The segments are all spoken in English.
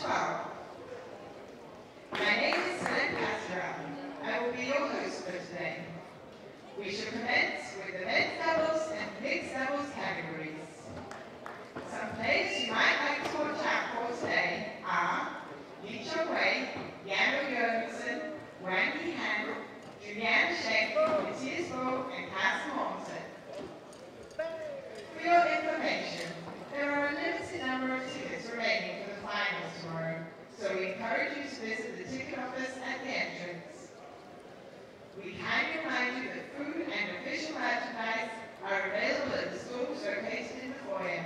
Zhao. My name is Natsir. I will be your host for today. We shall commence with the men's doubles and mixed doubles categories. Some players you might like to watch out for today are Yixin, Yixin, Juliane, Schenk, and for your information, there are a limited number of tickets remaining for the finals tomorrow, so we encourage you to visit the ticket office at the entrance. We kindly remind you that food and official merchandise are available at the stalls located in the foyer.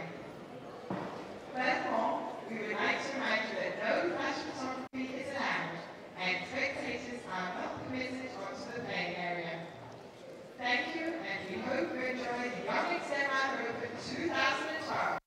Furthermore, we would like to remind you that no flash photography is allowed, and spectators are not permitted onto the playing area. Thank you, and we hope you enjoy the Yonex Denmark Open 2012.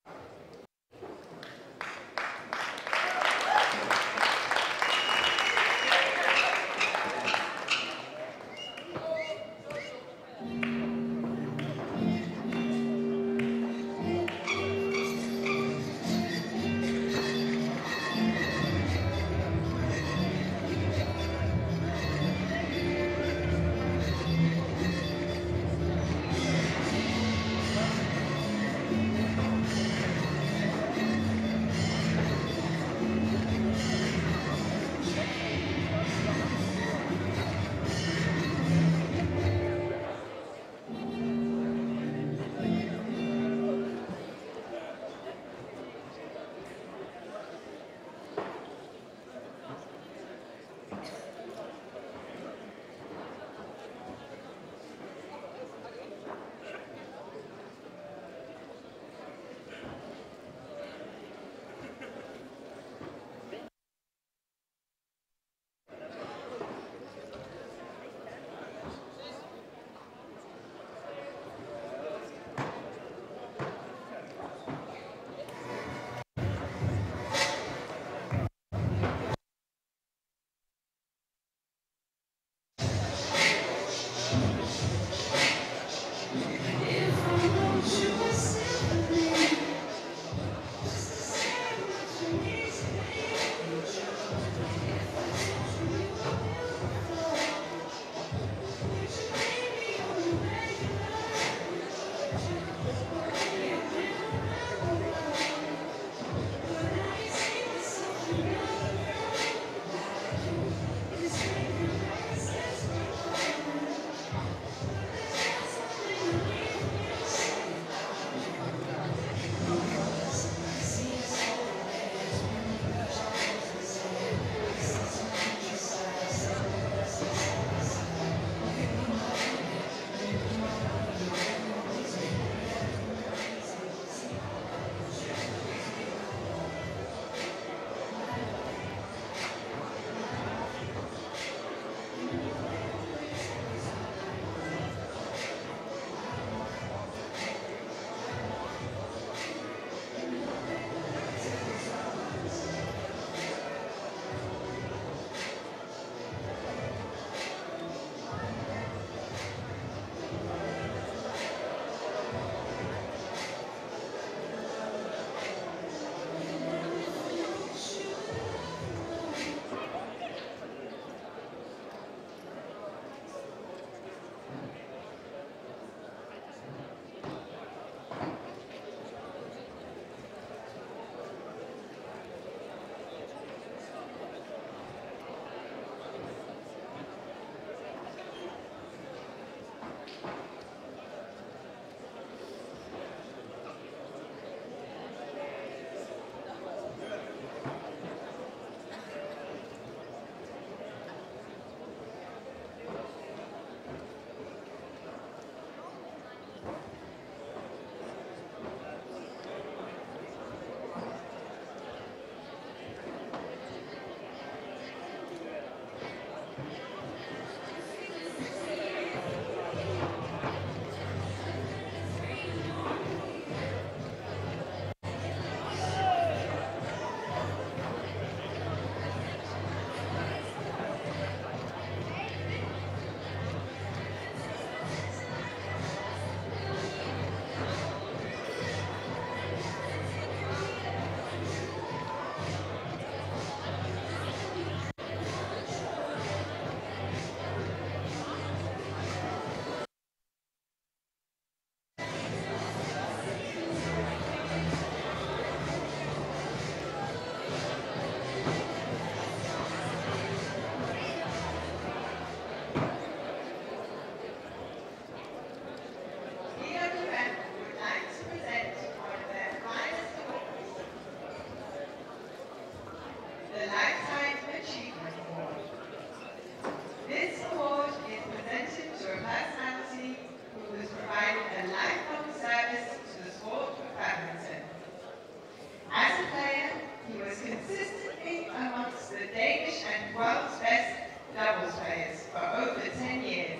consistently amongst the Danish and world's best doubles players for over 10 years.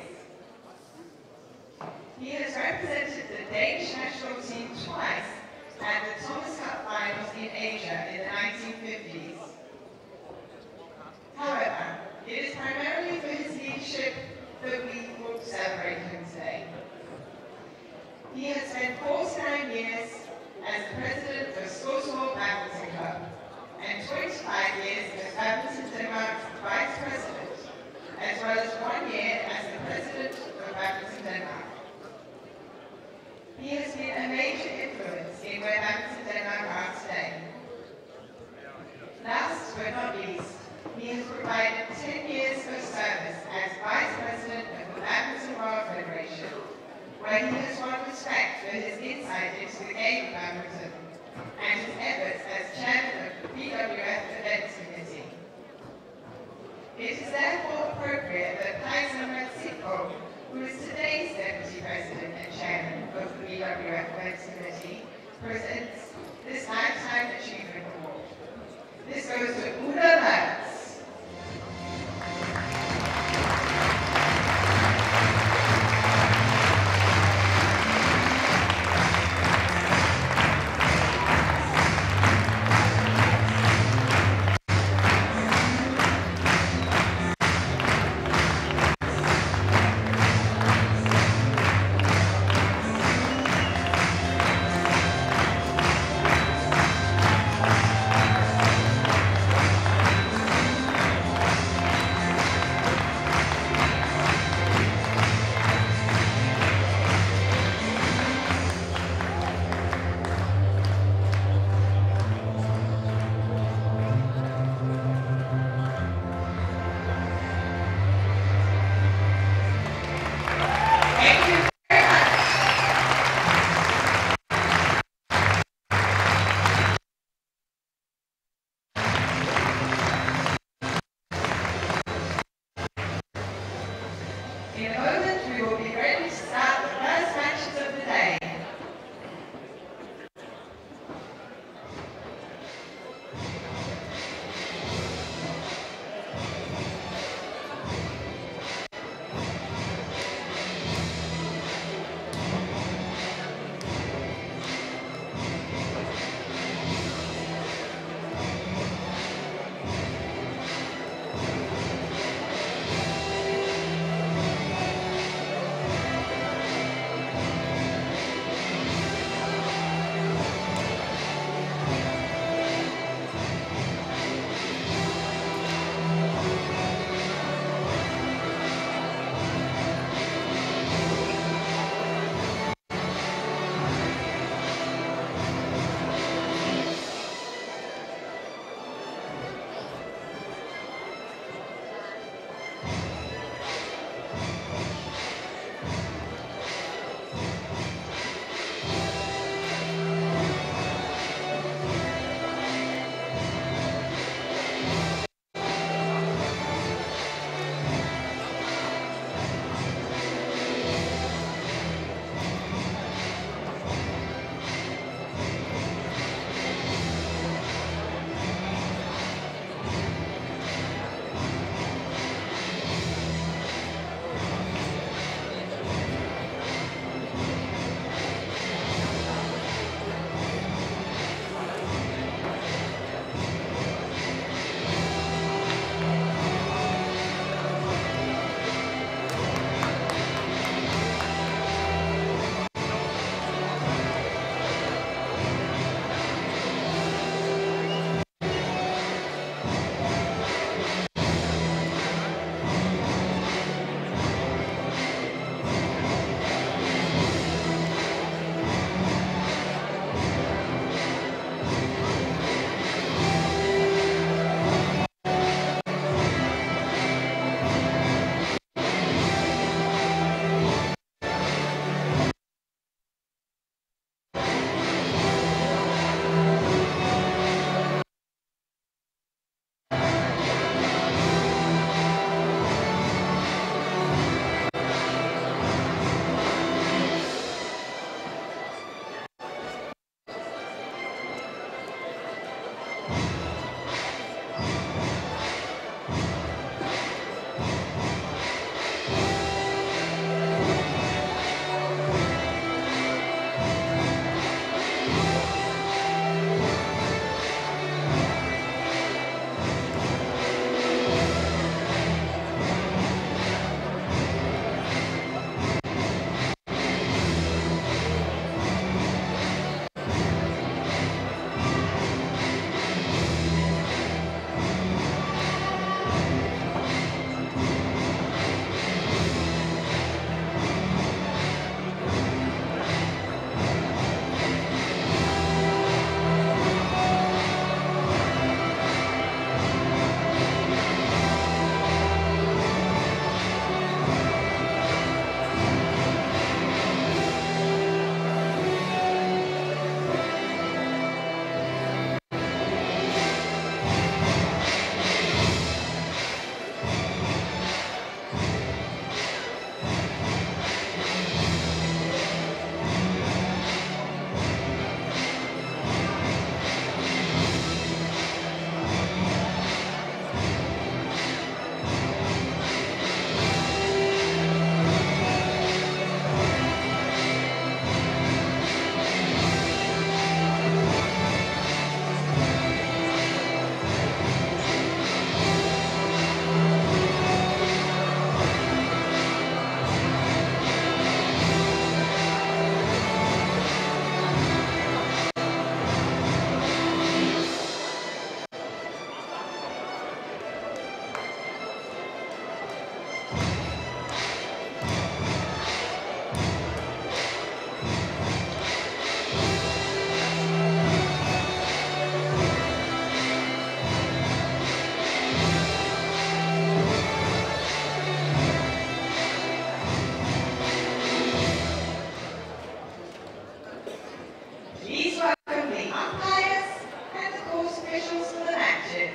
He has represented the Danish national team twice at the Thomas Cup finals in Asia in the 1950s. However, it is primarily for his leadership that we will celebrate him today. He has spent 49 years as the president of Scotland Badminton Club and 25 years as Badminton Denmark's vice president, as well as 1 year as the president of Badminton Denmark. He has been a major influence in where Badminton Denmark are today. Last but not least, he has provided 10 years of service as vice president of the Badminton World Federation, where he has won respect for his insight into the game of badminton and his efforts as chairman of the BWF Events Committee. It is therefore appropriate that Natsir, who is today's Deputy President and Chairman of the BWF Events Committee, presents this Lifetime Achievement Award. This goes to Una Lance. In a moment, we will be ready to start the first matches of the day. officials for the matches.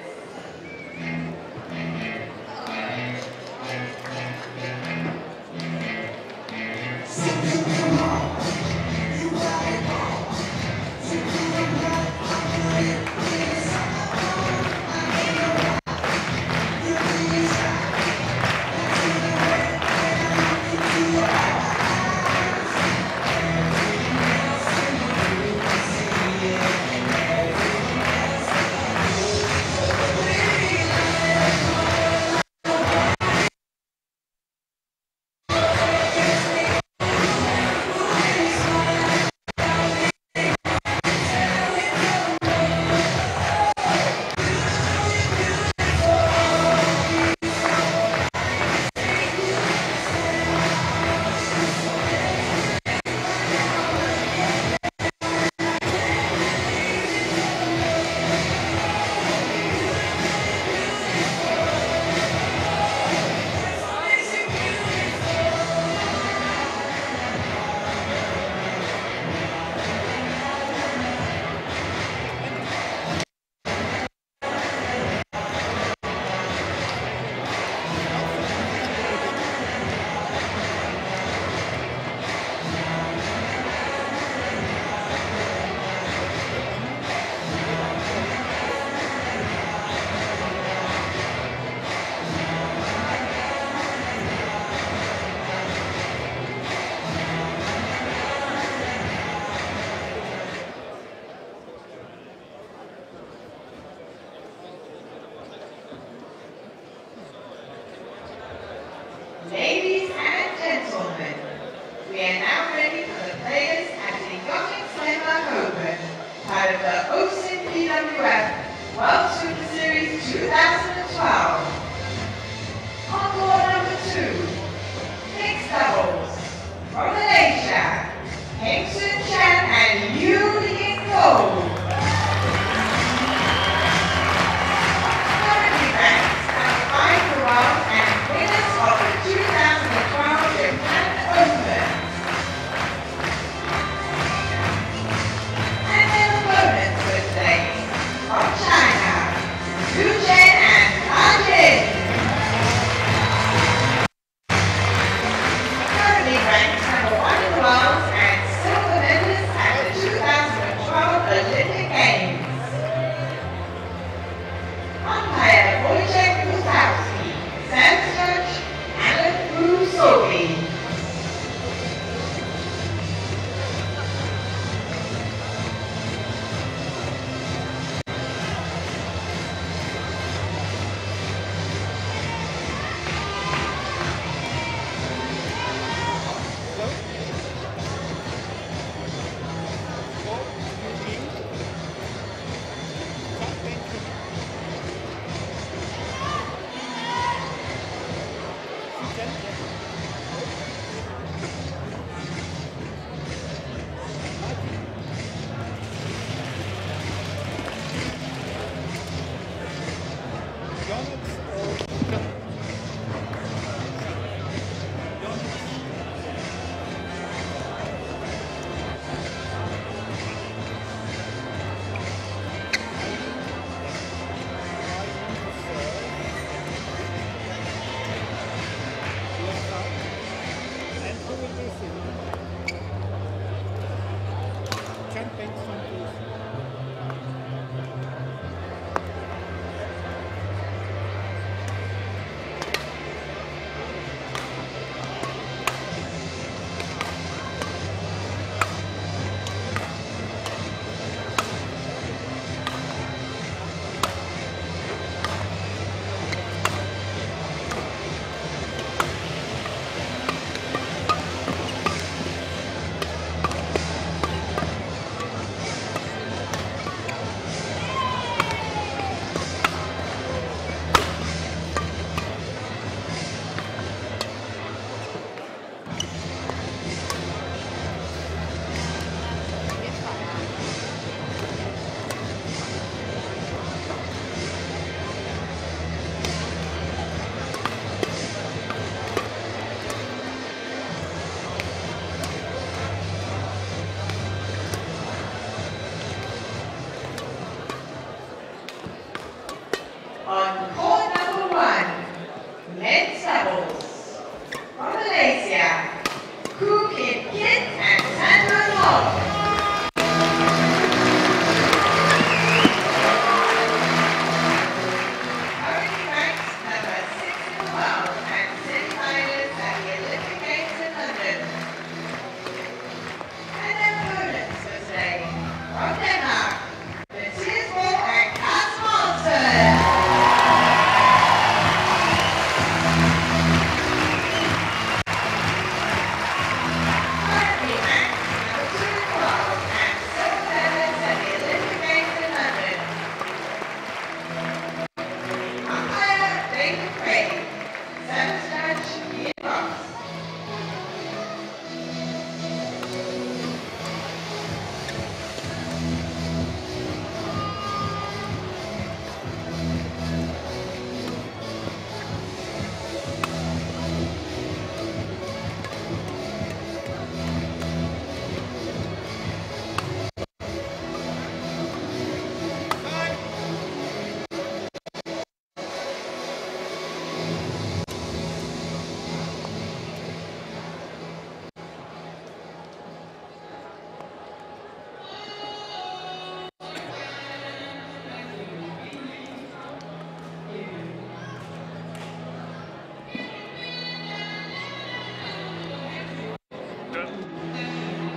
Ladies and gentlemen, we are now ready for the players at the Yonex Denmark Open, part of the OSIM BWF World Superseries 2012. On court number 2, mixed doubles, from Malaysia, Chen and Ying. Currently ranked at 5 to 1 and winners of the 2012 Japan Open. And their opponents for today, from China, Juliane and Natsir. Currently ranked number 1 in the world and silver medalist at the 2012 Olympic On court number 1, men's doubles. From Malaysia, Ku Kim Kit and Sandra Long. Currently ranked number 6 in the world and semi-finalists at the Olympic Games in London. And their opponents for today, from Denmark, Natsir and Qianxin.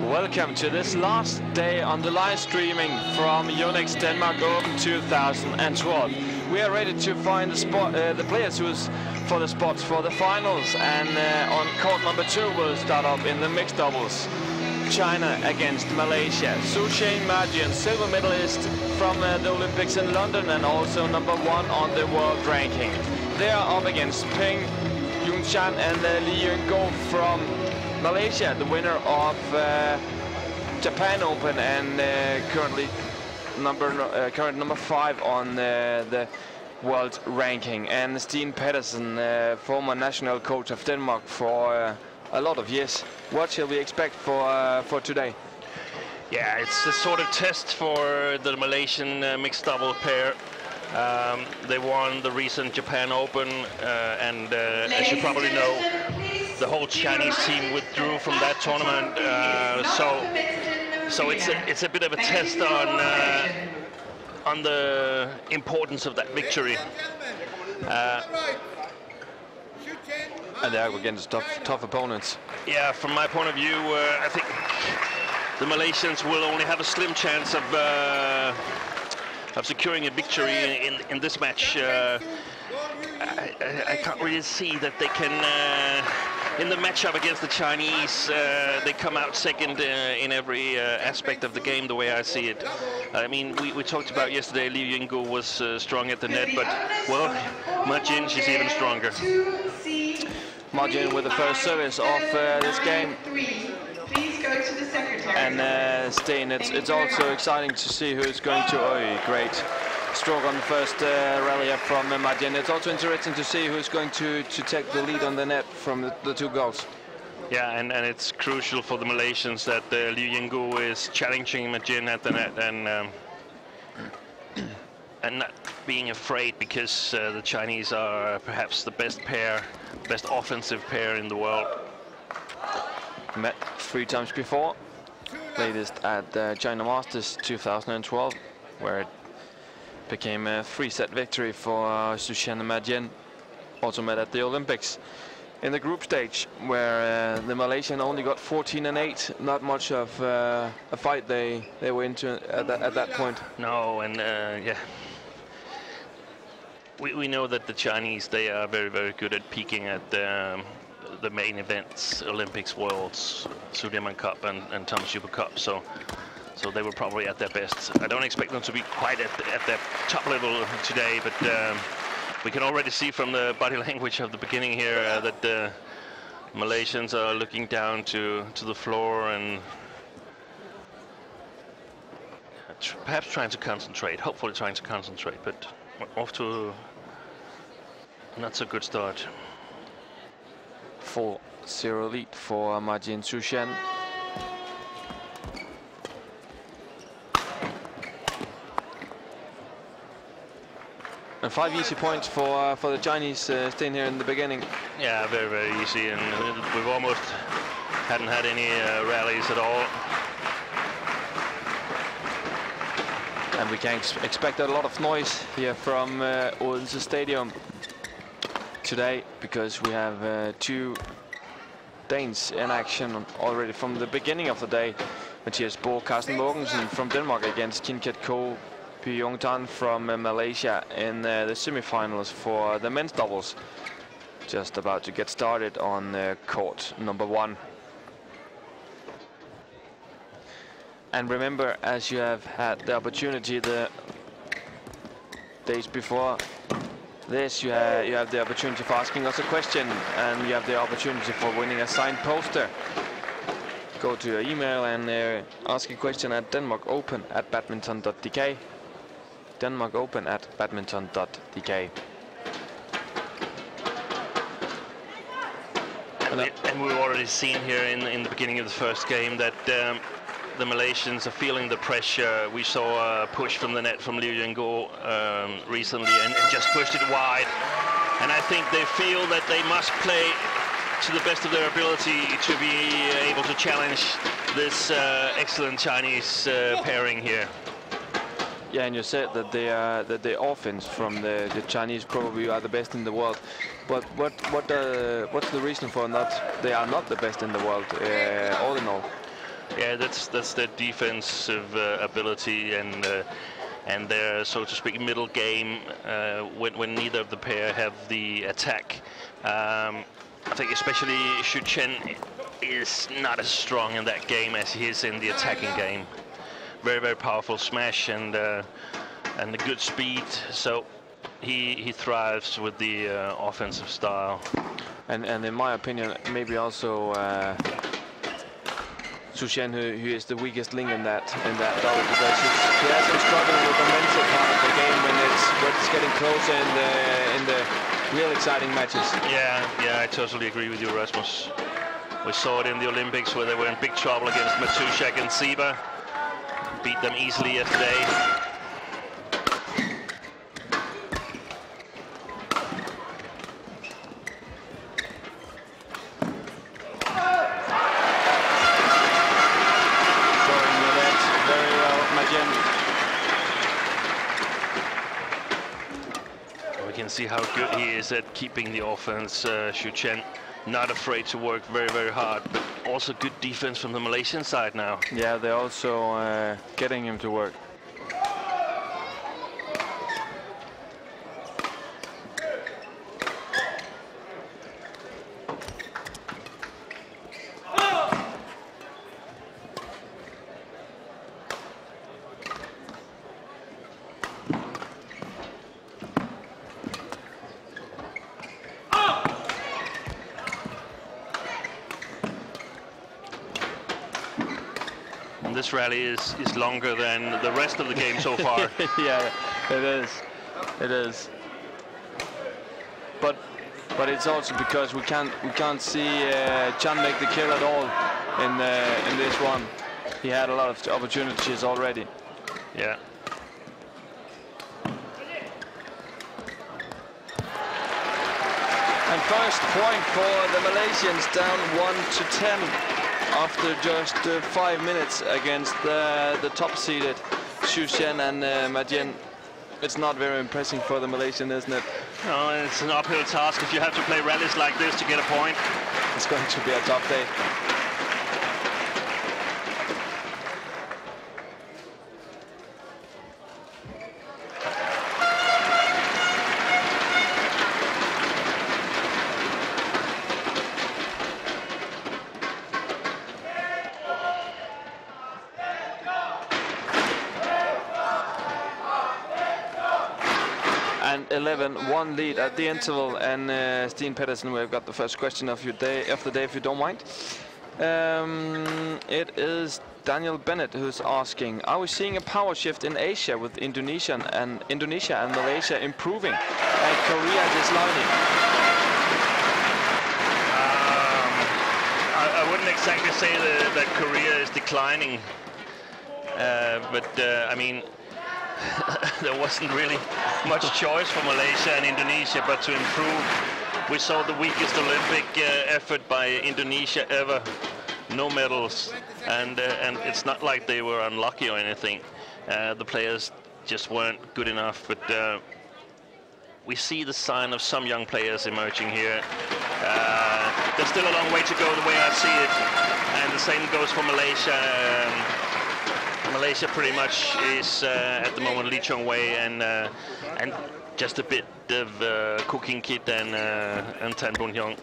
Welcome to this last day on the live streaming from Yonex Denmark Open 2012. We are ready to find the players for the spots for the finals, and on court number 2 we'll start off in the mixed doubles. China against Malaysia. Zhong Marjan, silver medalist from the Olympics in London and also number 1 on the world ranking. They are up against Peng, Yixin and Liliyana from Malaysia, the winner of Japan Open and current number 5 on the world ranking. And Steen Pedersen, former national coach of Denmark for a lot of years. What shall we expect for today? Yeah, it's a sort of test for the Malaysian mixed double pair. They won the recent Japan Open, and as you probably know, the whole Chinese team withdrew from that tournament. So it's a bit of a test on the importance of that victory. And they're up against tough opponents. Yeah, from my point of view, I think the Malaysians will only have a slim chance of securing a victory in this match. I can't really see that they can, in the matchup against the Chinese, they come out second in every aspect of the game, the way I see it. I mean, we talked about yesterday, Liliyana was strong at the net, but, well, Marjan, she's even stronger. Marjan with the first service of this game. Please go to the secretary. And Steen, it's also exciting to see who's going to. Great stroke on the first rally up from Marjan. It's also interesting to see who's going to take the lead on the net from the 2 goals. Yeah, and it's crucial for the Malaysians that Liliyana is challenging Marjan at the net and not being afraid, because the Chinese are perhaps the best offensive pair in the world. Met 3 times before, latest at China Masters 2012, where it became a 3-set victory for Zhong Marjan. Also met at the Olympics in the group stage, where the Malaysian only got 14 and 8. Not much of a fight they were into at that point. No, and yeah. We know that the Chinese, they are very, very good at peaking at the main events, Olympics, Worlds, Sudirman Cup and Tom Super Cup. So they were probably at their best. I don't expect them to be quite at their top level today, but we can already see from the body language of the beginning here that the Malaysians are looking down to the floor and perhaps trying to concentrate, hopefully trying to concentrate, but off to not so good start. 4-0 lead for Marjan Zhong. And 5 easy points for the Chinese staying here in the beginning. Yeah, very, very easy, and we've almost hadn't had any rallies at all. And we can expect a lot of noise here from Odense Stadium today, because we have 2 Danes in action already from the beginning of the day. Mathias Bo, Carsten Mogensen from Denmark against Kin Kiat Ko, Pyong Tan from Malaysia in the semifinals for the men's doubles. Just about to get started on court number 1. And remember, as you have had the opportunity the days before this, you have the opportunity for asking us a question, and you have the opportunity for winning a signed poster. Go to your email and ask a question at denmarkopen@badminton.dk. denmarkopen@badminton.dk. And we've already seen here in the beginning of the first game that the Malaysians are feeling the pressure. We saw a push from the net from Liliyana recently and just pushed it wide. And I think they feel that they must play to the best of their ability to be able to challenge this excellent Chinese pairing here. Yeah, and you said that the offense from the Chinese probably are the best in the world. But what's the reason for not? They are not the best in the world, all in all. Yeah, that's their defensive ability and their, so to speak, middle game when neither of the pair have the attack. I think especially Chen is not as strong in that game as he is in the attacking game. Very, very powerful smash and a good speed. So he thrives with the offensive style. And in my opinion, maybe also Chen, who is the weakest link in that double, because he has been struggling with the mental part of the game when it's getting closer in the real exciting matches. Yeah, I totally agree with you, Rasmus. We saw it in the Olympics where they were in big trouble against Matuszak and Siba. Beat them easily yesterday. See how good he is at keeping the offense. Chen, not afraid to work very, very hard, but also good defense from the Malaysian side now. Yeah, they're also getting him to work. This rally is longer than the rest of the game so far. Yeah, it is. But it's also because we can't see Chen make the kill at all in this one. He had a lot of opportunities already. Yeah. And first point for the Malaysians, down 1-10. After just 5 minutes against the top-seeded Chen and Madien. It's not very impressive for the Malaysian, isn't it? No, it's an uphill task if you have to play rallies like this to get a point. It's going to be a tough day. And 11-1 lead at the interval, and Steen Pedersen, we've got the first question of the day, if you don't mind. It is Daniel Bennett who's asking, are we seeing a power shift in Asia with Indonesia and Malaysia improving and Korea declining? I wouldn't exactly say that Korea is declining, but I mean, there wasn't really much choice for Malaysia and Indonesia but to improve. We saw the weakest Olympic effort by Indonesia ever. No medals, and it's not like they were unlucky or anything. The players just weren't good enough, but we see the sign of some young players emerging here. There's still a long way to go the way I see it, and the same goes for Malaysia. Malaysia pretty much is at the moment Lee Chong-wei and just a bit of Cooking Kit and Tan Bun-hyung.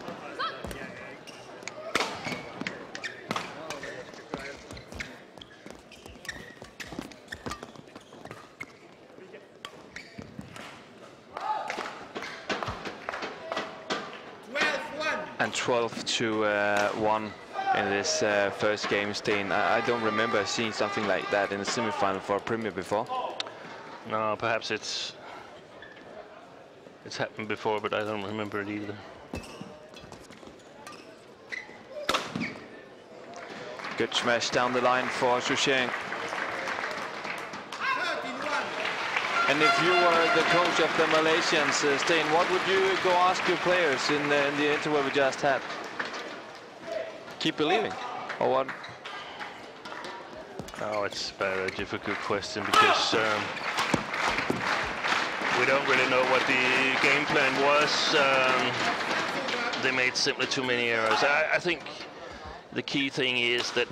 And 12-1 in this first game, Steen. I don't remember seeing something like that in the semi-final for a Premier before. No, perhaps it's happened before, but I don't remember it either. Good smash down the line for Zhang. And if you were the coach of the Malaysians, Steen, what would you go ask your players in the interval we just had? Keep believing, or what? Oh, it's a very difficult question because we don't really know what the game plan was. They made simply too many errors. I think the key thing is that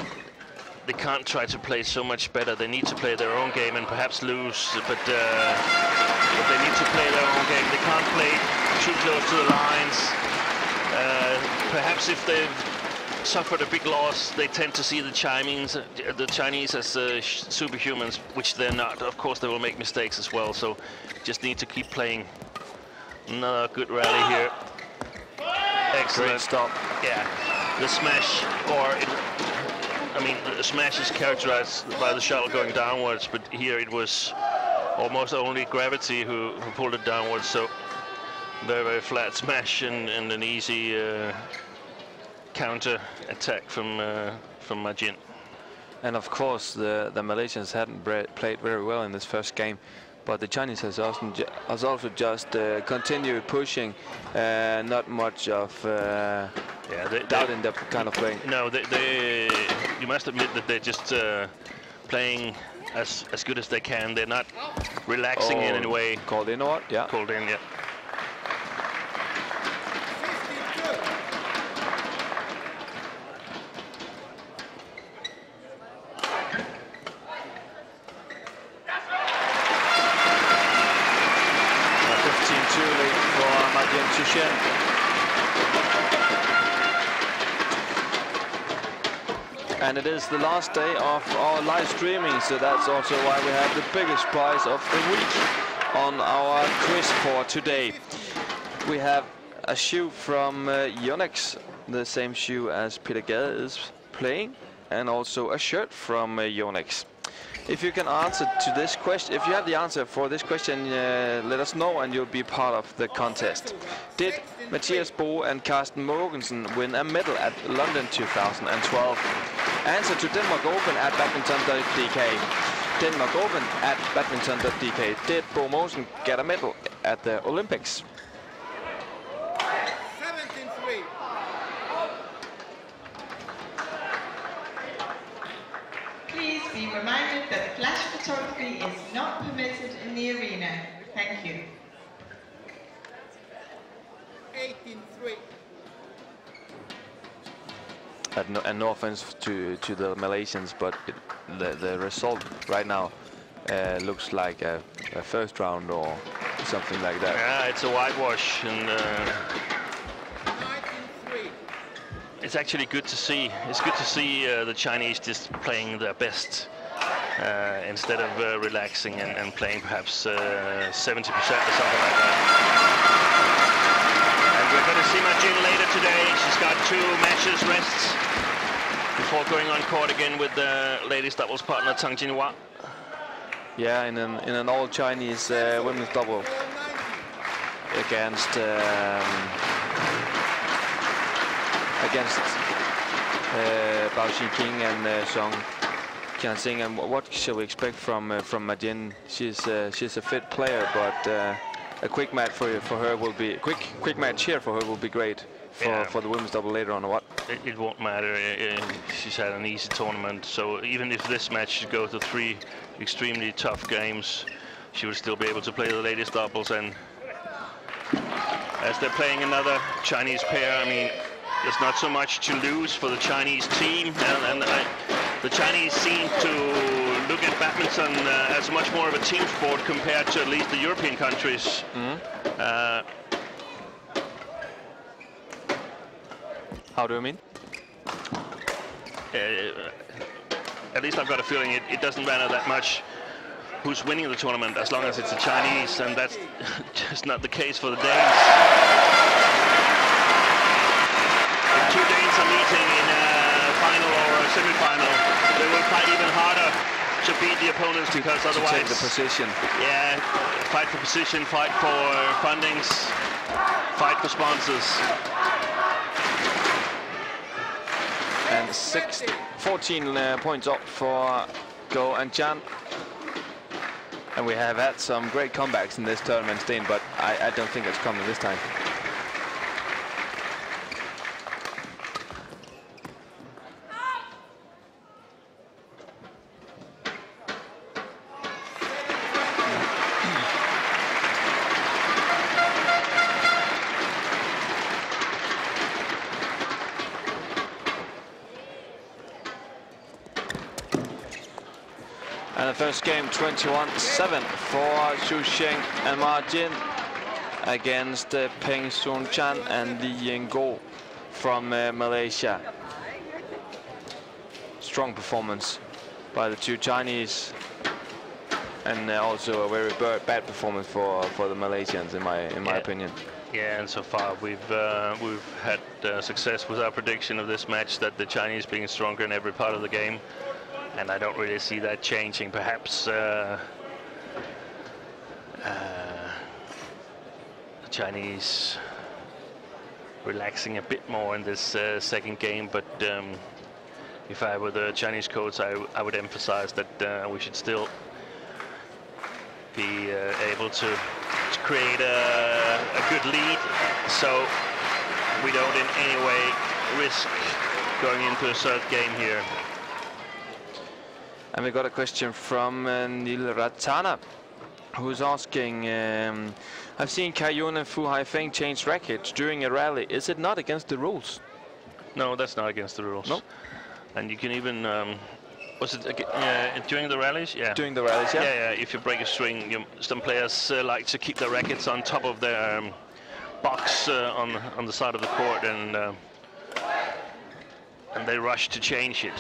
they can't try to play so much better. They need to play their own game and perhaps lose, but they need to play their own game. They can't play too close to the lines. Perhaps if they've suffered a big loss, they tend to see the Chinese as superhumans, which they're not. Of course, they will make mistakes as well, so just need to keep playing. Another good rally here. Excellent. Great stop. Yeah, the smash, I mean, the smash is characterized by the shuttle going downwards, but here it was almost only gravity who pulled it downwards, so very, very flat smash and an easy counter attack from Majin. And of course, the Malaysians hadn't played very well in this first game, but the Chinese has also just continued pushing. Not much of doubt in that kind of play. No, you must admit that they're just playing as good as they can. They're not relaxing in any way. Called in or what? Yeah. Called in, yeah. And it is the last day of our live streaming, so that's also why we have the biggest prize of the week on our quiz for today. We have a shoe from Yonex, the same shoe as Peter Gade is playing, and also a shirt from Yonex. If you can answer to this question, if you have the answer for this question, let us know and you'll be part of the contest. Did Mathias Bo and Carsten Mogensen win a medal at London 2012? Answer to Denmark Open at badminton.dk. Denmark Open at badminton.dk. Did Bo Mogensen get a medal at the Olympics? 17-3. Please be reminded that flash photography is not permitted in the arena. Thank you. 18-3. And no offense to the Malaysians, but the result right now looks like a first round or something like that. Yeah, it's a whitewash, and 19-3. it's actually good to see. It's good to see the Chinese just playing their best instead of relaxing and playing perhaps 70% or something like that. We're going to see Majin later today. She's got 2 matches rests before going on court again with the ladies doubles partner Tang Jinhua. Yeah, in an all Chinese women's double against Bao Xingqing and Zhong. Qianxin, and what shall we expect from Majin? She's a fit player, but a quick match for her will be quick match here for her will be great for the women's double later on, or what? It won't matter. She's had an easy tournament, so even if this match should go to 3 extremely tough games, she will still be able to play the ladies doubles. And as they're playing another Chinese pair, I mean, there's not so much to lose for the Chinese team, and the Chinese seem to look at badminton as much more of a team sport compared to at least the European countries. How do you mean? At least I've got a feeling it doesn't matter that much who's winning the tournament as long as it's the Chinese, and that's just not the case for the Danes. If 2 Danes are meeting in a final or a semi-final, they will fight even harder to beat the opponents, because otherwise... To take the position. Yeah, fight for position, fight for fundings, fight for sponsors. And 14 points up for Go and Chen. And we have had some great comebacks in this tournament, Steen, but I don't think it's coming this time. And the first game, 21-7 for Xu Sheng and Ma Jin against Peng Chen and the Ying from Malaysia. Strong performance by the 2 Chinese, and also a very bad performance for the Malaysians, in my opinion. Yeah, and so far we've had success with our prediction of this match, that the Chinese being stronger in every part of the game. And I don't really see that changing. Perhaps the Chinese relaxing a bit more in this second game. But if I were the Chinese coach, I would emphasize that we should still be able to create a good lead, so we don't in any way risk going into a third game here. And we got a question from Nil Ratana, who's asking, I've seen Kaiyun and Fu Haifeng change rackets during a rally. Is it not against the rules? No, that's not against the rules. No. And you can even, was it during the rallies? Yeah. During the rallies, yeah. Yeah. If you break a string, some players like to keep their rackets on top of their box on the side of the court, and they rush to change it.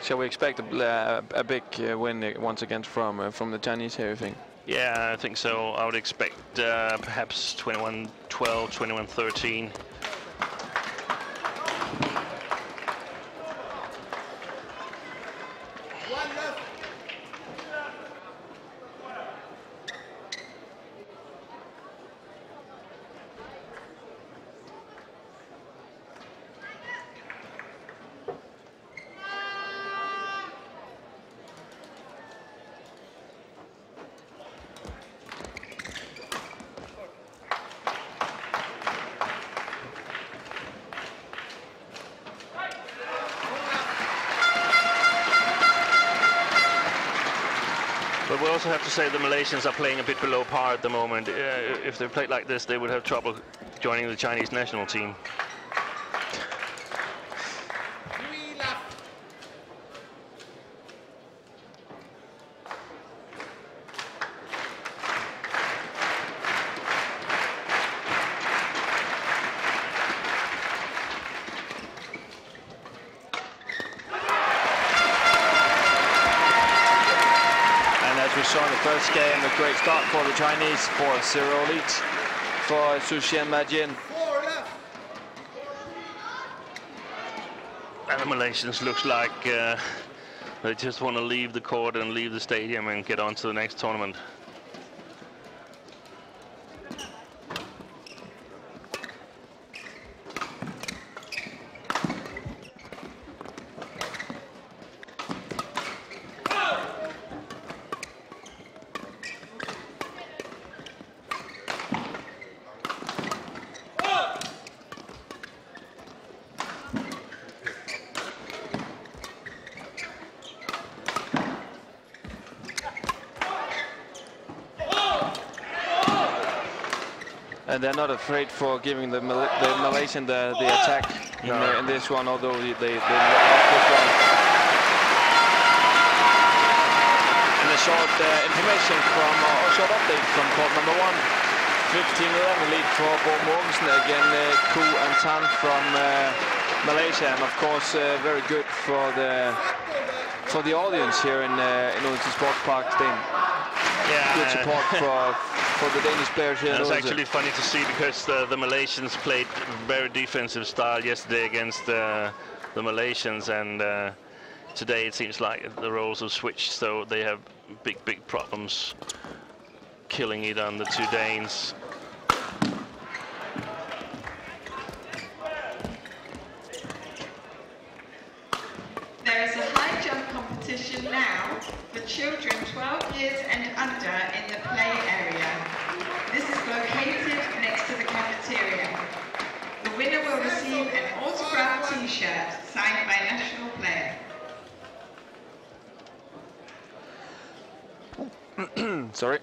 Shall we expect a big win once again from the Chinese here, you think? Yeah, I think so. I would expect perhaps 21-12, 21-13. But we also have to say the Malaysians are playing a bit below par at the moment. If they played like this, they would have trouble joining the Chinese national team. saw in the first game, a great start for the Chinese, 4-0 lead for Jiang. And the Malaysians looks like they just want to leave the court and leave the stadium and get on to the next tournament. And they're not afraid for giving the Malaysian the attack in this one, although they lost this one. And a short information from, a short update from court number 1. 15-11 lead for Bo Mortensen, again Ku and Tang from Malaysia, and of course very good for the audience here in Odense Sports Park. Yeah, good support for the Danish players here. It's actually funny to see, because the Malaysians played very defensive style yesterday against the Malaysians, and today it seems like the roles have switched, so they have big problems killing it on the two Danes. There is a high jump competition now for children 12 years and under in the play area. This is located next to the cafeteria. The winner will receive an autographed T-shirt signed by a national player. Sorry.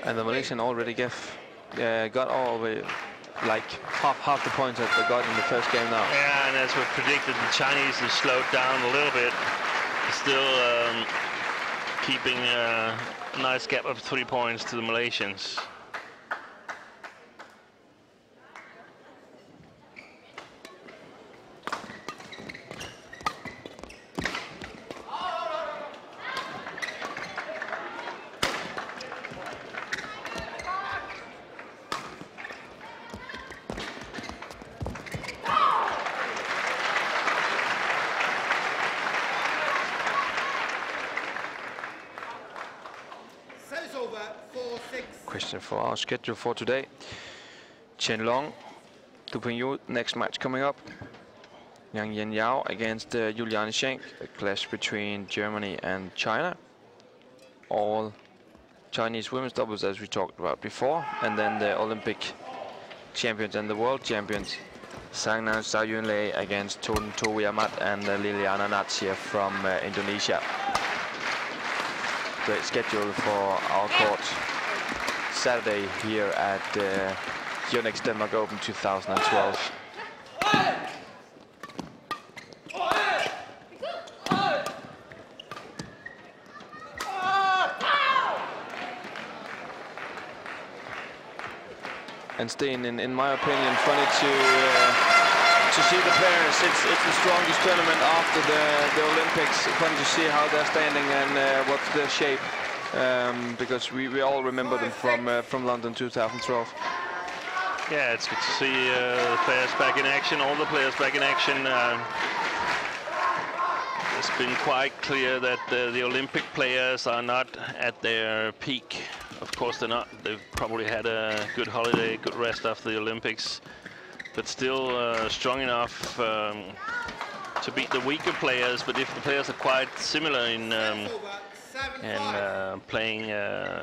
And the Malaysian already got all the way, like half the points that they got in the first game now. Yeah, and as we predicted, the Chinese have slowed down a little bit. Still keeping a nice gap of 3 points to the Malaysians. Question for our schedule for today. Chen Long to Pengyu, next match coming up. Yanjiao against Juliane Schenk, a clash between Germany and China. All Chinese women's doubles, as we talked about before. And then the Olympic champions and the world champions, Zhang and Yunlei against Tontowi, Ahmad and Liliyana Natsir from Indonesia. Great schedule for our court. Saturday here at Yonex Denmark Open 2012. And Steen, in my opinion, funny to to see the players. It's the strongest tournament after the Olympics. Fun to see how they're standing and what's their shape, because we all remember them from London 2012. Yeah, it's good to see the players back in action, all the players back in action. It's been quite clear that the Olympic players are not at their peak. Of course they're not. They've probably had a good holiday, good rest after the Olympics, but still strong enough to beat the weaker players. But if the players are quite similar in playing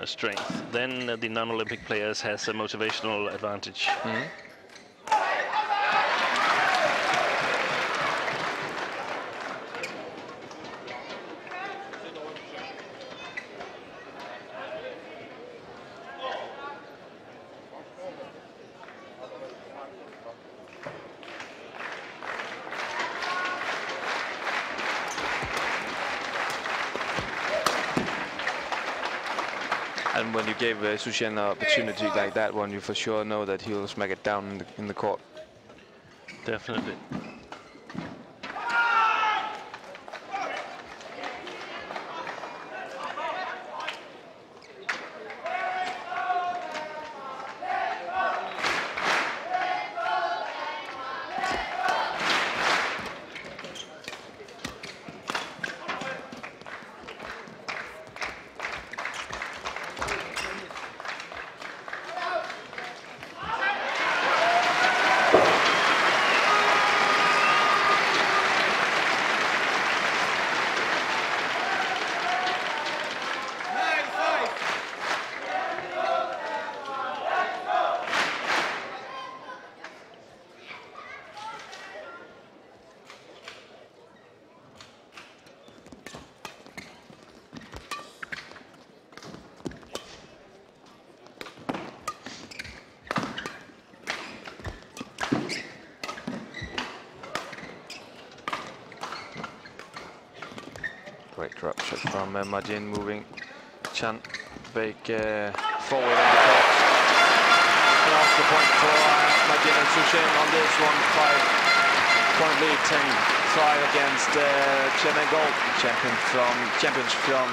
strength, then the non-Olympic players has a motivational advantage. Mm-hmm. And when you gave Qianxin an opportunity like that one, you for sure know that he'll smack it down in the court. Definitely. Great drop shot from Majin, moving Chen back forward on the court. That's the point for Majin and Qianxin on this one. 5-point lead, 10-5 against Chen and Gold, champions from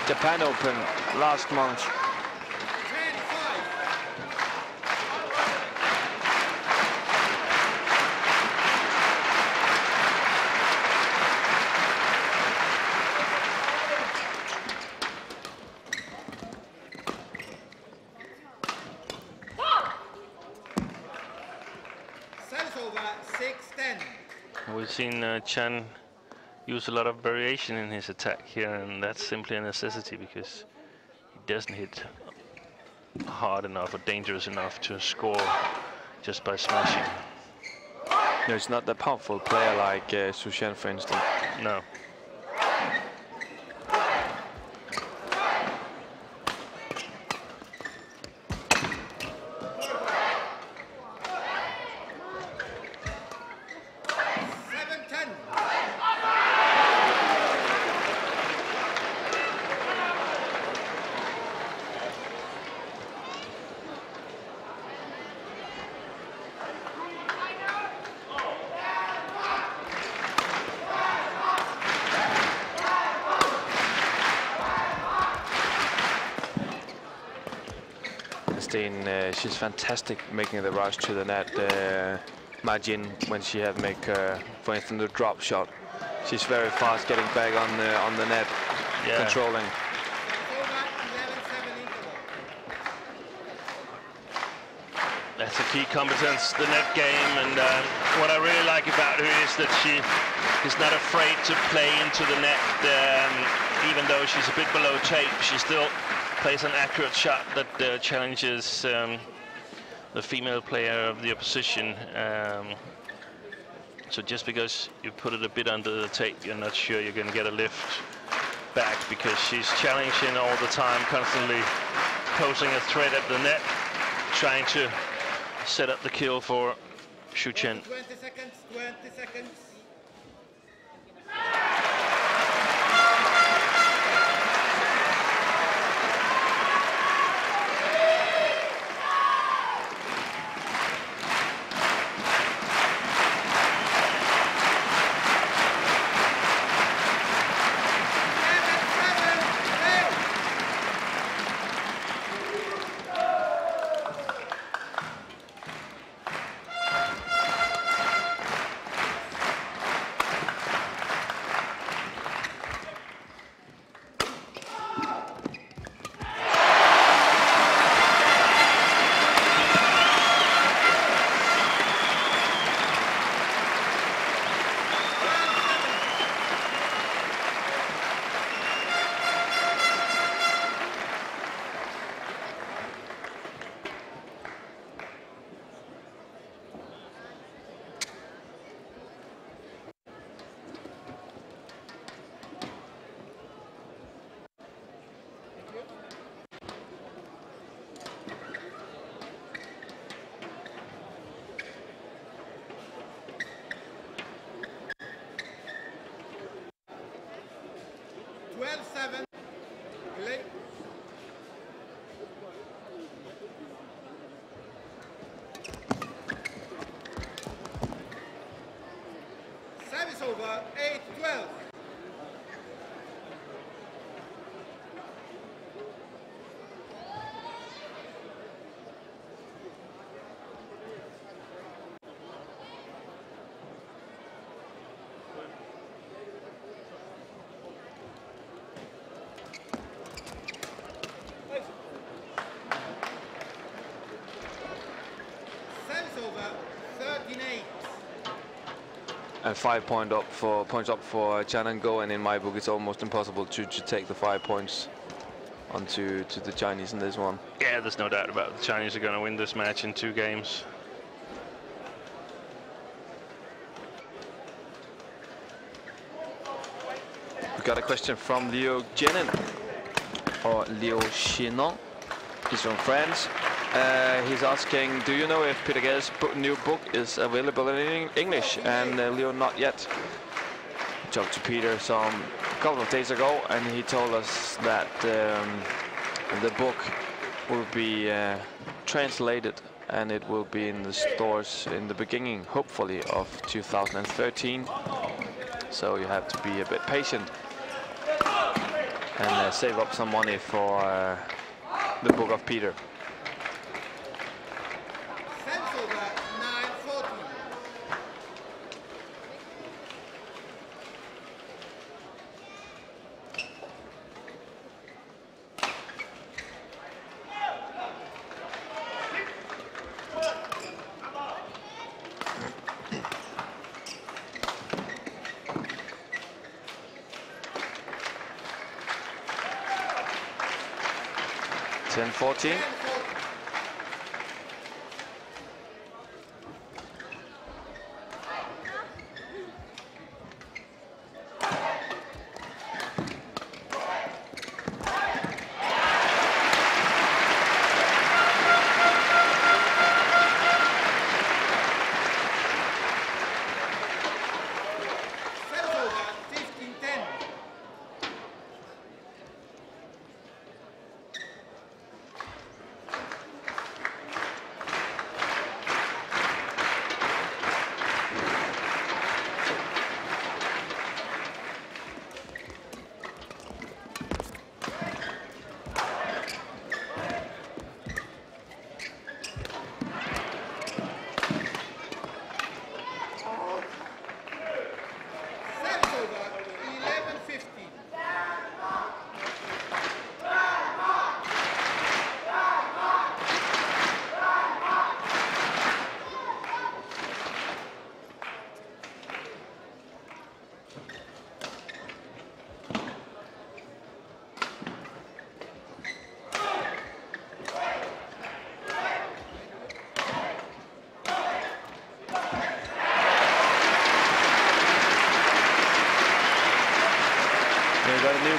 Japan Open last month. We've seen Chen use a lot of variation in his attack here, and that's simply a necessity because he doesn't hit hard enough or dangerous enough to score just by smashing. No, he's not that powerful player like Qianxin, for instance. No. She's fantastic making the rush to the net. Majin, when she had make, for instance, the drop shot, she's very fast getting back on the net, controlling. That's a key competence, the net game, and what I really like about her is that she is not afraid to play into the net. Even though she's a bit below tape, she still plays an accurate shot that challenges the female player of the opposition. So just because you put it a bit under the tape, you're not sure you're going to get a lift back, because she's challenging all the time, constantly posing a threat at the net, trying to set up the kill for Qianxin. 20 seconds, 20 seconds. over 8-12. And 5 points up for Chen and Go, and in my book it's almost impossible to take the 5 points onto the Chinese in this one. Yeah, there's no doubt about it. The Chinese are going to win this match in 2 games. We got a question from Leo Jenin, or Leo Chinon. He's from France. He's asking, do you know if Peter Gale's new book is available in English? And Leo, not yet. We talked to Peter a couple of days ago, and he told us that the book will be translated, and it will be in the stores in the beginning, hopefully, of 2013. So you have to be a bit patient and save up some money for the book of Peter. 10-14.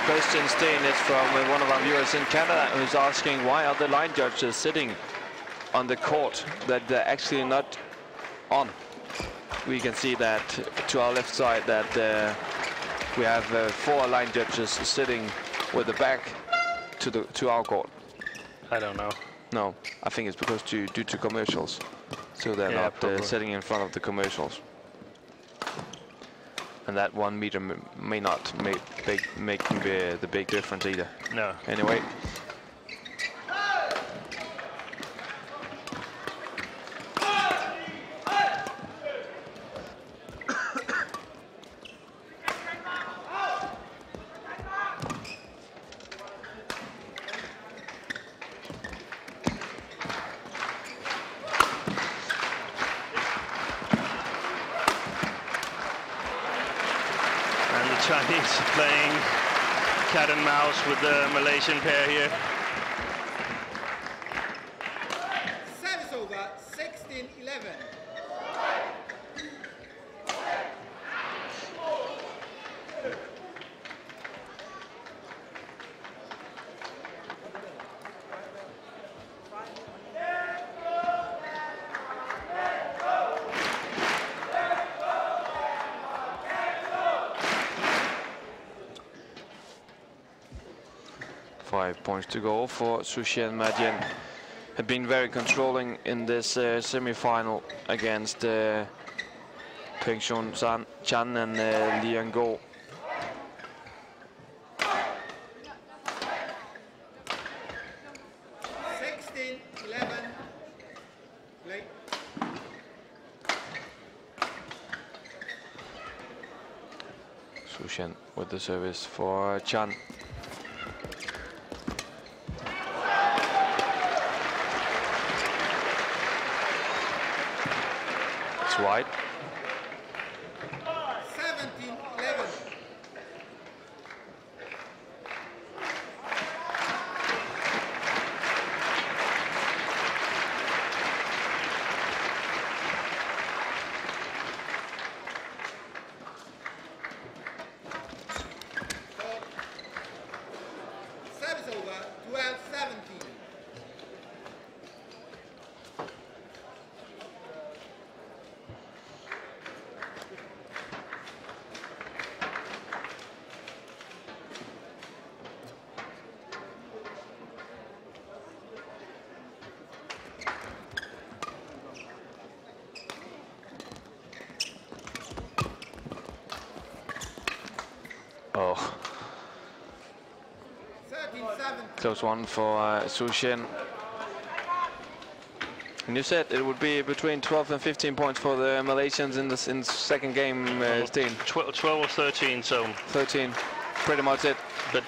Question, Steen, is from one of our viewers in Canada, who's asking why are the line judges sitting on the court that they're actually not on. We can see that to our left side that we have 4 line judges sitting with the back to our court. I don't know. No, I think it's because due to commercials, so they're not sitting in front of the commercials. And that 1 meter may not make the big difference either. No. Anyway. Chinese playing cat and mouse with the Malaysian pair here. Service over 16-11. Points to go for Sushian Madien. Have been very controlling in this semi-final against Peng Peng Chan and Liang Go. Chen with the service for Chan. It's wide. 17-11. Oh. Close one for Chen. And you said it would be between 12 and 15 points for the Malaysians in the second game, Steen. 12 or 13, so 13, pretty much it. But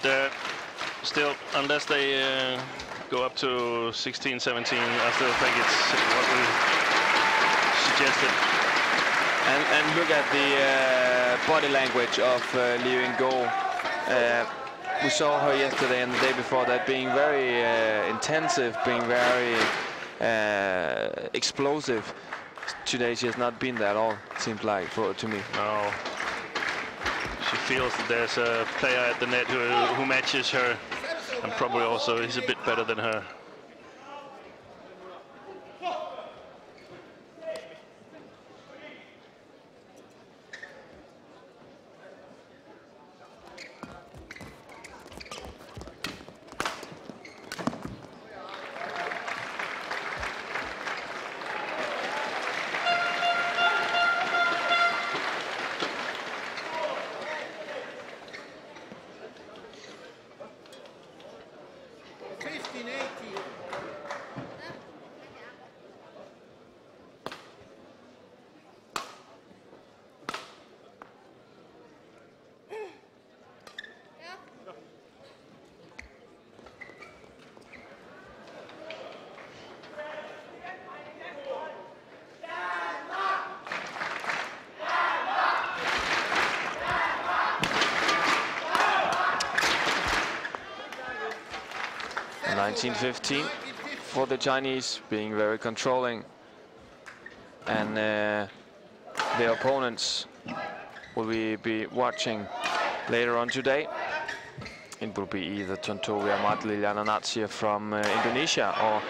still, unless they go up to 16, 17, I still think it's what we suggested. And look at the body language of Liang Go. We saw her yesterday and the day before that being very intensive, being very explosive. Today she has not been that at all, it seems like, to me. No. She feels that there's a player at the net who matches her and probably also is a bit better than her. (19-15) for the Chinese, being very controlling, and their opponents will we be watching later on today. It will be either Tontowi, Ahmad, Liliyana, Natsir from Indonesia, or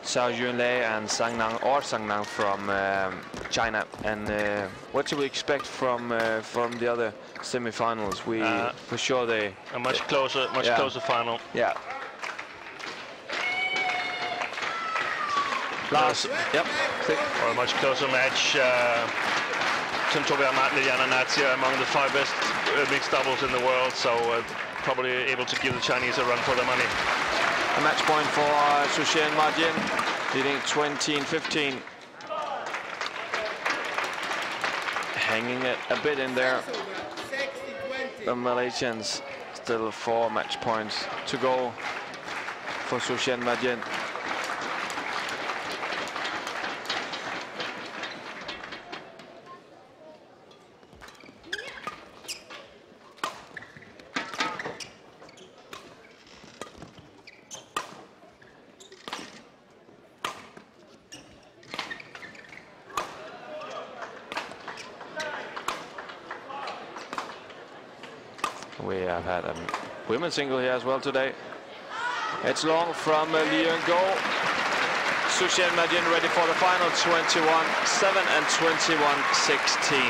Zhao, Yunlei and Sang Nang from China. And what do we expect from the other semi-finals? We for sure a much closer final. Yeah. Last, yep. Or a much closer match. Tontowi, Ahmad, Liliyana, Natsir among the 5 best mixed doubles in the world, so probably able to give the Chinese a run for their money. A match point for Chen leading 20-15. Hanging it a bit in there. The Malaysians still 4 match points to go for Chen. We have had a women's single here as well today. It's long from Liang Go. Chen ready for the final, 21-7 and 21-16.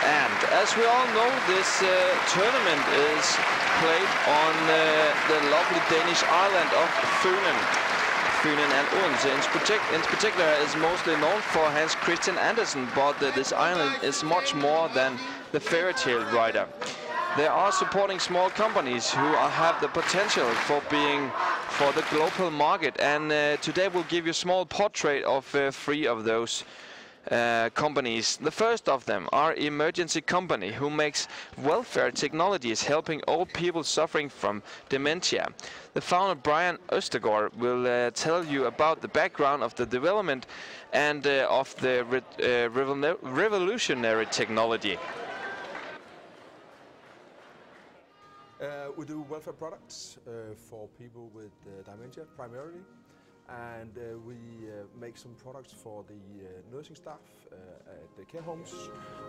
And as we all know, this tournament is played on the lovely Danish island of Funen. Funen and Odense in particular is mostly known for Hans Christian Andersen, but this island is much more than the fairy tale writer. There are supporting small companies who have the potential for being for the global market, and today we'll give you a small portrait of 3 of those companies. The first of them are Emergency Company, who makes welfare technologies helping old people suffering from dementia. The founder Brian Østergaard will tell you about the background of the development and of the revolutionary technology. We do welfare products for people with dementia primarily, and we make some products for the nursing staff at the care homes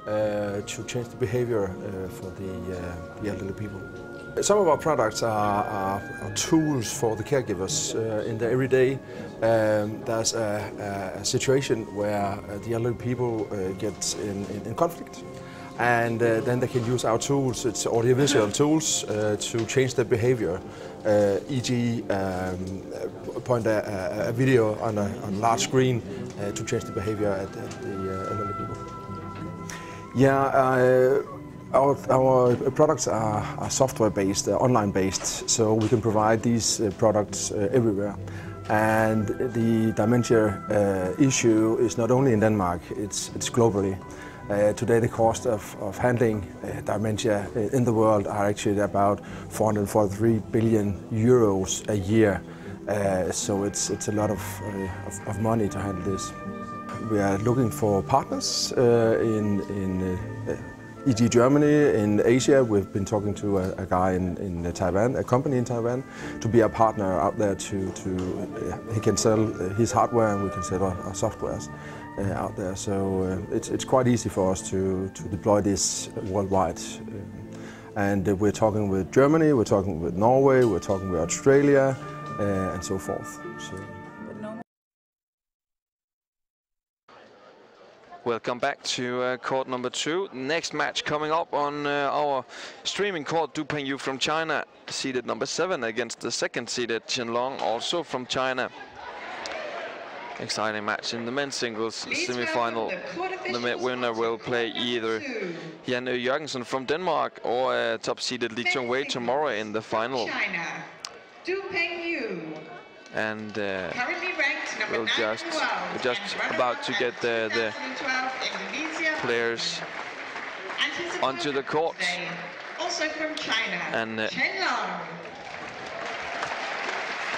to change the behavior for the elderly people. Some of our products are tools for the caregivers in the everyday. There's a situation where the elderly people get in conflict. And then they can use our tools, it's audiovisual tools, to change their behavior. E.g. point a video on a large screen to change the behavior at the elderly people. Yeah, our products are software-based, online-based, so we can provide these products everywhere. And the dementia issue is not only in Denmark, it's globally. Today the cost of handling dementia in the world are actually about 443 billion euros a year. So it's a lot of money to handle this. We are looking for partners in e.g. Germany, in Asia. We've been talking to a guy in Taiwan, a company in Taiwan, to be a partner out there he can sell his hardware and we can sell our softwares out there. So it's quite easy for us to deploy this worldwide. And we're talking with Germany, we're talking with Norway, we're talking with Australia and so forth. So. Welcome back to court number 2. Next match coming up on our streaming court, Du Pengyu from China, seeded number 7 against the second seeded Chen Long, also from China. Exciting match in the men's singles semi-final. The winner will play either Jan Jørgensen from Denmark or top seeded Li Chongwei tomorrow in the final. China, Du Pengyu. And Currently ranked number we're just about to get the players onto the court. Also from China, And Chen Long.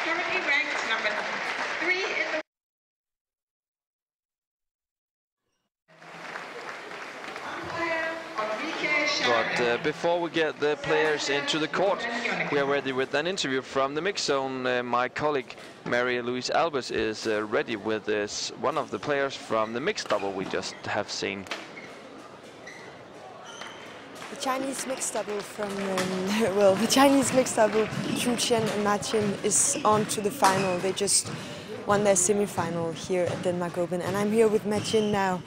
Currently ranked number 3 in the But before we get the players into the court, we are ready with an interview from the mix zone. My colleague Maria-Louise Albers is ready with one of the players from the mixed double we just have seen. The Chinese mixed double from, the Chinese mixed double, Chen and Natsir is on to the final. They just won their semi-final here at Denmark Open, and I'm here with Chen now.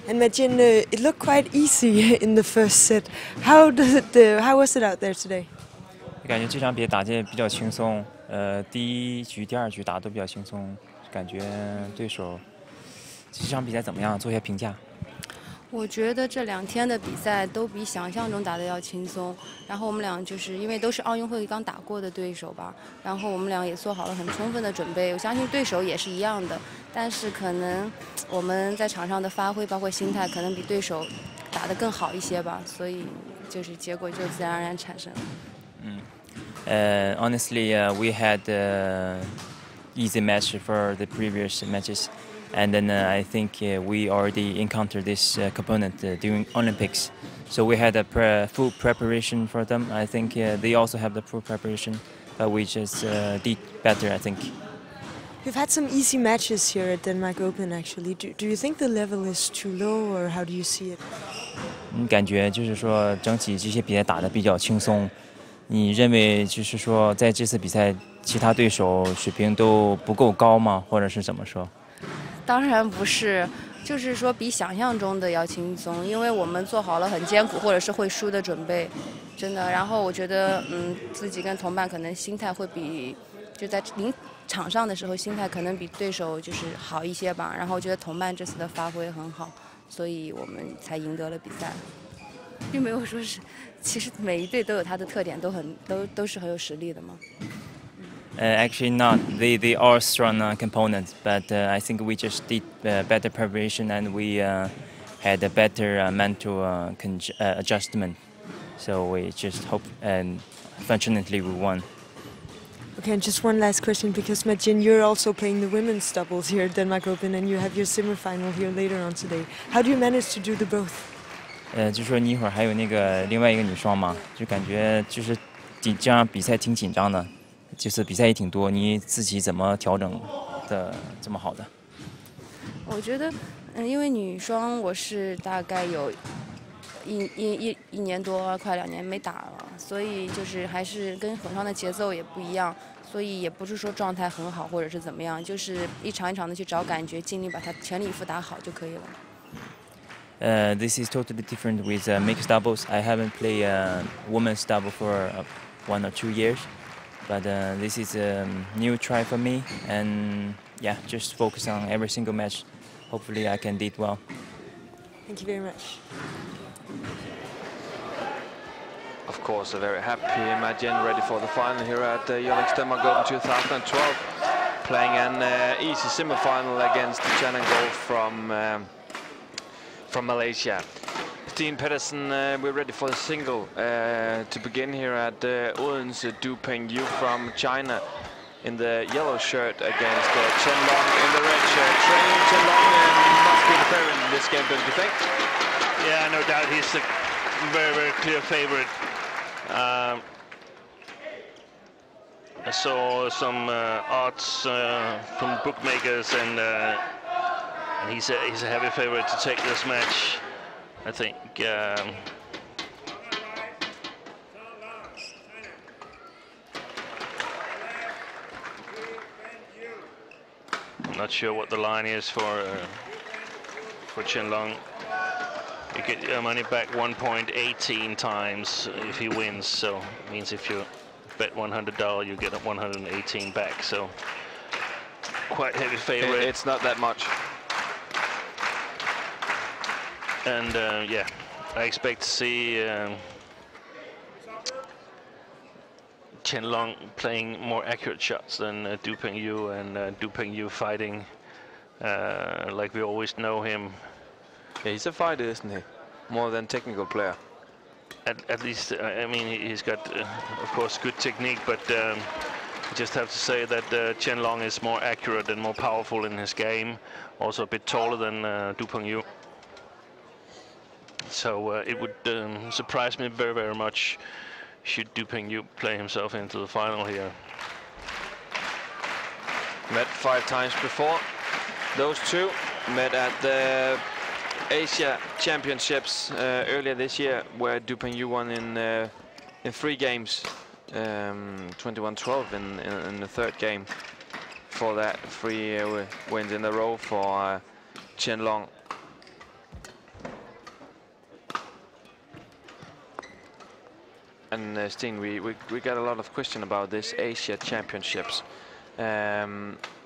And Chen, it looked quite easy in the first set. How was it out there today? 感觉这场比赛打得比较轻松，第一局、第二局打得都比较轻松，感觉对手这场比赛怎么样？做一下评价。 我觉得这2天的比赛都比想象中打得要轻松，然后我们俩就是因为都是奥运会刚打过的对手吧，然后我们俩也做好了很充分的准备，我相信对手也是一样的，但是可能我们在场上的发挥，包括心态，可能比对手打得更好一些吧，所以就是结果就自然而然产生了。Honestly, we had easy match for the previous matches. And then I think we already encountered this component during Olympics. So we had a full preparation for them. I think they also have the full preparation, but we just did better, I think. You've had some easy matches here at Denmark Open, actually. Do you think the level is too low, or how do you see it? 感觉就是说整体这些比赛打得比较轻松。你认为就是说在这次比赛，其他对手水平都不够高吗？或者是怎么说？ 当然不是，就是说比想象中的要轻松，因为我们做好了很艰苦或者是会输的准备，真的。然后我觉得，自己跟同伴可能心态会比就在场上的时候心态可能比对手就是好一些吧。然后我觉得同伴这次的发挥很好，所以我们才赢得了比赛，并没有说是，其实每一队都有它的特点，都是很有实力的嘛。Actually not. They are strong components, but I think we just did better preparation and we had a better mental adjustment. So we just hope and fortunately we won. Okay, and just one last question, because Jin, you're also playing the women's doubles here at Denmark Open, and you have your semifinal here later on today. How do you manage to do the both? 就说你一会儿还有那个另外一个女双嘛，就感觉就是这样比赛挺紧张的，就是比赛也挺多，你自己怎么调整的这么好的？我觉得，因为女双我是大概有一年多，快2年没打了，所以就是还是跟混双的节奏也不一样，所以也不是说状态很好或者是怎么样，就是一场一场的去找感觉，尽力把它全力以赴打好就可以了。This is totally different with mixed doubles. I haven't played women's double for 1 or 2 years, but this is a new try for me, and yeah, just focus on every single match. Hopefully I can do it well. Thank you very much. Of course, a very happy Jin, ready for the final here at the Yonex Denmark Open 2012, playing an easy semi-final against Chen from Malaysia. Dean Pedersen, we're ready for the single to begin here at Odense. Pengyu from China in the yellow shirt against Chen in the red shirt. Training Chen must be the favorite in this game, don't you think? Yeah, no doubt he's a very, very clear favorite. I saw some odds from bookmakers, and he's a heavy favorite to take this match. I think I'm not sure what the line is for Chen. You get your money back 1.18 times if he wins, so it means if you bet $100, you get 118 back. So quite heavy favorite. It's not that much. And yeah, I expect to see Chen playing more accurate shots than Pengyu, and Pengyu fighting like we always know him. Yeah, he's a fighter, isn't he? More than technical player. At least, I mean, he's got, of course, good technique, but you just have to say that Chen is more accurate and more powerful in his game. Also a bit taller than Pengyu. So it would surprise me very, very much should Pengyu play himself into the final here. Met 5 times before. Those two met at the Asia Championships earlier this year, where Pengyu won in 3 games, 21-12 in the 3rd game. For that, 3 wins in a row for Chen. And Steen, we got a lot of question about this Asia Championships.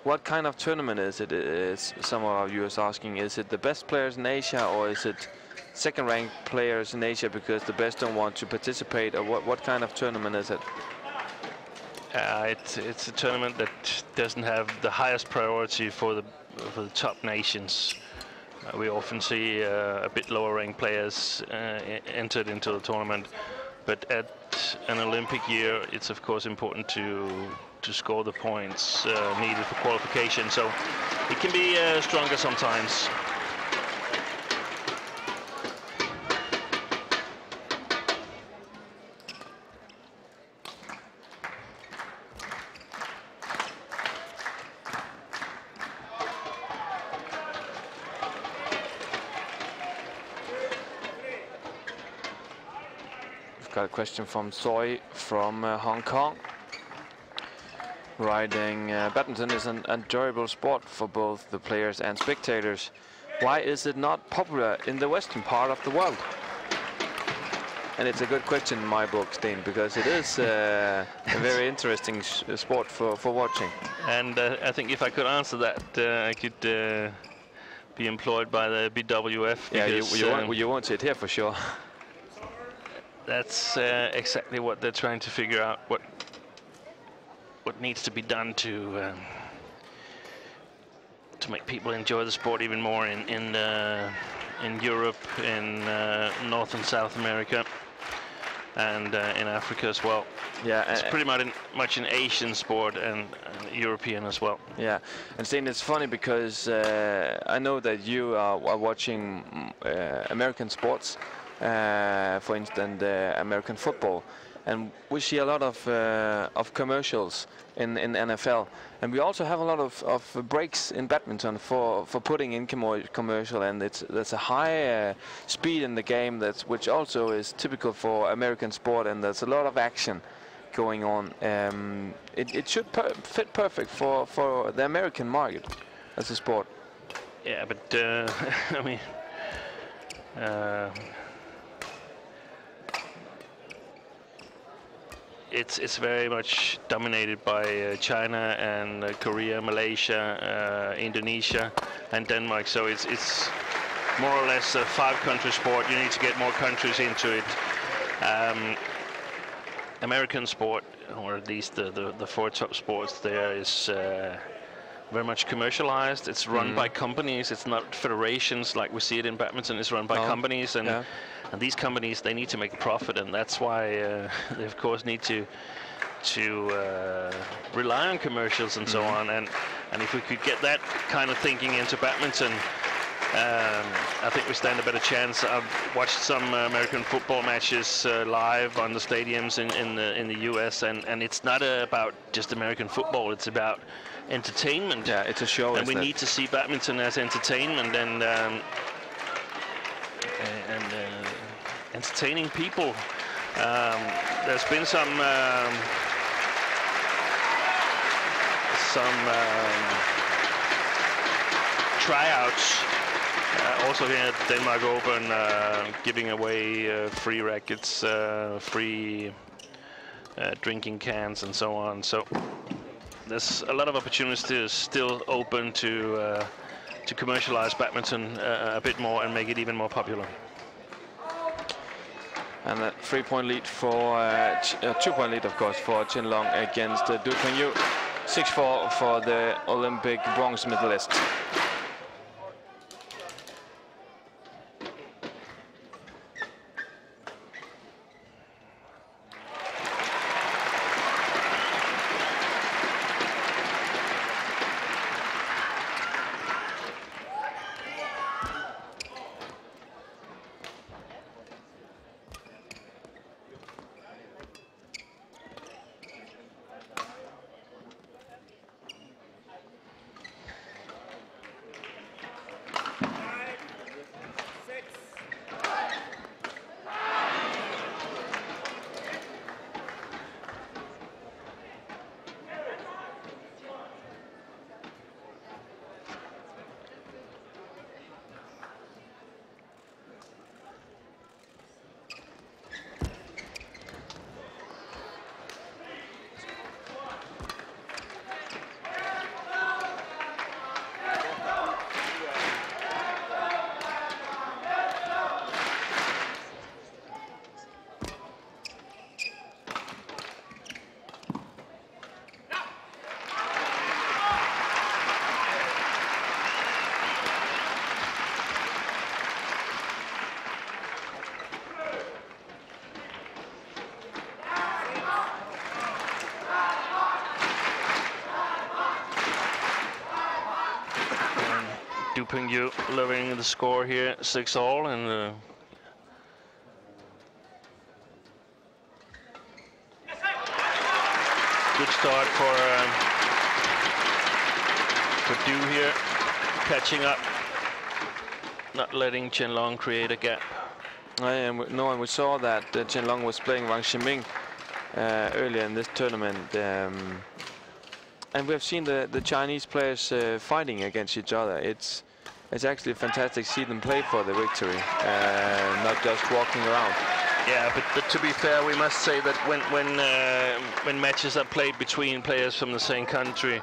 What kind of tournament is it? Some of our viewers asking, is it the best players in Asia, or is it second-ranked players in Asia because the best don't want to participate, or what kind of tournament is it? It's a tournament that doesn't have the highest priority for the top nations. We often see a bit lower-ranked players entered into the tournament. But at an Olympic year, it's of course important to score the points needed for qualification. So it can be stronger sometimes. Got a question from Soy from Hong Kong. Riding badminton is an enjoyable sport for both the players and spectators. Why is it not popular in the western part of the world? And it's a good question in my book, Sten, because it is a very interesting sport for watching. And I think if I could answer that, I could be employed by the BWF. Yeah, you won't sit here for sure. That's exactly what they're trying to figure out. What needs to be done to make people enjoy the sport even more in Europe, in North and South America, and in Africa as well. Yeah, it's pretty much an Asian sport and European as well. Yeah, and Sten, it's funny because I know that you are watching American sports, for instance, American football, and we see a lot of commercials in NFL, and we also have a lot of breaks in badminton for putting in commercial, and there's a high speed in the game which also is typical for American sport, and there's a lot of action going on. It should fit perfect for the American market as a sport. Yeah, but I mean, it's very much dominated by China and Korea, Malaysia, Indonesia, and Denmark. So it's more or less a 5-country sport. You need to get more countries into it. American sport, or at least the 4 top sports there, is very much commercialized. It's run by companies. It's not federations like we see it in badminton. It's run by companies, and these companies, they need to make a profit, and that's why they of course need to rely on commercials and so on. And if we could get that kind of thinking into badminton, I think we stand a better chance. I've watched some American football matches live on the stadiums in the US, and it's not about just American football. It's about entertainment. Yeah, it's a show. And we need to see badminton as entertainment and entertaining people. There's been some tryouts. Also here at Denmark Open, giving away free rackets, free drinking cans, and so on. So there's a lot of opportunities still open to commercialize badminton a bit more and make it even more popular. And a 3-point lead for 2-point lead, of course, for Chen Long against Pengyu. 6-4 for the Olympic bronze medalist. Pengyu lowering the score here, 6-all, and good start for Du here, catching up, not letting Chen Long create a gap. And we saw that Chen Long was playing Wang Ximing earlier in this tournament. And we have seen the Chinese players fighting against each other. It's actually fantastic to see them play for the victory, not just walking around. Yeah, but to be fair, we must say that when matches are played between players from the same country,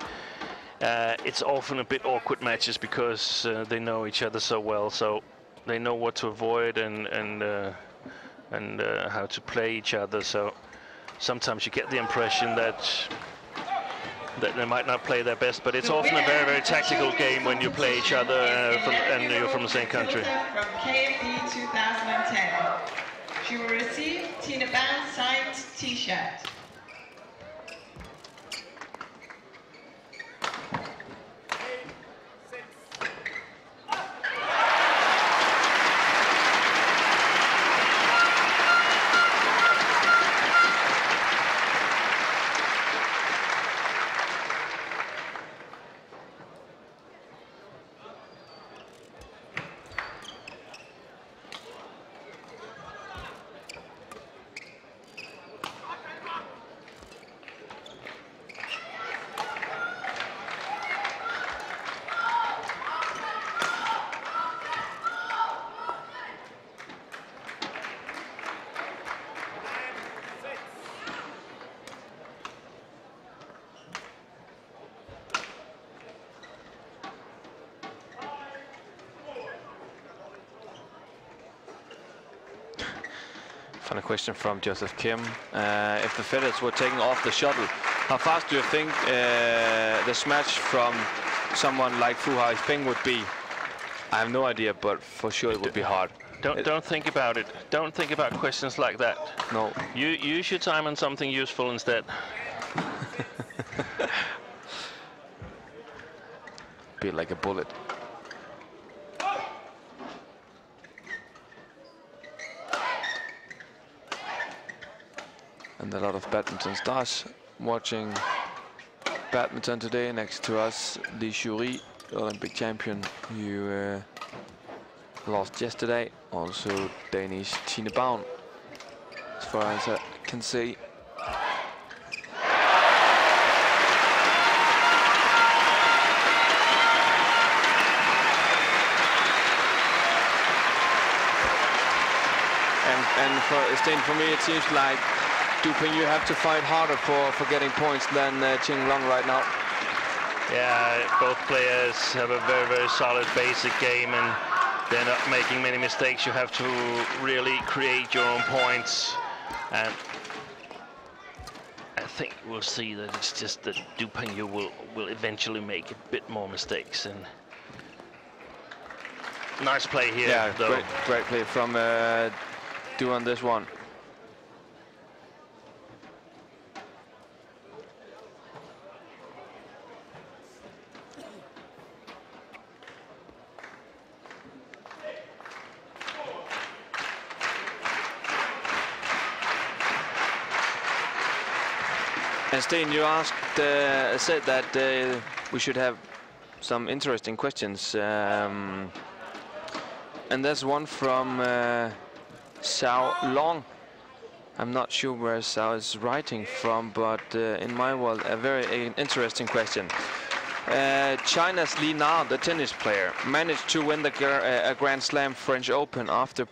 it's often a bit awkward matches because they know each other so well, so they know what to avoid and how to play each other. So sometimes you get the impression that they might not play their best, but it's often a very, very tactical game when you play each other and you're from the same country. From KFD 2010. She will receive Tina Band's signed T-shirt. Final question from Joseph Kim. If the feathers were taken off the shuttle, how fast do you think the smash from someone like Fu Haifeng would be? I have no idea, but for sure it would be hard. Don't think about it. Don't think about questions like that. No. You use your time on something useful instead. Be like a bullet. And a lot of badminton stars watching badminton today. Next to us, Li Shuri, Olympic champion, who lost yesterday. Also Danish Tine Baun, as far as I can see. And for me, it seems like Pengyu have to fight harder for getting points than Qinglong right now. Yeah, both players have a very, very solid basic game, and they're not making many mistakes. You have to really create your own points, and I think we'll see that it's just that Pengyu will eventually make a bit more mistakes. And nice play here, yeah, though. Great play from Du on this one. And Sten, you said that we should have some interesting questions, and there's one from Zhao Long. I'm not sure where Zhao is writing from, but in my world, a very interesting question. China's Li Na, the tennis player, managed to win the Grand Slam French Open after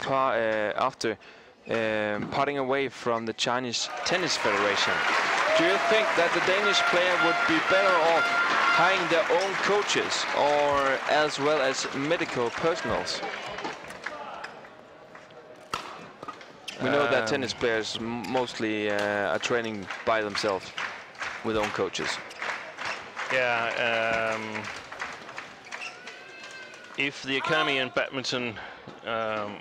parting away from the Chinese Tennis Federation. Do you think that the Danish player would be better off hiring their own coaches or as well as medical personnel? We know that tennis players mostly are training by themselves with own coaches. Yeah, if the academy in badminton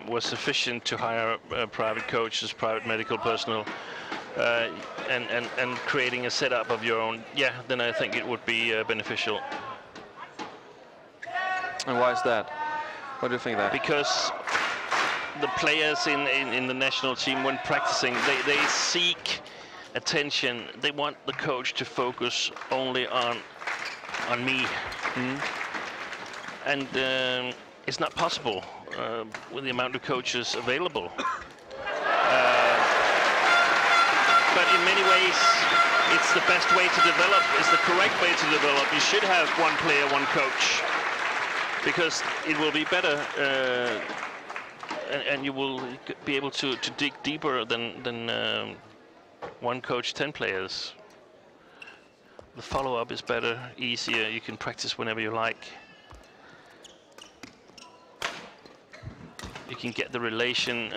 was sufficient to hire private coaches, private medical personnel, and creating a setup of your own, yeah, then I think it would be beneficial. And why is that? What do you think that? Because the players in the national team, when practicing, they seek attention. They want the coach to focus only on me. And it's not possible with the amount of coaches available. But in many ways, it's the best way to develop, it's the correct way to develop. You should have one player, one coach, because it will be better and you will be able to dig deeper than one coach, 10 players. The follow-up is better, easier. You can practice whenever you like. You can get the relation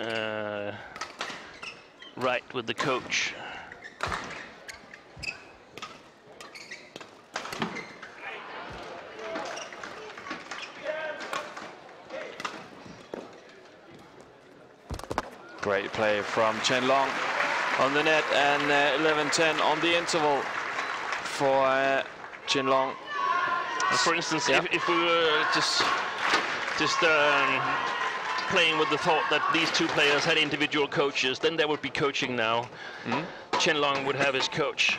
right with the coach. Great play from Chen Long on the net, and 11-10 on the interval for Chen Long. And for instance, if we were just playing with the thought that these two players had individual coaches, then there would be coaching now. Chen Long would have his coach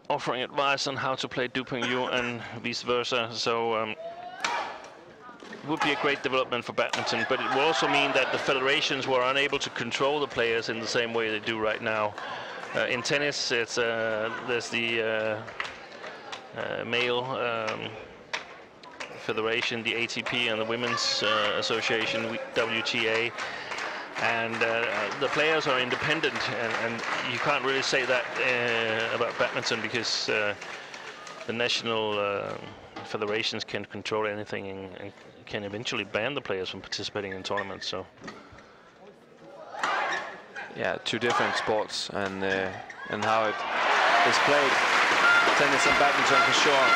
offering advice on how to play Du Pengyu and vice versa. So it would be a great development for badminton, but it will also mean that the federations were unable to control the players in the same way they do right now. In tennis, it's there's the male federation, the ATP, and the Women's Association, WTA, and the players are independent, and you can't really say that about badminton, because the national federations can control anything and can eventually ban the players from participating in tournaments. So yeah, two different sports, and how it is played, tennis and badminton for sure.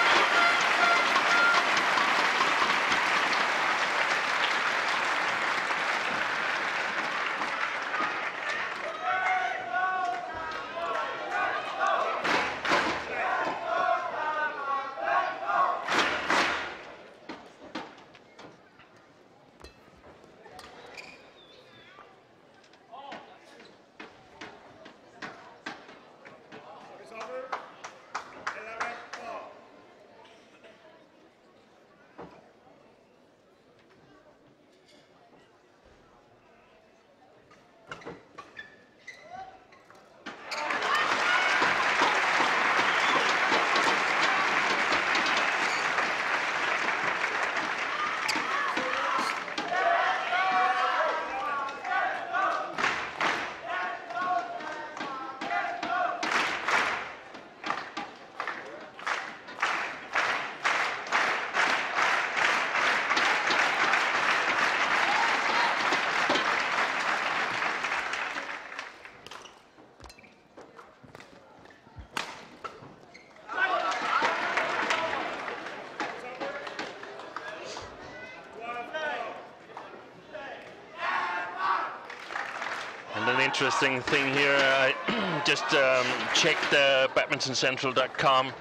Interesting thing here, I just checked badmintoncentral.com,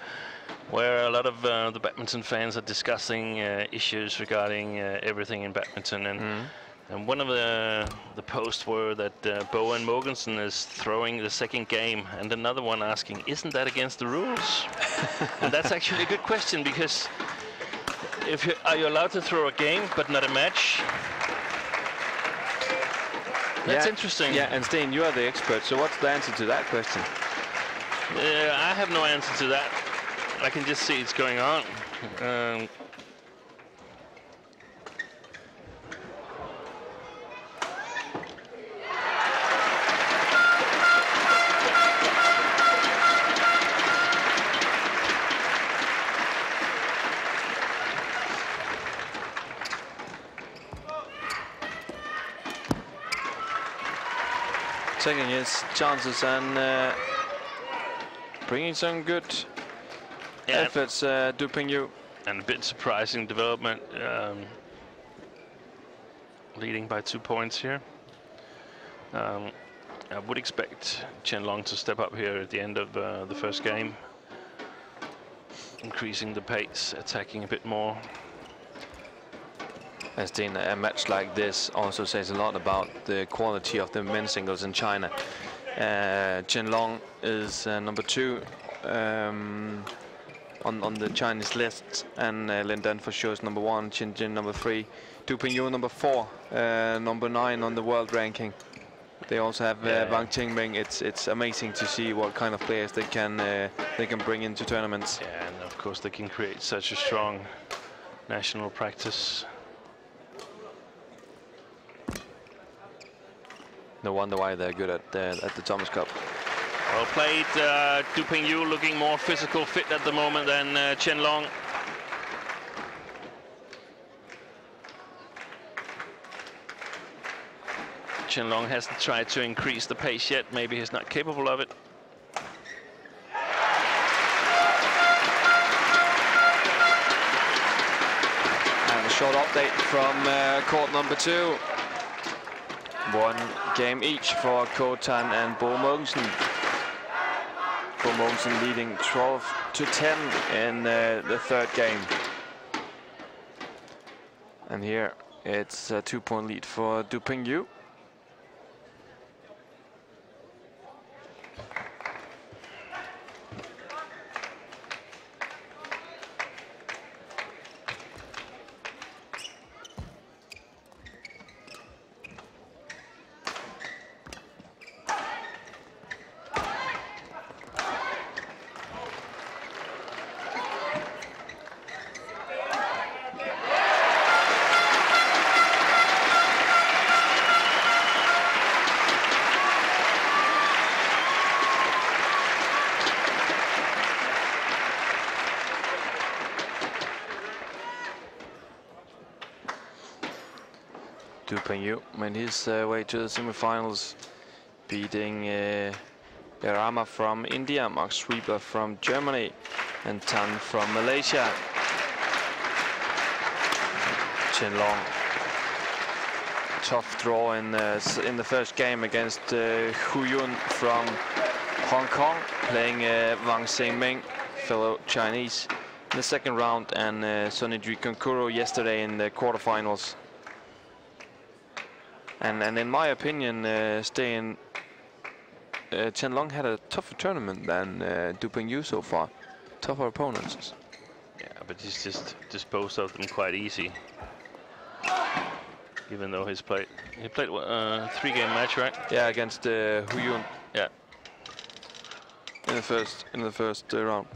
where a lot of the badminton fans are discussing issues regarding everything in badminton, and one of the posts were that Bowen Mogensen is throwing the second game, and another one asking, isn't that against the rules? And that's actually a good question, because are you allowed to throw a game but not a match? That's interesting. Yeah, and Steen, you are the expert, so what's the answer to that question? I have no answer to that. I can just see it's going on. Taking his chances and bringing some good efforts, Du Pengyu. And a bit surprising development, leading by 2 points here. I would expect Chen Long to step up here at the end of the first game, increasing the pace, attacking a bit more. As Steen, a match like this also says a lot about the quality of the men's singles in China. Chen Long is number 2 on the Chinese list, and Lin Dan for sure is number 1, Qin Jin number 3, Du Pengyu number 4, number 9 on the world ranking. They also have Wang Qingming. It's amazing to see what kind of players they can bring into tournaments. Yeah, and of course they can create such a strong national practice. No wonder why they're good at the Thomas Cup. Well played. Pengyu looking more physical fit at the moment than Chen Long. Chen Long hasn't tried to increase the pace yet. Maybe he's not capable of it. And a short update from court number 2. 1 game each for Ko Tan and Bo Mogensen. Bo Mogensen leading 12-10 in the 3rd game. And here it's a 2-point lead for Pengyu. Pengyu made his way to the semifinals, beating Berama from India, Mark Sweeper from Germany, and Tan from Malaysia. Chen Long, tough draw in the first game against Hu Yun from Hong Kong, playing Wang Xingming, fellow Chinese, in the 2nd round, and Sonidri Konkuro yesterday in the quarterfinals. And in my opinion, Chen Long had a tougher tournament than Pengyu so far. Tougher opponents. Yeah, but he's just disposed of them quite easy. Even though he played a 3-game match, right? Yeah, against Hu Yun. Yeah. In the first round.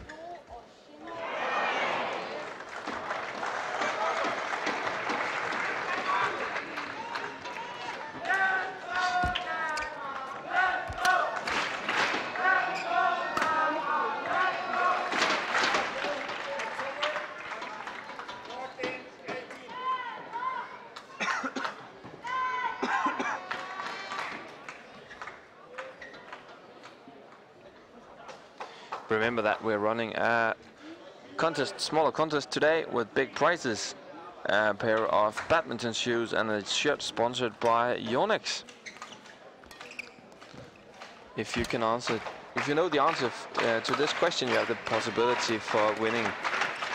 Remember that we're running a smaller contest today with big prizes. A pair of badminton shoes and a shirt sponsored by Yonex. If you know the answer to this question, you have the possibility for winning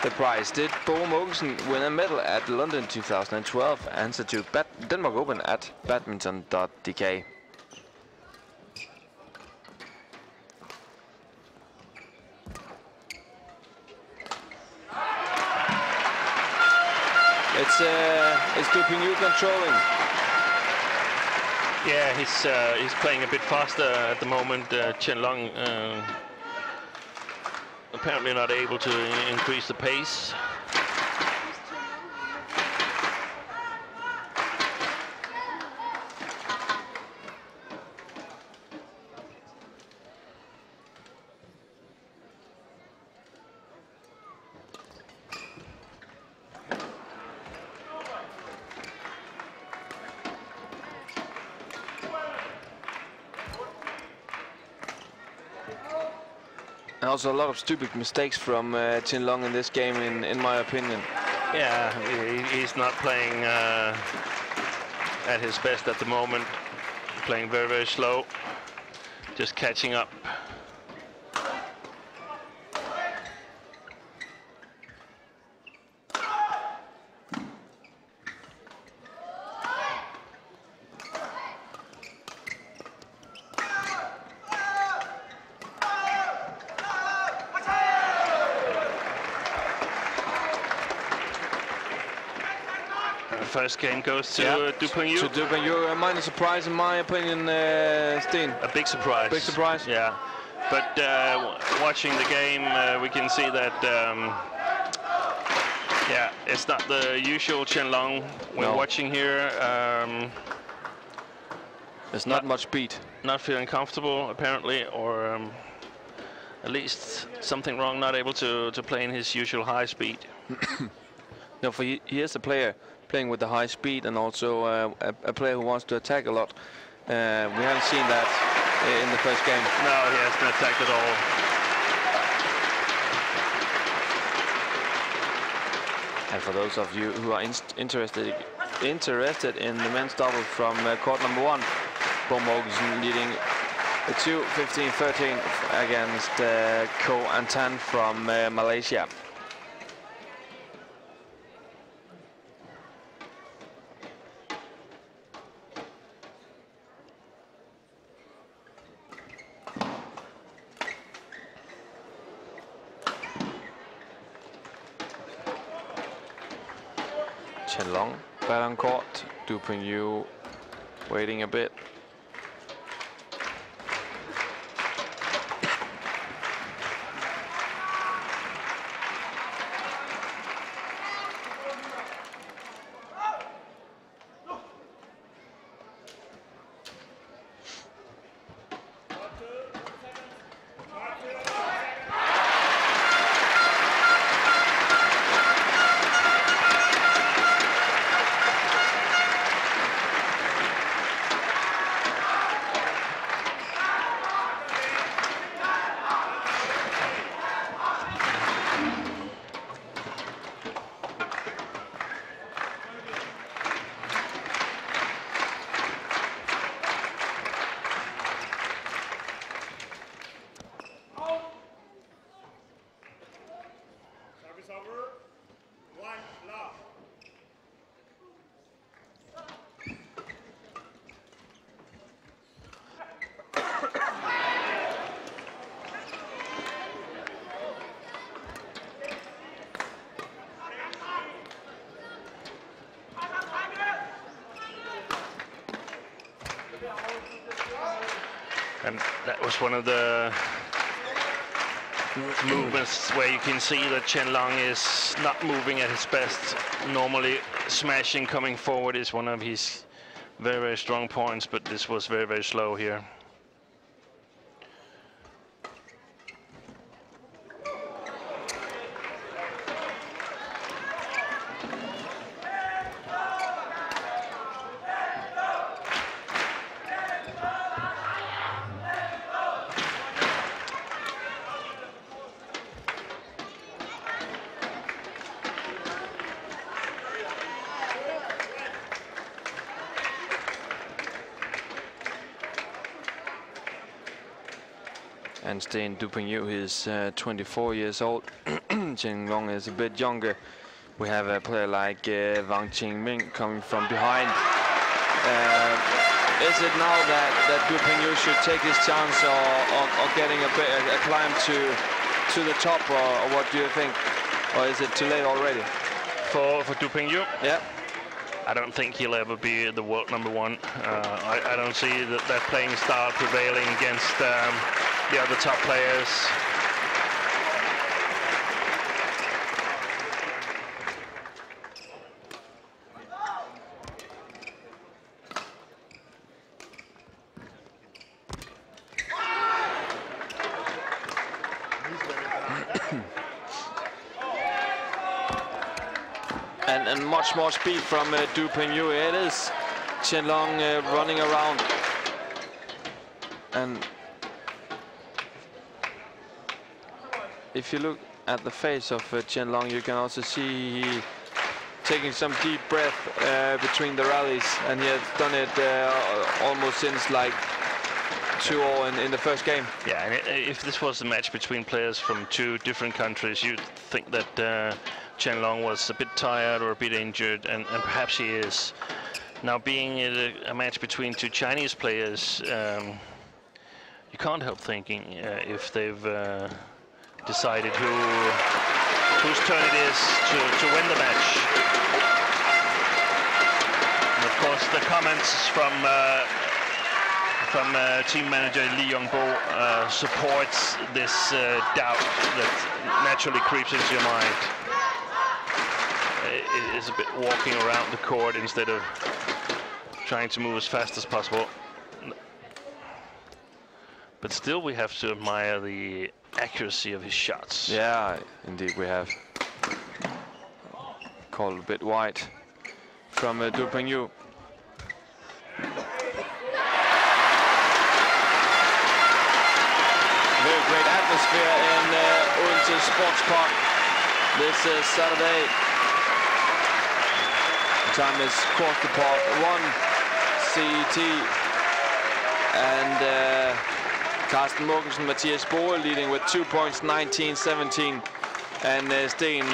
the prize. Did Bo Mogensen win a medal at London 2012? Answer to Denmark Open at badminton.dk. It's Pengyu controlling. Yeah, he's playing a bit faster at the moment. Chen Long apparently not able to increase the pace. And also a lot of stupid mistakes from Chen Long in this game, in my opinion. Yeah, he's not playing at his best at the moment. Playing very, very slow. Just catching up. First game goes to Pengyu. To Pengyu, a minor surprise in my opinion, Steen. A big surprise. Big surprise. Yeah, but watching the game, we can see that yeah, it's not the usual Chen Long we're watching here. There's not much speed. Not feeling comfortable, apparently, or at least something wrong, not able to play in his usual high speed. No, for he is a player playing with the high speed, and also a player who wants to attack a lot. We haven't seen that in the first game. No, he hasn't attacked at all. And for those of you who are interested in the men's double from court number 1, Bo Mogensen leading 2-15-13 against Ko and Tan from Malaysia. Chen Long back on court. Pengyu waiting a bit. And that was one of the movements where you can see that Chen Long is not moving at his best. Normally smashing coming forward is one of his very, very strong points, but this was very, very slow here. And staying Pengyu is 24 years old. Chen Long is a bit younger. We have a player like Wang Qingming coming from behind. Is it now that Pengyu should take his chance, or getting a climb to the top, or what do you think? Or is it too late already? For Pengyu? Yeah. I don't think he'll ever be the world #1. I don't see that playing style prevailing against the other top players. And much more speed from Pengyu. It is Chen Long running around. And if you look at the face of Chen Long, you can also see he taking some deep breath between the rallies, and he has done it almost since like 2-0 in the first game. Yeah, and if this was a match between players from 2 different countries, you'd think that Chen Long was a bit tired or a bit injured, and perhaps he is. Now, being a match between 2 Chinese players, you can't help thinking if they've decided whose turn it is to win the match. And of course, the comments from team manager Li Yongbo supports this doubt that naturally creeps into your mind. It is a bit walking around the court instead of trying to move as fast as possible. But still, we have to admire the accuracy of his shots. Yeah, indeed we have. Called a bit wide from Pengyu. Very great atmosphere in Odense Sports Park this Saturday. The time is 1:15 CET, and Carsten Mogensen, Mathias Boe leading with 2 points, 19-17. And Sten,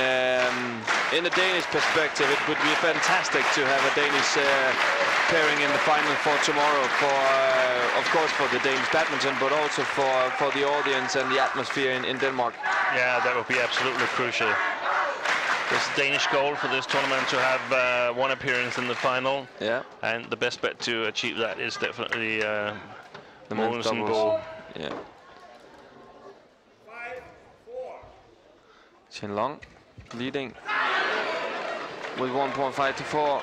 in the Danish perspective, it would be fantastic to have a Danish pairing in the final for tomorrow, of course for the Danish badminton, but also for the audience and the atmosphere in Denmark. Yeah, that would be absolutely crucial. It's a Danish goal for this tournament to have one appearance in the final. Yeah. And the best bet to achieve that is definitely the Mogensen goal. Yeah. Chen Long leading with 1.5 to 4.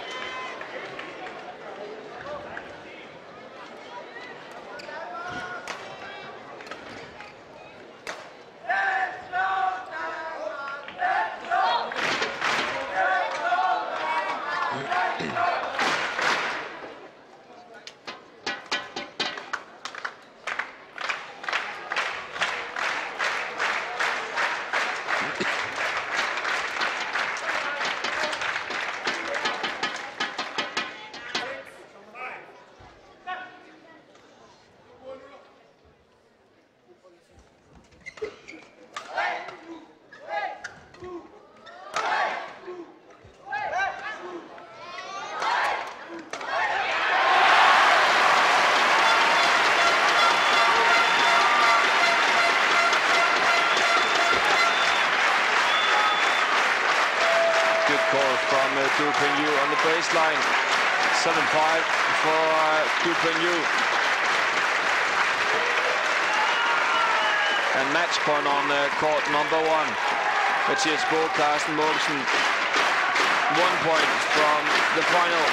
Pengyu on the baseline. 7-5 for Pengyu. And match point on court number 1. Mathias Boe, Carsten Mogensen. 1 point from the final.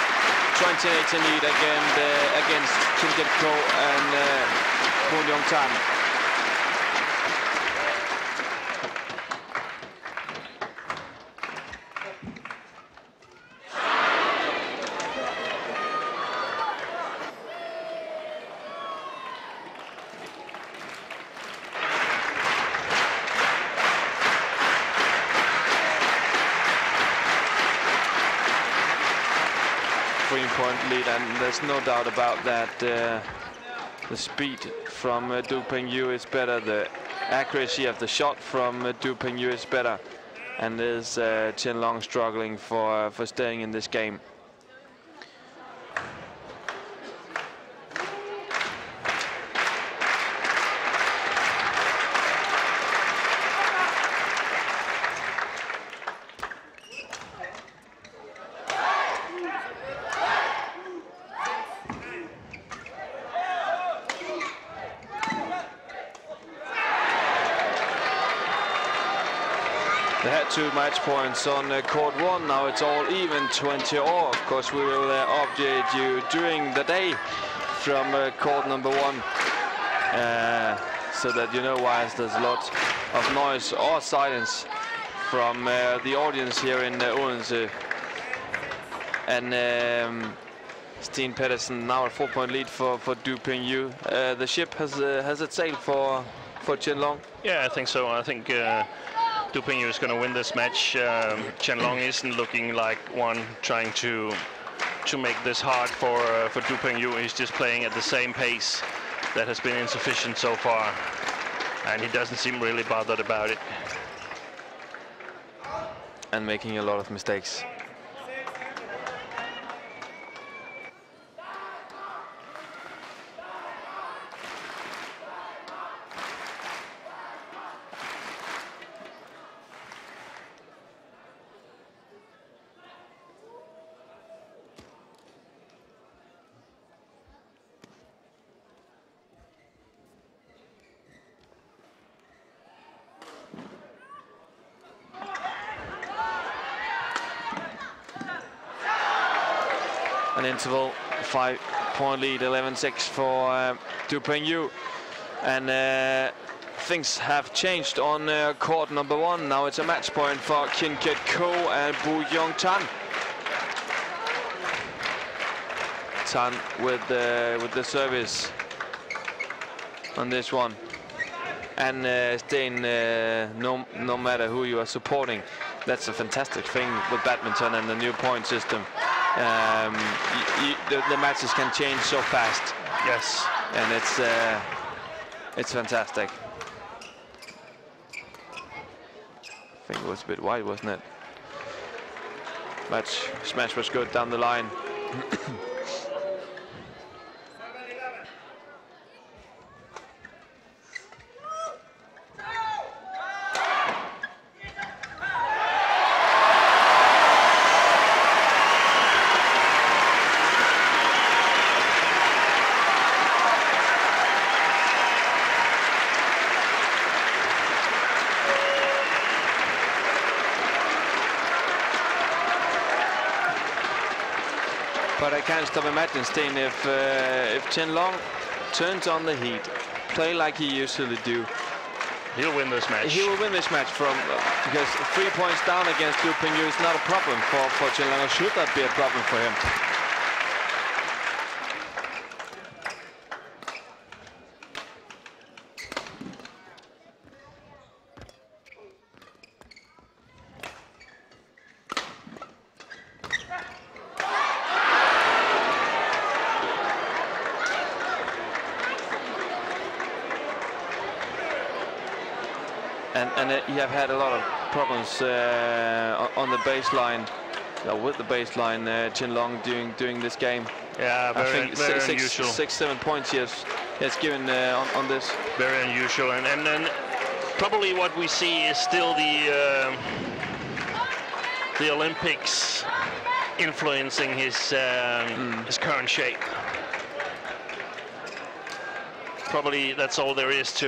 2018 lead against Kim Ko and Poon Yong Tan. Lead, and there's no doubt about that. The speed from Pengyu is better, the accuracy of the shot from Pengyu is better, and there's Chen Long struggling for staying in this game. They had 2 match points on court 1. Now it's all even, 20 all. Of course, we will update you during the day from court number 1, so that you know why there's a lot of noise or silence from the audience here in Odense. And Steen Pedersen now a 4-point lead for Pengyu. The ship has it sailed for Chen Long? Yeah, I think so. I think Pengyu is going to win this match. Chen Long isn't looking like one trying to make this hard for Pengyu. He's just playing at the same pace that has been insufficient so far, and he doesn't seem really bothered about it. And making a lot of mistakes. An interval, 5-point lead, 11-6 for Pengyu. And things have changed on court number 1. Now it's a match point for Qin Kiet Ko and Bu Yong Tan. Tan with the service on this one. And Sten, no matter who you are supporting, that's a fantastic thing with badminton and the new point system. The matches can change so fast. Yes, and it's fantastic. I think it was a bit wide, wasn't it? Smash was good down the line. But I can't stop imagining, Sten, if Chen Long turns on the heat, play like he usually do, he'll win this match. He will win this match because 3 points down against Liu Pengyu is not a problem for Chen Long, or should not be a problem for him. And you have had a lot of problems on the baseline, with the baseline, Chen Long during this game. Yeah, very unusual. 6-7 points he has given on this. Very unusual, and then probably what we see is still the Olympics influencing his current shape. Probably that's all there is to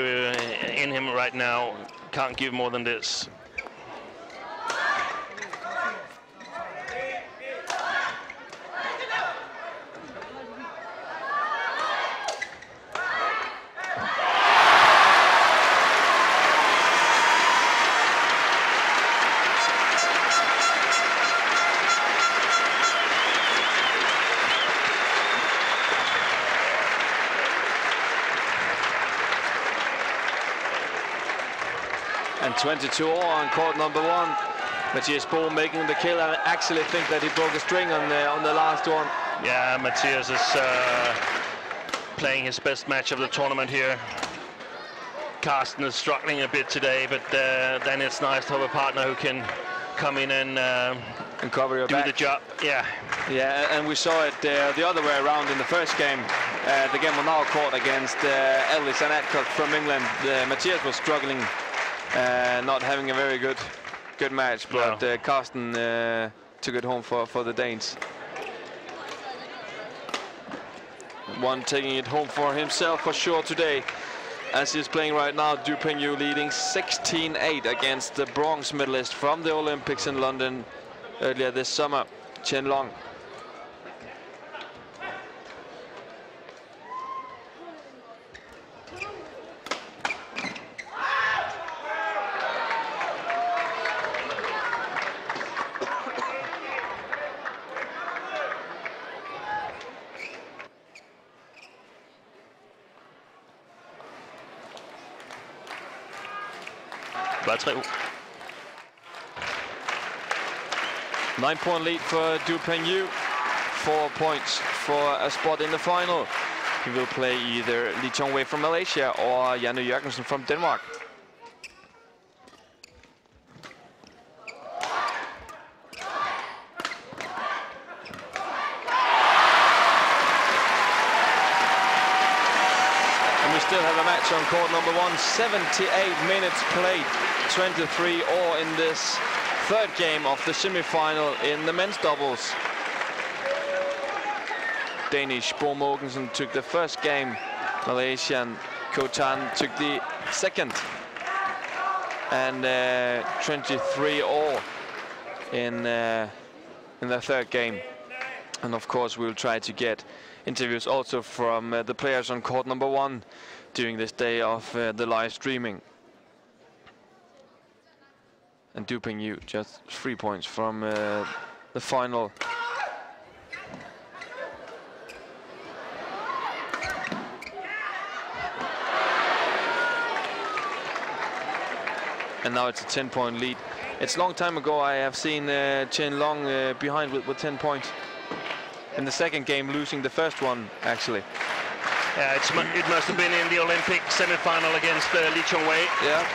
in him right now. Can't give more than this. And 22 all on court number 1. Matthias Bo making the kill, and I actually think that he broke a string on the last one. Yeah, Matthias is playing his best match of the tournament here. Carsten is struggling a bit today, but then it's nice to have a partner who can come in and cover your back. Do the job. Yeah. Yeah, and we saw it the other way around in the first game. The game on our court against Ellis and Adcock from England. Matthias was struggling. Not having a very good match, but no. Carsten took it home for the Danes. One taking it home for himself for sure today, as he's playing right now. Du Pengyu leading 16-8 against the bronze medalist from the Olympics in London earlier this summer, Chen Long. Bare 3. 9-point lead for Du Pengyu. 4 points for a spot in the final. He will play either Li Chongwei from Malaysia or Janne Jørgensen from Denmark. Still have a match on court number 1. 78 minutes played, 23 all in this third game of the semi-final in the men's doubles. Danish Bo Mogensen took the first game. Malaysian Ko Tan took the second. And 23 all in the third game. And of course we'll try to get interviews also from the players on court number 1 during this day of the live streaming. And Pengyu just 3 points from the final. And now it's a 10-point lead. It's a long time ago I have seen Chen Long behind with 10 points. In the second game, losing the first one, actually. Yeah, it must have been in the Olympic semi-final against Li Chongwei. Yeah.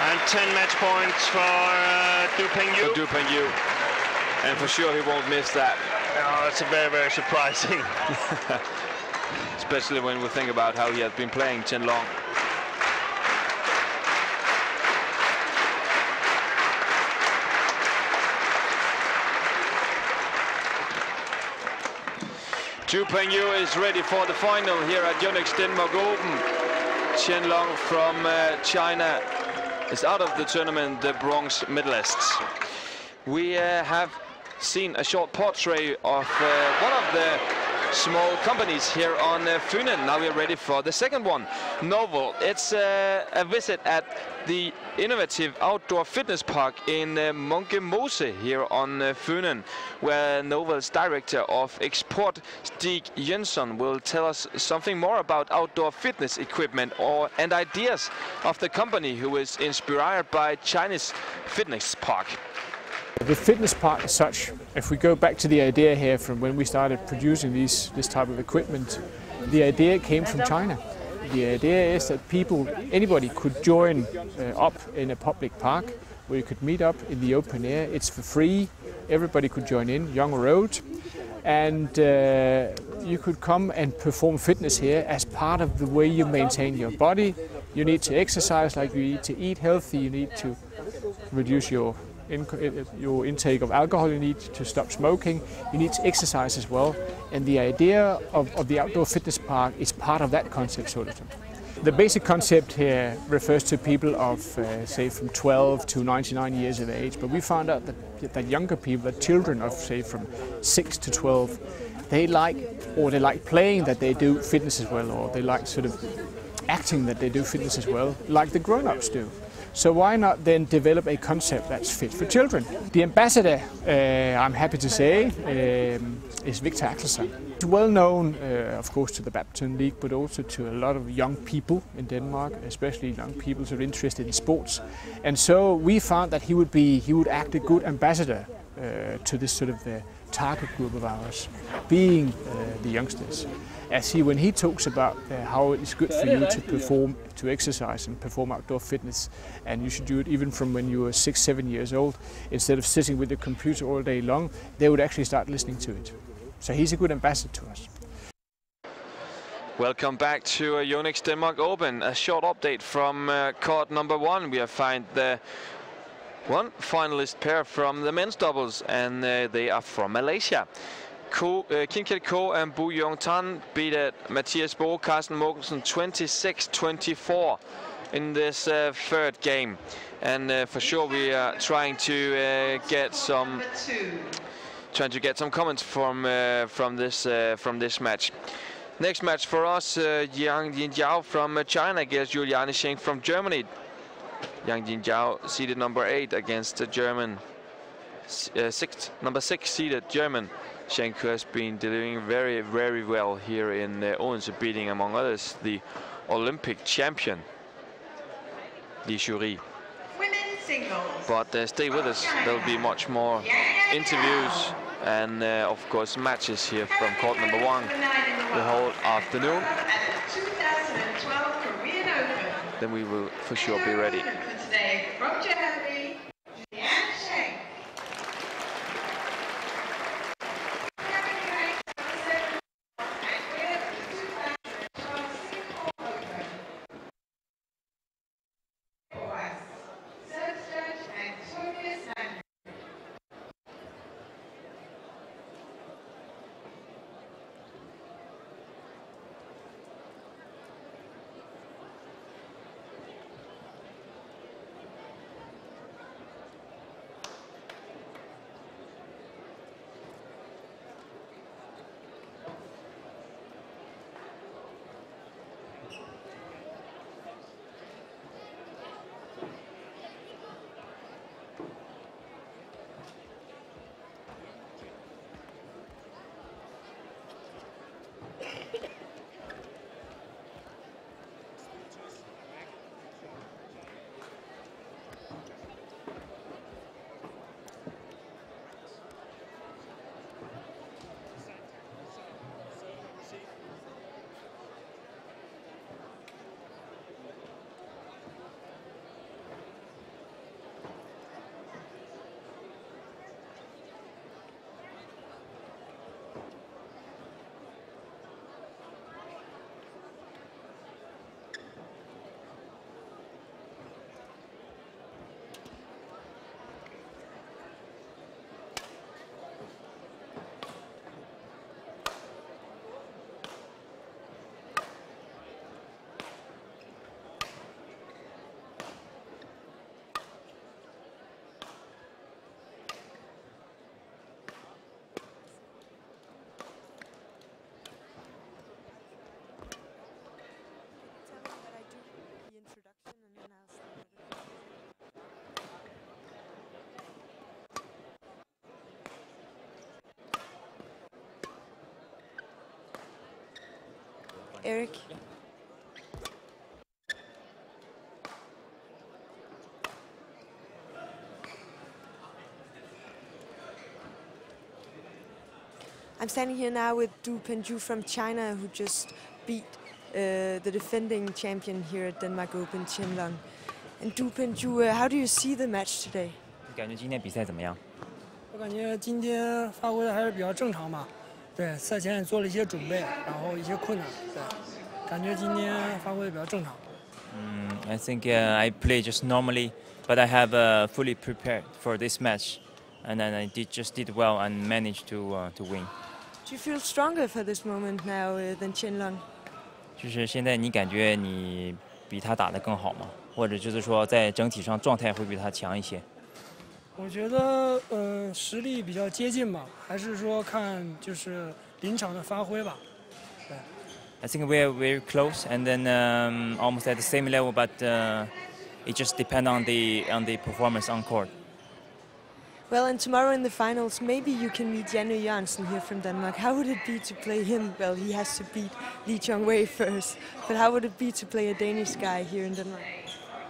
And 10 match points for Pengyu. And for sure he won't miss that. Oh, it's very, very surprising. Especially when we think about how he has been playing Chen Long. Pengyu is ready for the final here at Yonex Denmark Open. Chen Long from China is out of the tournament, the bronze medalists. We have seen a short portrait of one of the small companies here on Funen. Now we're ready for the second one, Novel. It's a visit at the innovative outdoor fitness park in Munkemose here on Funen, where Novel's director of export, Stig Jönsson, will tell us something more about outdoor fitness equipment and ideas of the company, who is inspired by Chinese fitness park. The fitness park as such, if we go back to the idea here from when we started producing this type of equipment, the idea came from China. The idea is that anybody could join up in a public park where you could meet up in the open air. It's for free, everybody could join in, young or old, and you could come and perform fitness here as part of the way you maintain your body. You need to exercise, like you need to eat healthy, you need to reduce your intake of alcohol, you need to stop smoking, you need to exercise as well. And the idea of the outdoor fitness park is part of that concept, sort of. The basic concept here refers to people of, say, from 12 to 99 years of age, but we found out that younger people, that children of, say, from 6 to 12, they like playing, that they do fitness as well, or they like sort of acting, that they do fitness as well, like the grown-ups do. So why not then develop a concept that's fit for children? The ambassador, I'm happy to say, is Victor Axelsson. He's well known, of course, to the Badminton League, but also to a lot of young people in Denmark, especially young people who are interested in sports. And so we found that he would act a good ambassador to this sort of target group of ours, being the youngsters. When he talks about how it's good for you to perform, to exercise and perform outdoor fitness, and you should do it even from when you were 6, 7 years old, instead of sitting with the computer all day long, they would actually start listening to it. So he's a good ambassador to us. Welcome back to Yonex Denmark Open. A short update from court number 1. We have found the one finalist pair from the men's doubles, and they are from Malaysia. Kim Kiet Ko and Bu Yong Tan beat Mathias Bo, Carsten Mogensen 26-24 in this third game. And for sure we are trying to get some comments from this match. Next match for us, Yanjiao from China against Juliane Schenk from Germany. Yanjiao seeded number 8 against the German number 6 seeded German. Schenk has been doing very, very well here in Odense, beating, among others, the Olympic champion, Li Shuri. But stay with us. There'll be much more interviews and, of course, matches here from court number 1 the whole afternoon. Then we will for sure be ready. Eric. I'm standing here now with Pengyu from China, who just beat the defending champion here at Denmark Open, Chen. And Pengyu, how do you see the match today? 你感觉今天比赛怎么样？我感觉今天发挥的还是比较正常吧。对，赛前也做了一些准备，然后一些困难，对，感觉今天发挥的比较正常。I think I play just normally, but I have fully prepared for this match, and then I did well and managed to win. Do you feel stronger for this moment now than Chen? 就是现在你感觉你比他打得更好吗？或者就是说在整体上状态会比他强一些？我觉得实力比较接近吧，还是说看就是临场的发挥吧。对。I think we're very close, and then almost at the same level, but it just depends on the performance on court. Well, and tomorrow in the finals, maybe you can meet Yanjiao here from Denmark. How would it be to play him? Well, he has to beat Liliyana first, but how would it be to play a Danish guy here in Denmark?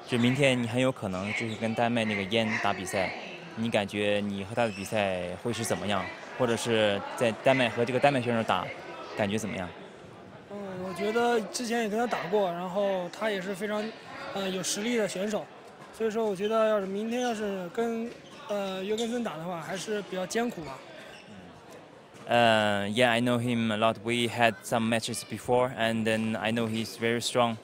就明天你很有可能就是跟丹麦那个燕打比赛，你感觉你和他的比赛会是怎么样？或者是在丹麦和这个丹麦选手打，感觉怎么样？我觉得之前也跟他打过，然后他也是非常有实力的选手，所以说我觉得要是明天要是跟约根森打的话，还是比较艰苦吧。Yeah, I know him a lot. We had some matches before, and then I know he's very strong.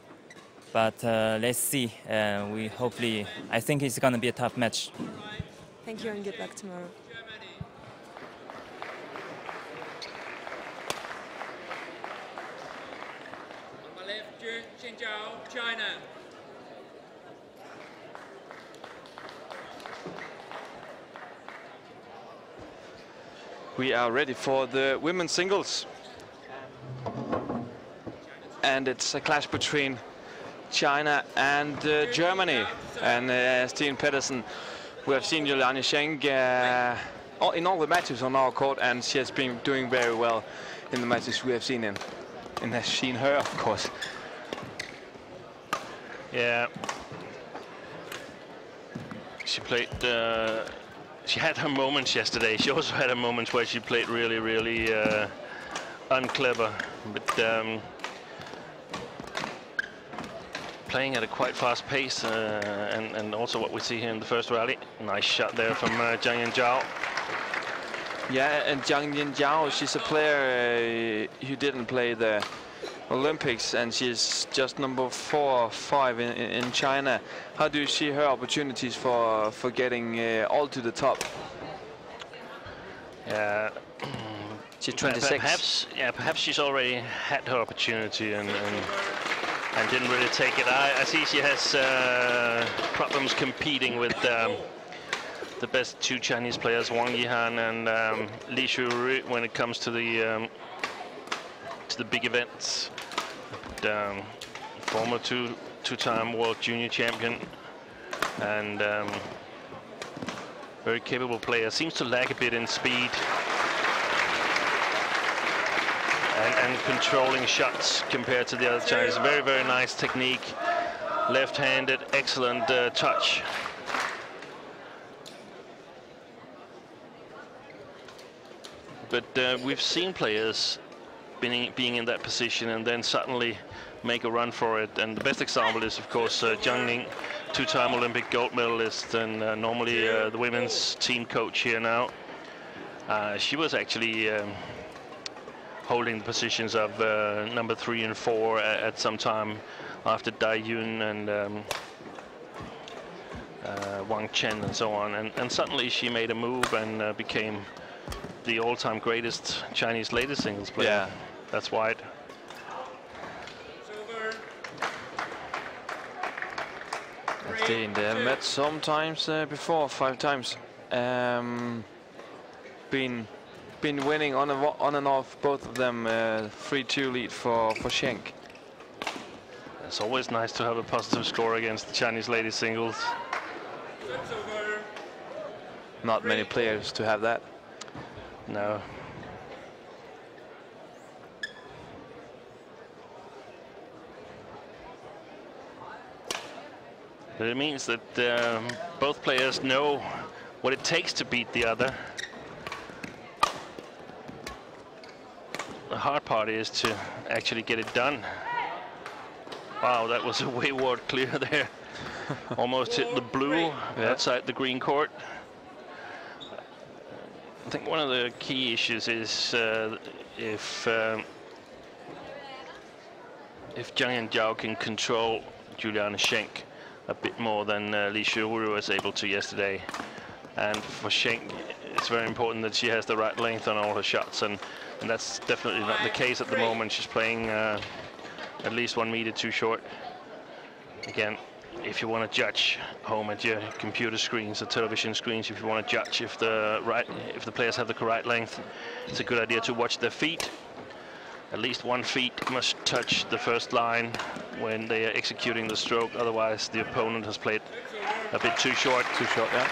But let's see. I think it's going to be a tough match. Thank you and good luck tomorrow. On my left, Yanjiao, China. We are ready for the women's singles. And it's a clash between China and Germany. And Stine Pedersen, we have seen Juliane Schenk in all the matches on our court, and she has been doing very well in the matches we have seen in. And has seen her, of course. Yeah. She played. She had her moments yesterday. She also had her moments where she played really, really unclever. But playing at a quite fast pace, and also what we see here in the first rally. Nice shot there from Yanjiao. Yeah, and Yanjiao, she's a player who didn't play the Olympics, and she's just number 4 or 5 in China. How do you see her opportunities for getting all to the top? Yeah, she's 26. Perhaps she's already had her opportunity and didn't really take it. I see she has problems competing with the best 2 Chinese players, Wang Yihan and Li Shuru, when it comes to the big events. Former two-time world junior champion and very capable player. Seems to lag a bit in speed and controlling shots compared to the other Chinese. Very, very nice technique. Left-handed, excellent touch. But we've seen players being in that position and then suddenly make a run for it. And the best example is, of course, Zhang, 2-time Olympic gold medalist and normally the women's team coach here now. She was actually holding the positions of number 3 and 4 at some time after Dai Yun and Wang Chen and so on. And suddenly she made a move and became the all-time greatest Chinese ladies singles player. Yeah. That's wide. They have met sometimes before, 5 times. Been winning on and off, both of them. 3-2 lead for Schenk. It's always nice to have a positive score against the Chinese ladies singles. Not many players to have that. No. But it means that both players know what it takes to beat the other. The hard part is to actually get it done. Wow, that was a wayward clear there. Almost hit the blue outside the green court. I think one of the key issues is if Jiang and Zhao can control Juliane Schenk a bit more than Li Shuru was able to yesterday. And for Schenk, it's very important that she has the right length on all her shots, and that's definitely not the case at the moment. She's playing at least 1 meter too short. Again, if you want to judge home at your computer screens or television screens, if you want to judge if the players have the correct length, it's a good idea to watch their feet. At least 1 feet must touch the first line when they are executing the stroke. Otherwise, the opponent has played a bit too short. Too short, yeah.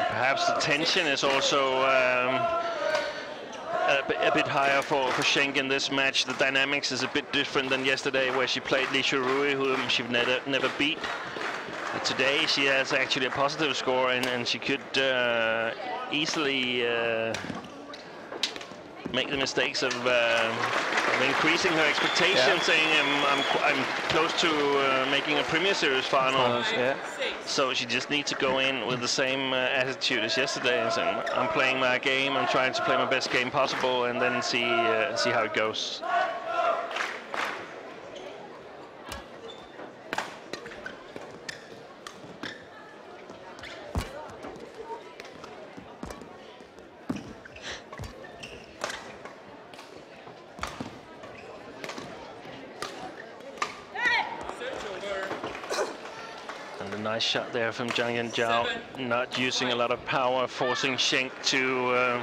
Perhaps the tension is also a bit higher for Schenk in this match. The dynamics is a bit different than yesterday, where she played Li Shurui, whom she never beat. But today she has actually a positive score, and she could easily make the mistakes of increasing her expectations, saying I'm close to making a Premier Series final. So she just needs to go in with the same attitude as yesterday, and saying, I'm playing my game, I'm trying to play my best game possible, and then see how it goes. Nice shot there from Jiang and Zhao, not using a lot of power, forcing Schenk to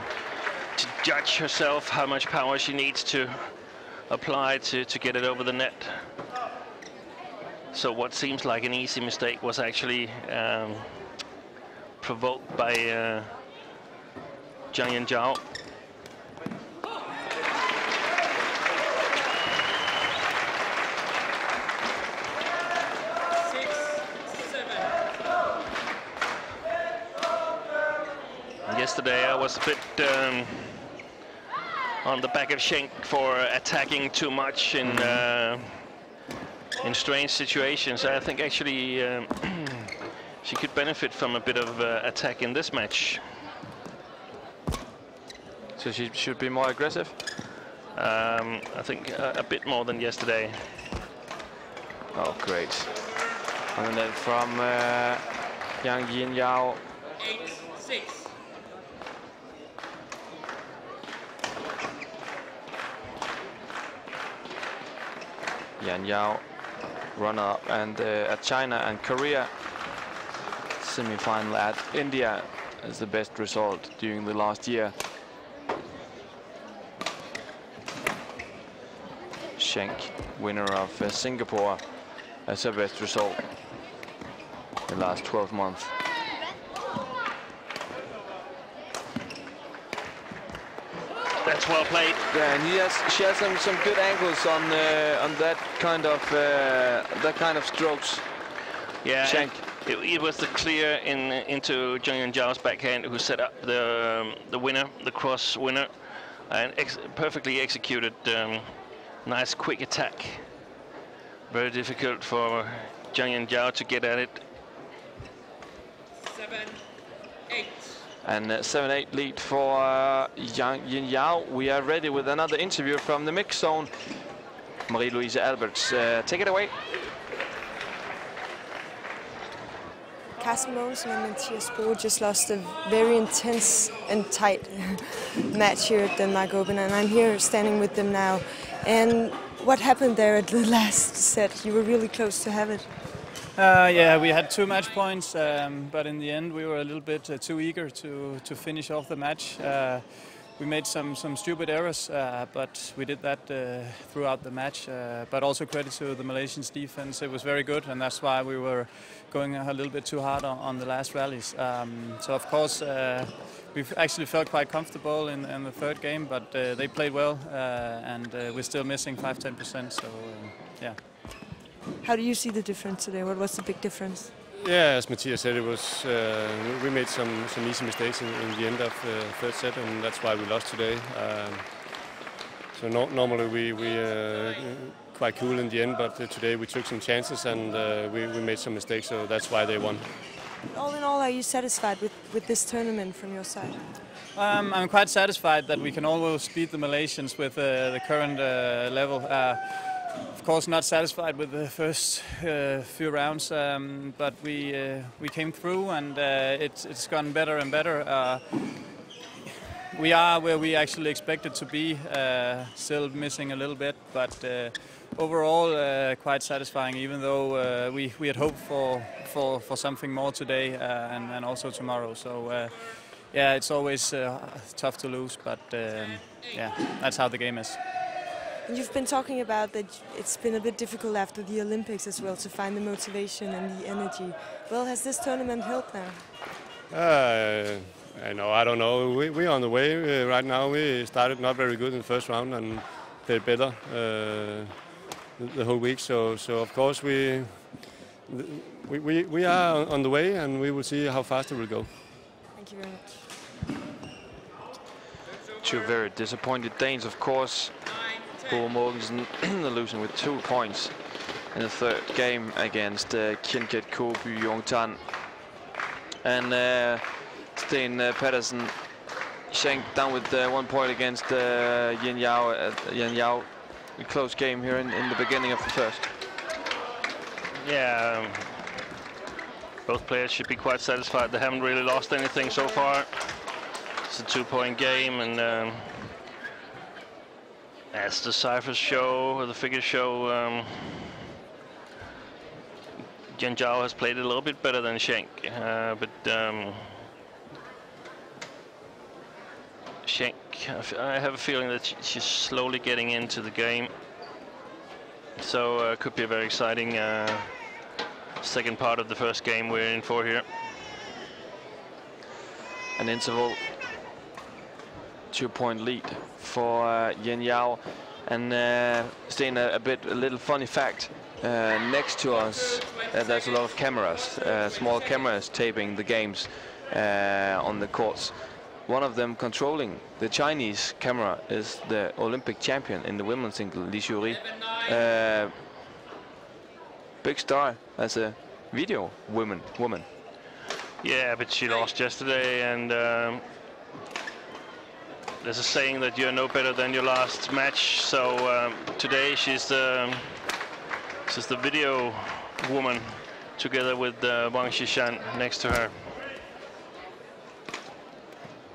judge herself how much power she needs to apply to get it over the net. So what seems like an easy mistake was actually provoked by Jiang and Zhao. Yesterday I was a bit on the back of Schenk for attacking too much in strange situations. I think actually she could benefit from a bit of attack in this match. So she should be more aggressive? I think a bit more than yesterday. Oh, great. And then from Yanjiao. 8-6. Yanjiao, runner-up and at China and Korea. Semi-final at India is the best result during the last year. Schenk, winner of Singapore, as her best result in the last 12 months. That's well played. Yeah, and she has some good angles on that kind of strokes. Yeah, Schenk. It was the clear into Jiang and Zhao's backhand, who set up the winner, the cross winner, and perfectly executed. Nice quick attack. Very difficult for Jiang and Zhao to get at it. 7-8. And 7-8 lead for Yanjiao. We are ready with another interview from the mix zone. Marie-Louise Alberts, take it away. Carsten Mogensen and Mathias Bo just lost a very intense and tight match here at Denmark Open, and I'm here standing with them now. And what happened there at the last set? You were really close to have it. Yeah, we had 2 match points, but in the end we were a little bit too eager to finish off the match. We made some stupid errors, but we did that throughout the match. But also credit to the Malaysians' defense; it was very good, and that's why we were going a little bit too hard on the last rallies. So of course we've actually felt quite comfortable in the third game, but they played well, and we're still missing 5–10%. So yeah. How do you see the difference today? What was the big difference? Yeah, as Mathias said, it was we made some easy mistakes in the end of the third set, and that's why we lost today. So normally we quite cool in the end, but today we took some chances and we made some mistakes, so that's why they won. All in all, are you satisfied with this tournament from your side? I'm quite satisfied that we can almost beat the Malaysians with the current level. Of course, not satisfied with the first few rounds, but we came through, and it's gotten better and better. We are where we actually expected to be, still missing a little bit, but overall quite satisfying. Even though we had hoped for something more today and also tomorrow. So yeah, it's always tough to lose, but yeah, that's how the game is. You've been talking about that it's been a bit difficult after the Olympics as well to find the motivation and the energy. Well, has this tournament helped now? I don't know. We're on the way right now. We started not very good in the first round and played better the whole week. So of course we are on the way, and we will see how fast it will go. Thank you very much. Two very disappointed Danes, of course. Bo Mogensen losing with 2 points in the third game against Qianxin Kobu Yongtan. And Sten Pedersen Schenk down with 1 point against Yanjiao. A close game here in the beginning of the first. Yeah, both players should be quite satisfied. They haven't really lost anything so far. It's a 2-point game, and as the ciphers show, or the figures show, Yanjiao has played a little bit better than Schenk, but Schenk, I have a feeling that she's slowly getting into the game, so it could be a very exciting second part of the first game we're in for here. An interval 2-point lead for Yanjiao, and Sten, a little funny fact. Next to us, there's a lot of cameras, small cameras taping the games on the courts. One of them controlling the Chinese camera is the Olympic champion in the women's single, Li Xiuri. Big star as a video woman. Yeah, but she lost yesterday, and there's a saying that you're no better than your last match. So today she's the video woman, together with Wang Xishan next to her.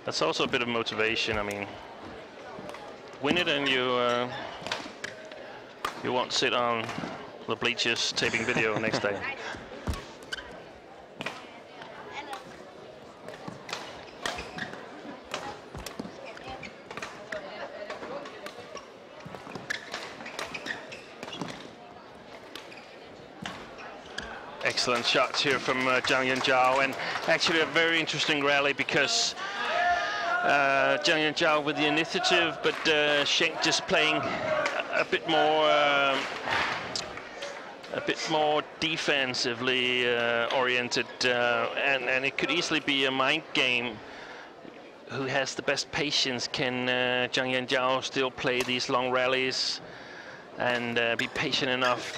That's also a bit of motivation. I mean, win it and you won't sit on the bleachers taping video next day. Excellent shots here from Yanjiao, and actually a very interesting rally more Yanjiao with the initiative, but Schenk just playing a bit more defensively oriented, and it could easily be a mind game. Who has the best patience? Can Yanjiao still play these long rallies and be patient enough,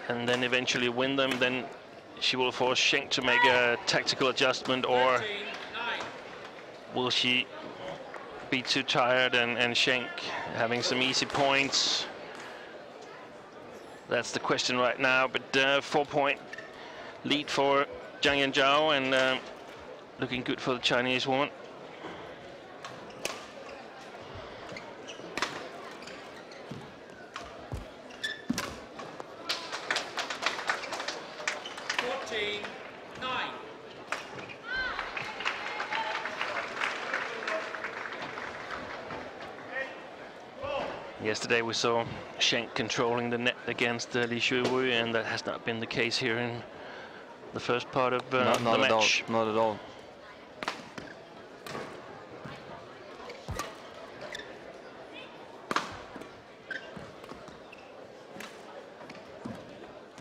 and then eventually win them? Then she will force Schenk to make a tactical adjustment, or will she be too tired and Schenk having some easy points? That's the question right now. But 4-point lead for Yanjiao, and looking good for the Chinese woman. Yesterday we saw Schenk controlling the net against Li Shuiwu, and that has not been the case here in the first part of the match. Not at all.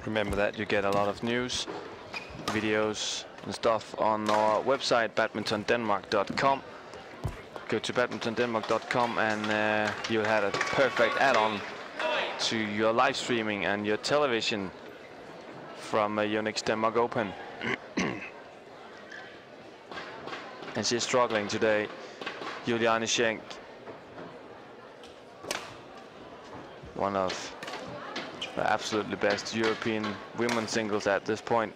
Remember that you get a lot of news, videos and stuff on our website, badmintondenmark.com. Go to badmintondenmark.com and you'll have a perfect add-on to your live streaming and your television from Yonex Denmark Open. And she's struggling today, Juliane Schenk. One of the absolutely best European women's singles at this point.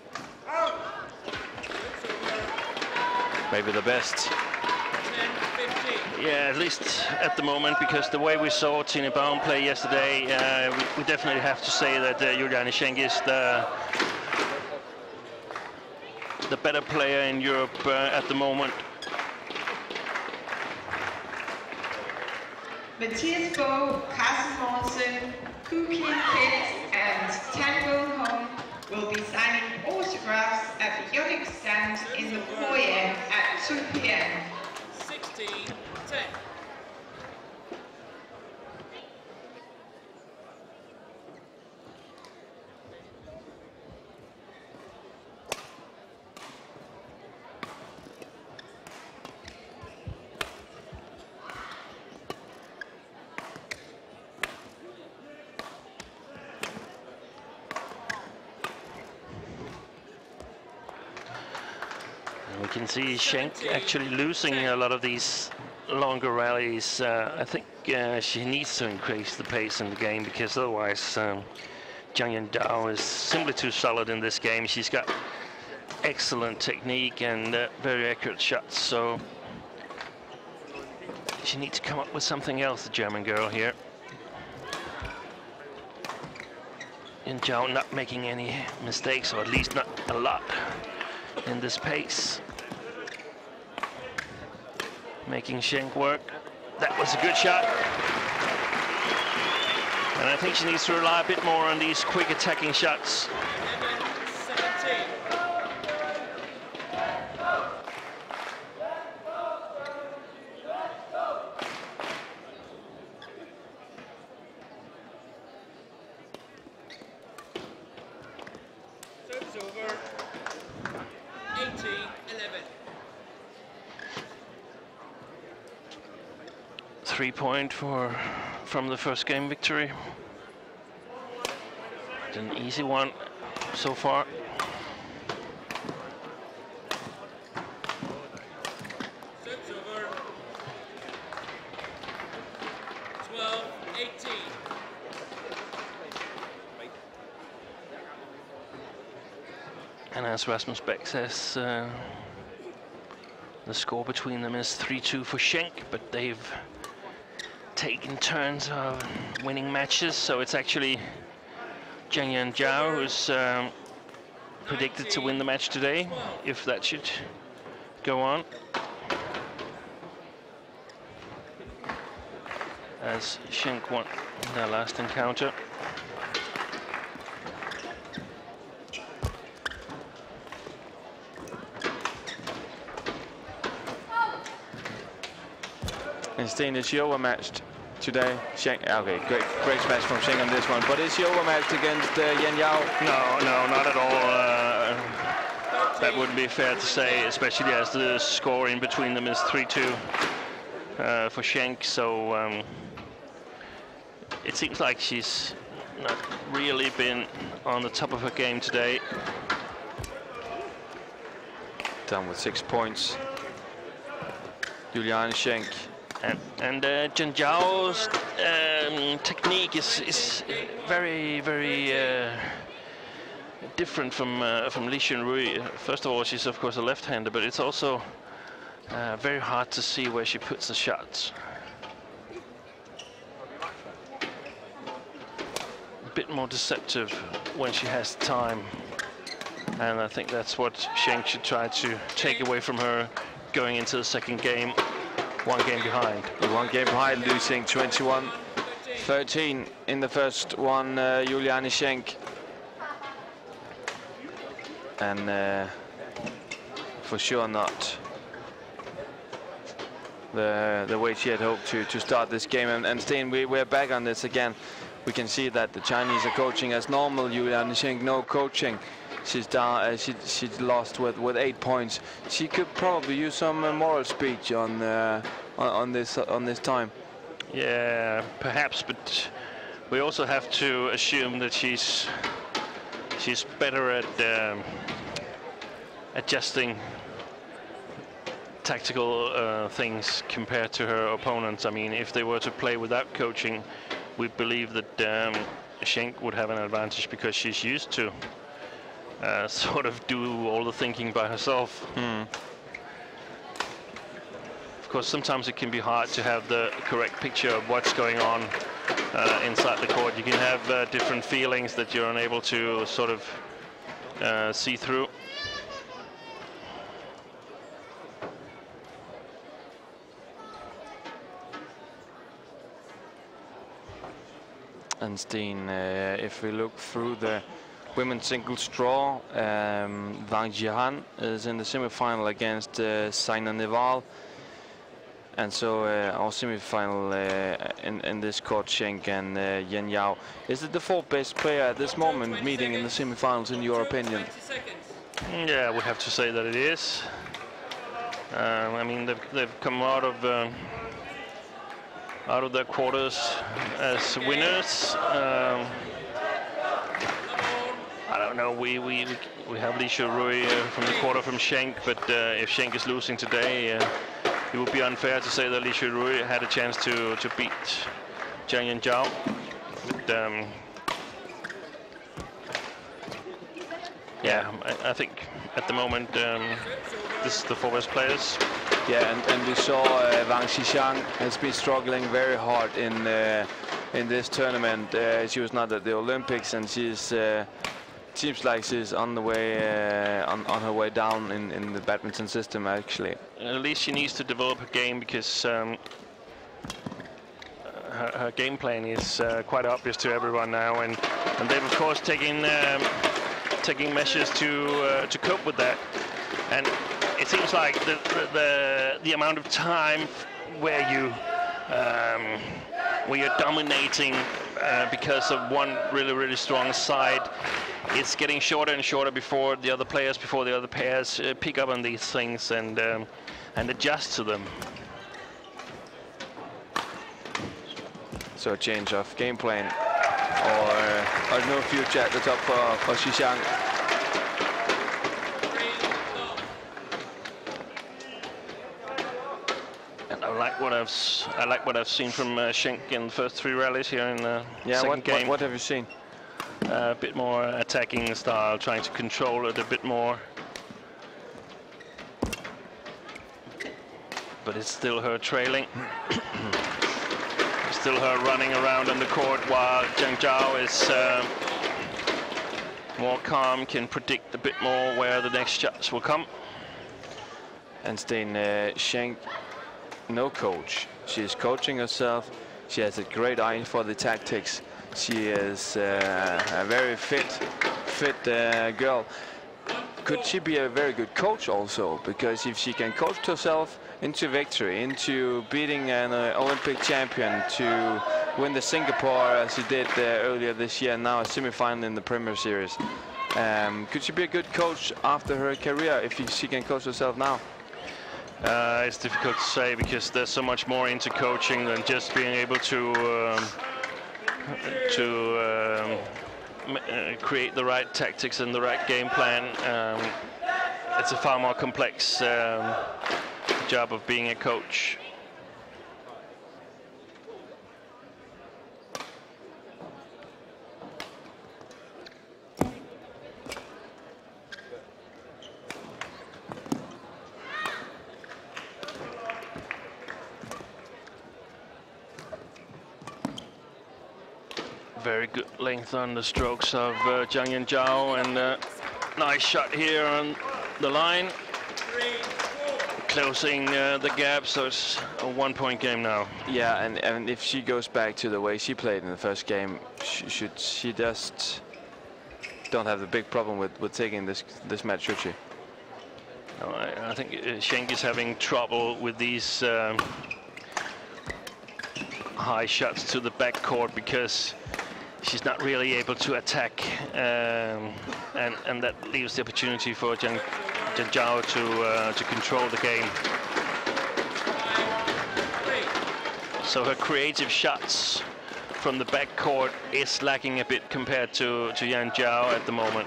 Maybe the best. Yeah, at least at the moment, because the way we saw Tine Baum play yesterday, we definitely have to say that Juliane Schenk is the better player in Europe at the moment. Mathias Bo, Carsten Mortensen, Ku Kim Kit and Tan Hong will be signing autographs at the Yonex stand in the foyer at 2 p.m. 16-10. We can see Schenk actually losing a lot of these longer rallies. I think she needs to increase the pace in the game, because otherwise Yanjiao is simply too solid in this game. She's got excellent technique and very accurate shots, so she needs to come up with something else, the German girl here. And Zhao not making any mistakes, or at least not a lot in this pace. Making Schenk work. That was a good shot. And I think she needs to rely a bit more on these quick attacking shots. 17. Service over. 18-11. 3-point from the first game victory. It's an easy one so far. Service over. 12-18. And as Rasmus Beck says, the score between them is 3-2 for Schenk, but they've taken turns of winning matches, so it's actually Yanjiao who's predicted to win the match today, if that should go on. As Schenk won their last encounter. Instead, is she overmatched today? Schenk, okay, great smash from Schenk on this one. But is she overmatched against Yanjiao? No, not at all. That wouldn't be fair to say, especially as the score in between them is 3-2 for Schenk. So it seems like she's not really been on the top of her game today. Down with 6 points. Juliane Schenk. And Yanjiao's technique is very, very different from Li Xunrui. First of all, she's of course a left-hander, but it's also very hard to see where she puts the shots. A bit more deceptive when she has time, and I think that's what Schenk should try to take away from her going into the second game. One game behind. One game behind, losing 21-13 in the first one, Juliane Schenk. And for sure not the way she had hoped to start this game. And Sten, we're back on this again. We can see that the Chinese are coaching as normal. Juliane Schenk, no coaching. She's down. She lost with 8 points. She could probably use some moral speech on this time. Yeah, perhaps, but we also have to assume that she's better at adjusting tactical things compared to her opponents. I mean, if they were to play without coaching, we believe that Schenk would have an advantage because she's used to sort of do all the thinking by herself. Of course, sometimes it can be hard to have the correct picture of what's going on inside the court. You can have different feelings that you're unable to sort of see through. And Sten, if we look through the women's singles draw, Wang Jihan is in the semi-final against Saina Nehwal. And so our semi-final in this court, Schenk and Yanjiao. Is it the fourth best player at this moment meeting in the semi-finals, in your opinion? Yeah, we have to say that it is. I mean, they've come out of their quarters as winners. I don't know. We have Li Xunrui from the quarter from Schenk, but if Schenk is losing today, it would be unfair to say that Li Xunrui had a chance to beat Jiang and Zhao. But yeah, I think at the moment this is the four best players. Yeah, and we saw Wang Xishan has been struggling very hard in this tournament. She was not at the Olympics, and she's seems like she's on the way on her way down in the badminton system, actually. At least she needs to develop her game, because her game plan is quite obvious to everyone now, and they've of course taking measures to cope with that. And it seems like the amount of time where you're dominating because of one really strong side, it's getting shorter and shorter before the other players, before the other pairs pick up on these things and adjust to them. So a change of game plan, or no future at the top for Xishan. And I like what I've seen from Schenk in the first three rallies here in the second game. What have you seen? A bit more attacking style, trying to control it a bit more. But it's still her trailing. Still her running around on the court, while Yanjiao is more calm, can predict a bit more where the next shots will come. And Sten, Schenk, no coach. She is coaching herself. She has a great eye for the tactics. She is a very fit girl. Could she be a very good coach also? Because if she can coach herself into victory, into beating an Olympic champion, to win the Singapore as she did earlier this year, and now a semi-final in the Premier Series, could she be a good coach after her career if she can coach herself now? It's difficult to say, because there's so much more into coaching than just being able to create the right tactics and the right game plan. It's a far more complex job of being a coach. Very good length on the strokes of Jiang and Zhao, and nice shot here on the line. Closing the gap, so it's a 1-point game now. Yeah, and if she goes back to the way she played in the first game, she just don't have the big problem with taking this match, should she? No, I think Schenk is having trouble with these high shots to the backcourt because she's not really able to attack, and that leaves the opportunity for Yanjiao to control the game. So her creative shots from the backcourt is lacking a bit compared to Yanjiao at the moment.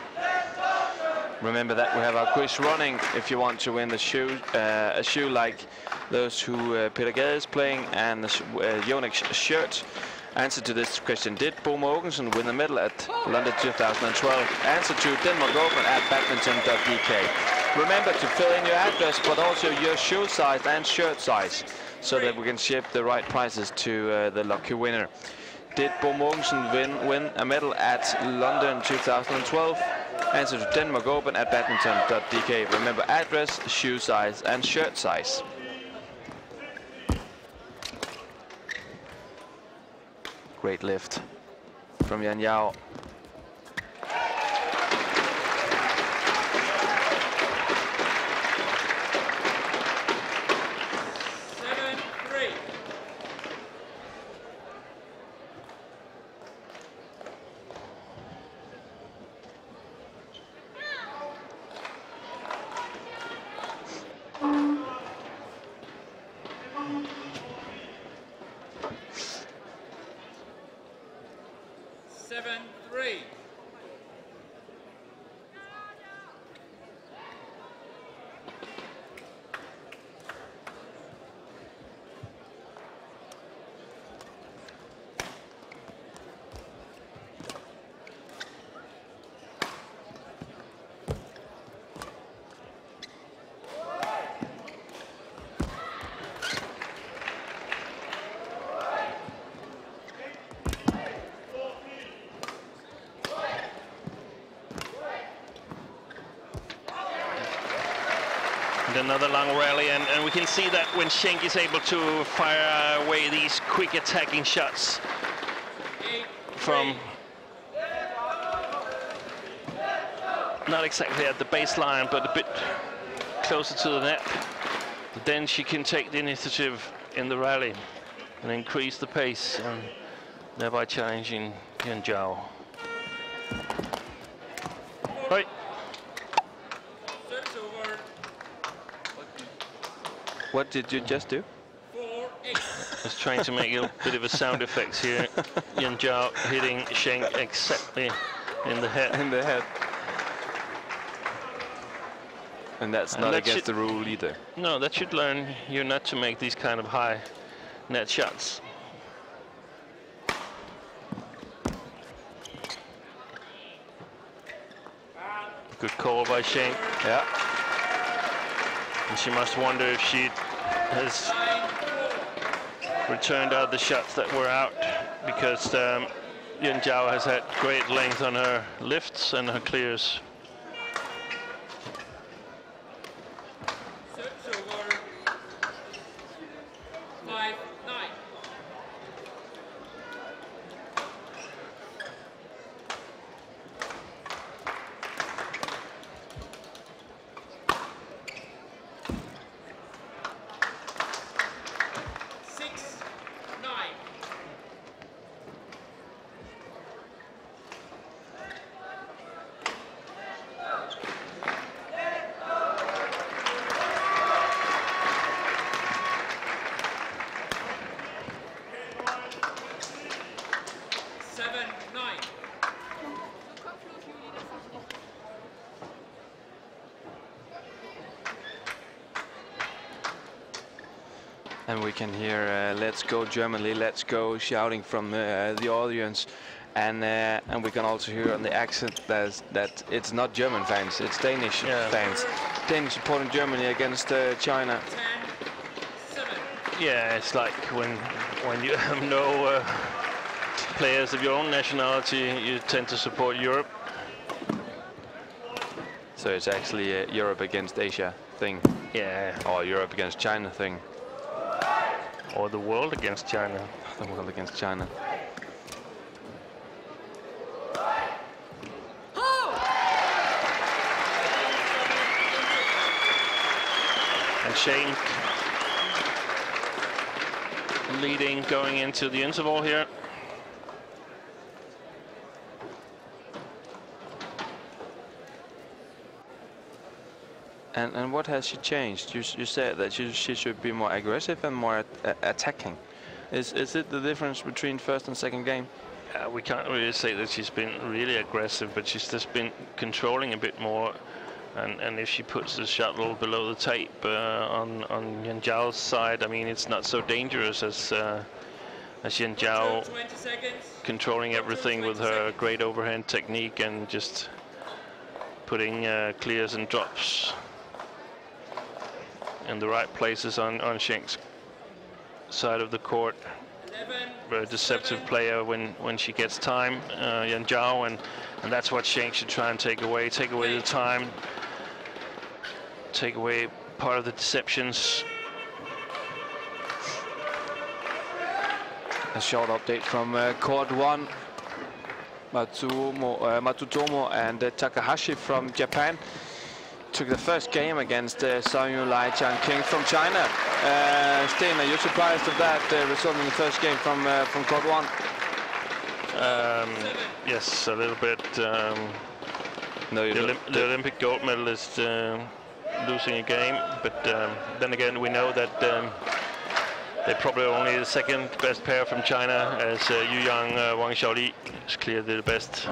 Remember that we have our quiz running if you want to win the shoe, a shoe like those who Peter Gade is playing, and the Yonex shirt. Answer to this question: did Bo Mogensen win the medal at London 2012? Answer to Denmark Open at badminton.dk. Remember to fill in your address, but also your shoe size and shirt size, so that we can ship the right prizes to the lucky winner. Did Bo Mogensen win a medal at London 2012? Answer to Denmark Open at badminton.dk. Remember address, shoe size and shirt size. Great lift from Yanjiao. Another long rally, and we can see that when Schenk is able to fire away these quick attacking shots from not exactly at the baseline, but a bit closer to the net, then she can take the initiative in the rally and increase the pace, and thereby challenging Yanjiao. Right. What did you just do? I was trying to make a bit of a sound effects here. Yanjiao hitting Schenk exactly in the head. In the head. And that's not against the rule either. No, that should learn you not to make these kind of high net shots. Good call by Schenk. Yeah. And she must wonder if she has returned out the shots that were out, because Yanjiao has had great length on her lifts and her clears. And we can hear "Let's go Germany, let's go" shouting from the audience, and we can also hear on the accent that it's not German fans, it's Danish fans. Danish supporting Germany against China. Yeah, it's like when you have no players of your own nationality, you tend to support Europe. So it's actually a Europe against Asia thing? Yeah. Or Europe against China thing? Or the world against China. The world against China. And Schenk leading going into the interval here. And what has she changed? You said that she should be more aggressive and more attacking. Is it the difference between first and second game? We can't really say that she's been really aggressive, but she's just been controlling a bit more. And if she puts the shot a little below the tape on Yanjiao's side, I mean, it's not so dangerous as Yanjiao controlling everything with her great overhand technique and just putting clears and drops in the right places on Schenk's side of the court. Very deceptive player when she gets time, Yanjiao, and that's what Schenk should try and take away the time, take away part of the deceptions. A short update from court 1. Matsutomo and Takahashi from Japan took the first game against Yunlei Qianxin from China. Sten, are you surprised of that result in the first game from court 1? Yes, a little bit. The Olympic gold medalist losing a game, but then again we know that they're probably only the second best pair from China, as Yang Wang Xiaoli is clearly the best.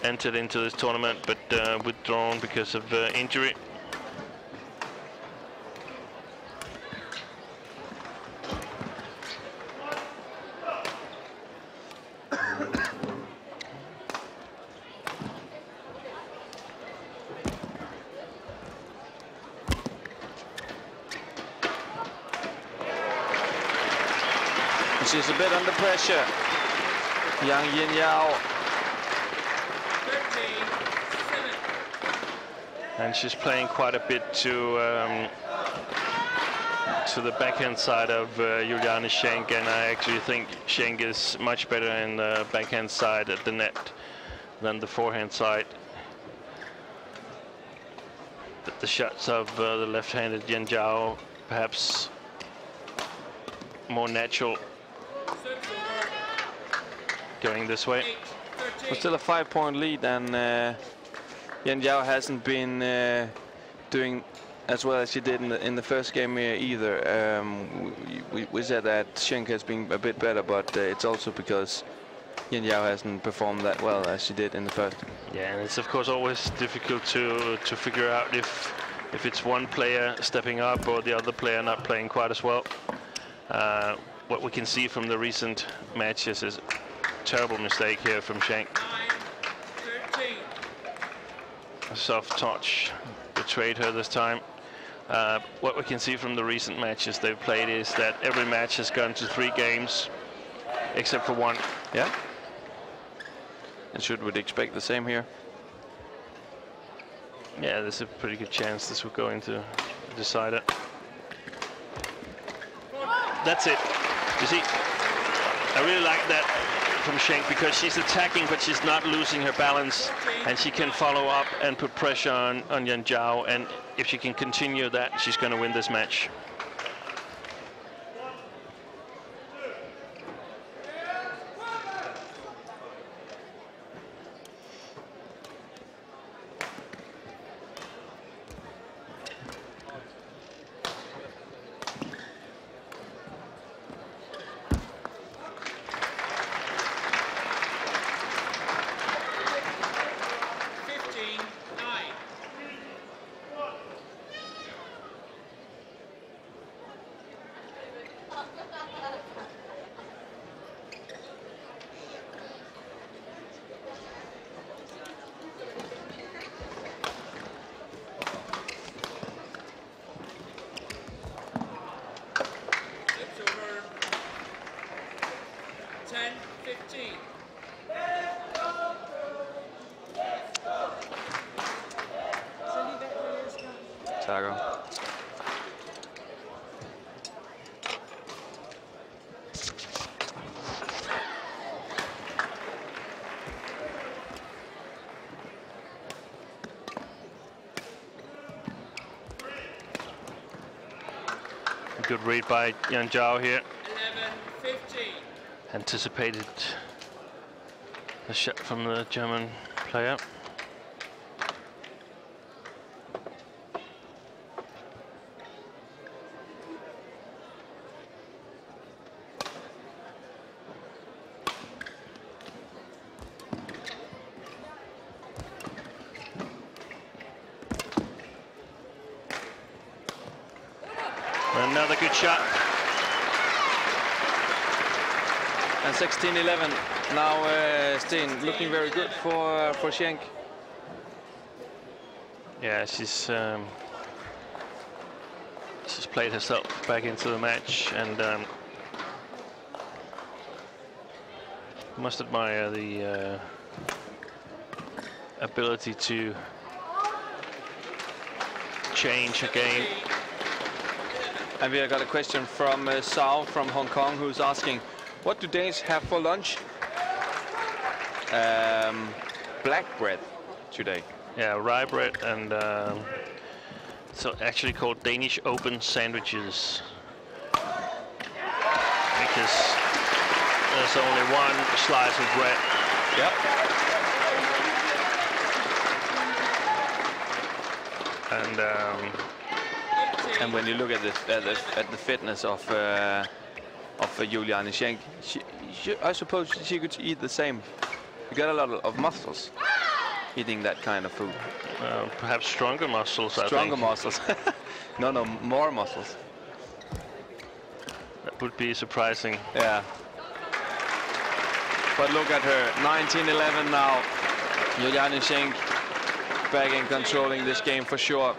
Entered into this tournament, but withdrawn because of injury. She's a bit under pressure. Yanjiao. And she's playing quite a bit to the backhand side of Juliane Schenk, and I actually think Schenk is much better in the backhand side at the net than the forehand side. But the shots of the left-handed Yanjiao perhaps more natural going this way. We're still a 5-point lead, and Yanjiao hasn't been doing as well as she did in the first game either. We said that Schenk has been a bit better, but it's also because Yanjiao hasn't performed that well as she did in the first. Yeah, and it's of course always difficult to figure out if it's one player stepping up or the other player not playing quite as well. What we can see from the recent matches is a terrible mistake here from Schenk. A soft touch betrayed her this time. What we can see from the recent matches they've played is that every match has gone to 3 games, except for 1. Yeah. And should we expect the same here? Yeah, there's a pretty good chance this will go into decider. That's it. You see, I really like that from Schenk, because she's attacking, but she's not losing her balance, and she can follow up and put pressure on Yanjiao, and if she can continue that, she's going to win this match. 10-15. Takker. Good read by Yanjiao here. 11-15. Anticipated the shot from the German player. Another good shot. And 16-11. Now Sten looking very good for Schenk. Yeah, she's played herself back into the match, and must admire the ability to change a game. And we have got a question from Zhao from Hong Kong, who's asking, what do Danes have for lunch? Black bread today. Yeah, rye bread, and so actually called Danish open sandwiches, because there's only one slice of bread. Yep. And when you look at the fitness of Juliane Schenk, I suppose she could eat the same. You get a lot of muscles eating that kind of food. Perhaps stronger muscles. Stronger muscles. No, more muscles. That would be surprising. Yeah. But look at her, 19-11 now. Juliane Schenk back in controlling this game for sure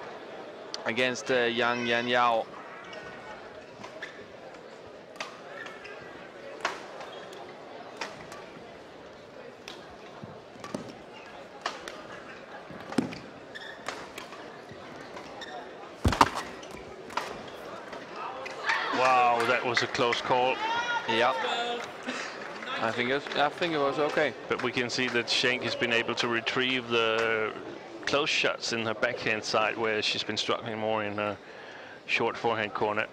against Yanjiao. Wow, that was a close call. Yeah. I think it was okay. But we can see that Schenk has been able to retrieve the close shots in her backhand side, where she's been struggling more in her short forehand corner.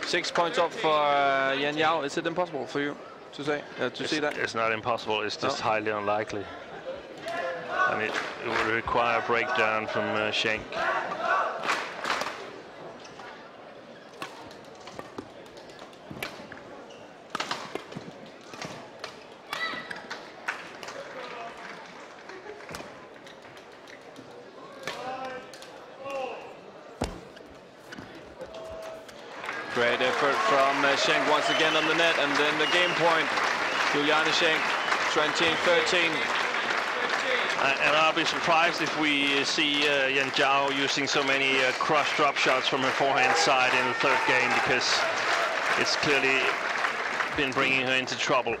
Six points off for Yanjiao. Is it impossible for you to say to see that? It's not impossible. It's just highly unlikely, and it would require a breakdown from Schenk. Great effort from Schenk once again on the net, and then the game point. Juliane Schenk, 20-13. And I'll be surprised if we see Yanjiao using so many cross drop shots from her forehand side in the third game, because it's clearly been bringing her into trouble.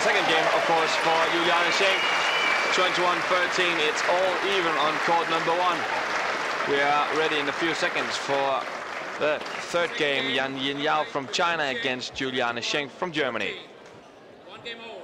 Second game, of course, for Juliane Schenk. 21-13. It's all even on court number one. We are ready in a few seconds for the third game. Yanjiao from China against Juliane Schenk from Germany. One game over.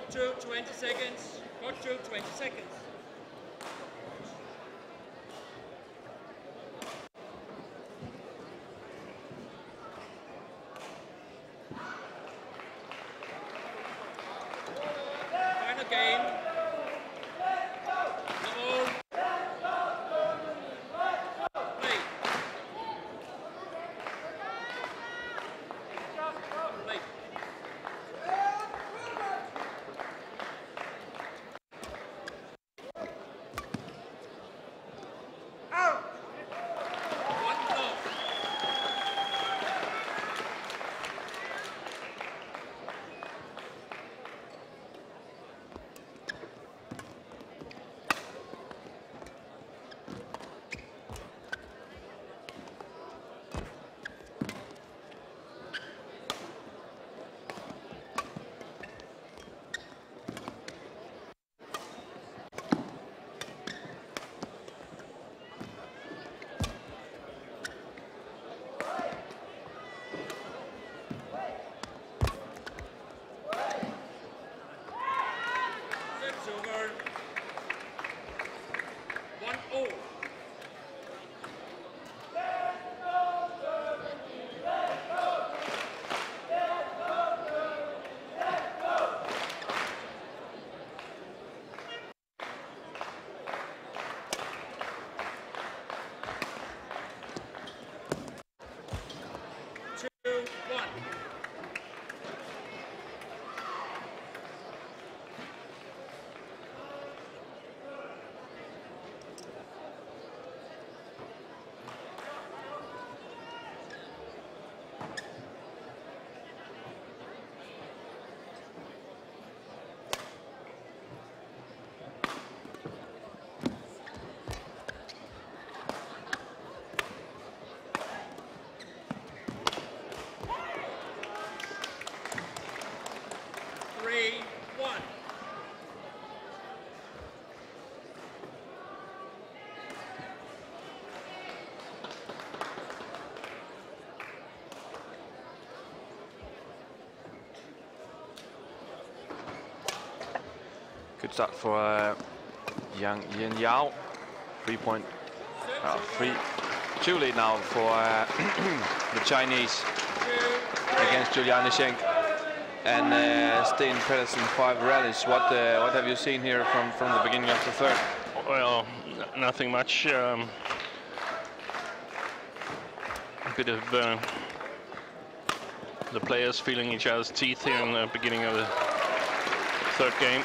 Got to 20 seconds. Got to 20 seconds. Final game. Level. Play. Play. Over. 1-0. Good start for Yanjiao. 3-2 lead now for the Chinese against Juliane, Schenk and Sten Pedersen. 5 rallies. What have you seen here from the beginning of the third? Well, nothing much. A bit of the players feeling each other's teeth here in the beginning of the third game.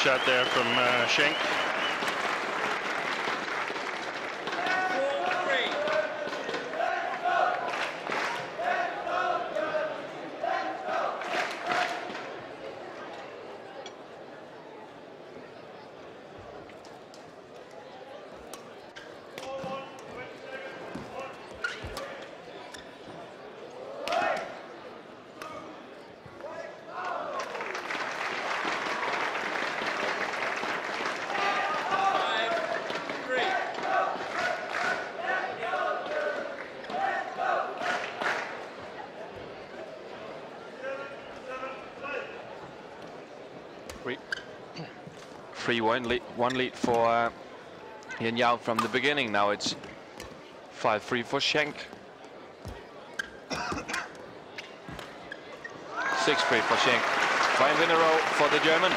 Shot there from Schenk. One lead for Yanjiao from the beginning. Now it's 5-3 for Schenk. 6-3 for Schenk. 5 in a row for the German.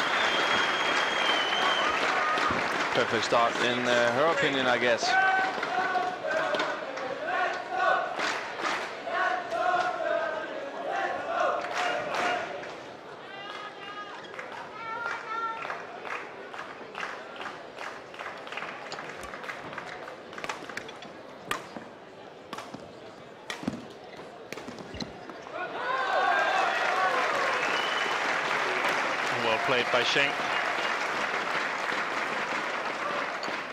Perfect start in her opinion, I guess. played by Schenk.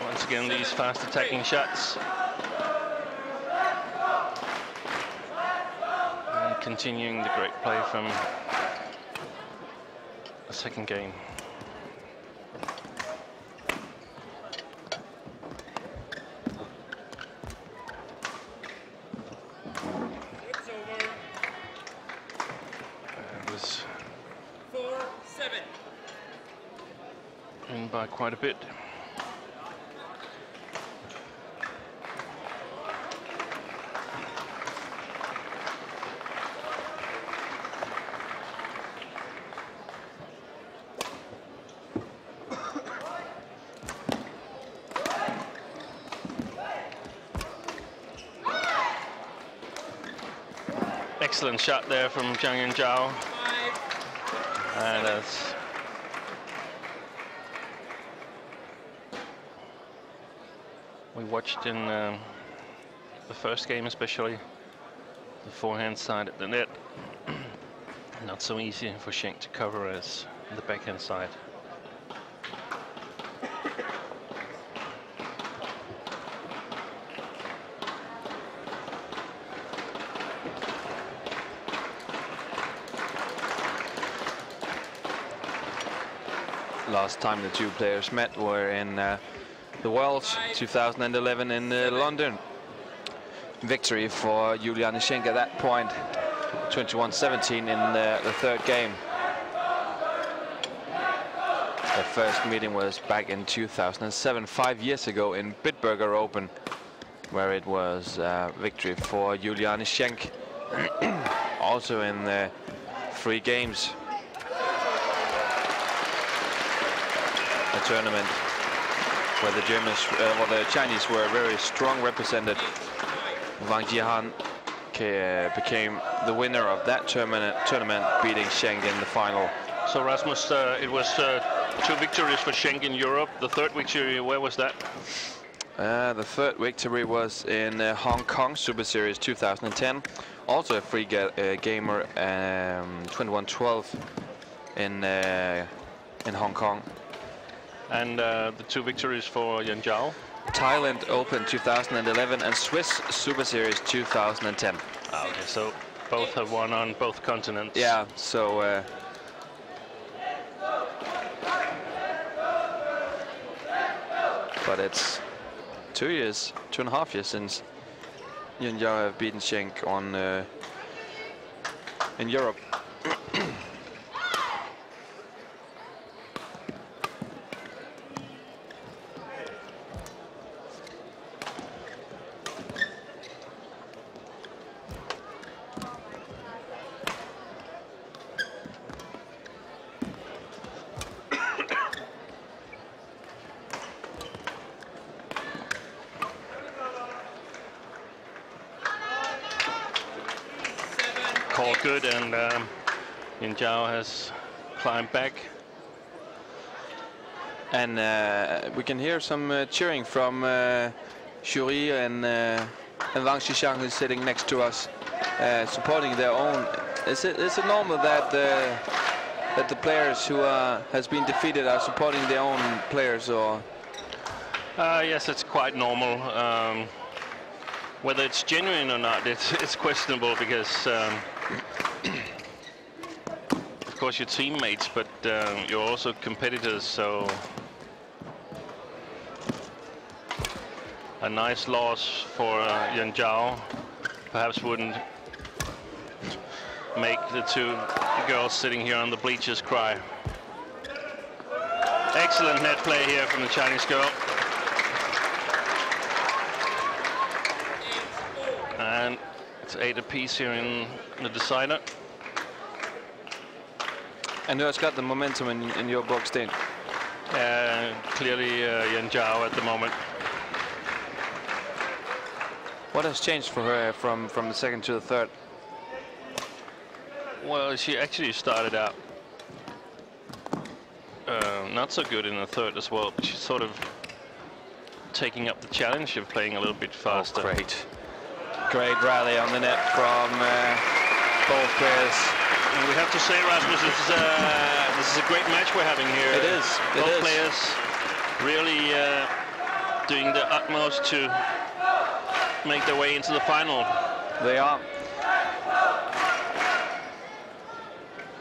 Once again, these fast attacking shots. And continuing the great play from the second game. It was 4-7. In by quite a bit. Excellent shot there from Jiang and Zhao. And that's we watched in the first game, especially the forehand side at the net. Not so easy for Schenk to cover as the backhand side. Last time the two players met were in the Worlds 2011 in London. Victory for Juliane Schenk at that point, 21-17 in the third game. The first meeting was back in 2007, 5 years ago in Bitburger Open, where it was victory for Juliane Schenk. Also in the 3 games. A tournament where the Germans, or the Chinese were very strong represented. Wang Jihan became the winner of that tournament, beating Schenk in the final. So Rasmus, it was 2 victories for Schenk in Europe. The third victory, where was that? The third victory was in Hong Kong Superseries 2010. Also a free gamer, 21-12 in Hong Kong. And the 2 victories for Yanjiao? Thailand Open 2011 and Swiss Superseries 2010. Ah, okay, so both have won on both continents. Yeah, so but it's 2.5 years since Yanjiao have beaten Schenk on in Europe. Called good, and Yanjiao has climbed back. And we can hear some cheering from Shuri and Wang Xishan, who's sitting next to us, supporting their own. Is it normal that the players who has been defeated are supporting their own players, or? Yes, it's quite normal. Whether it's genuine or not, it's questionable, because of course you're teammates, but you're also competitors, so a nice loss for Yanjiao perhaps wouldn't make the 2 girls sitting here on the bleachers cry. Excellent net play here from the Chinese girl. And it's 8 apiece here in the decider. And who has got the momentum in your box, Sten? Clearly Yanjiao at the moment. What has changed for her from the second to the third? Well, she actually started out not so good in the third as well, but she's sort of taking up the challenge of playing a little bit faster. Oh, great rally on the net from both players. And we have to say, Rasmus, this is a great match we're having here. It is. Both players really doing their utmost to make their way into the final. They are.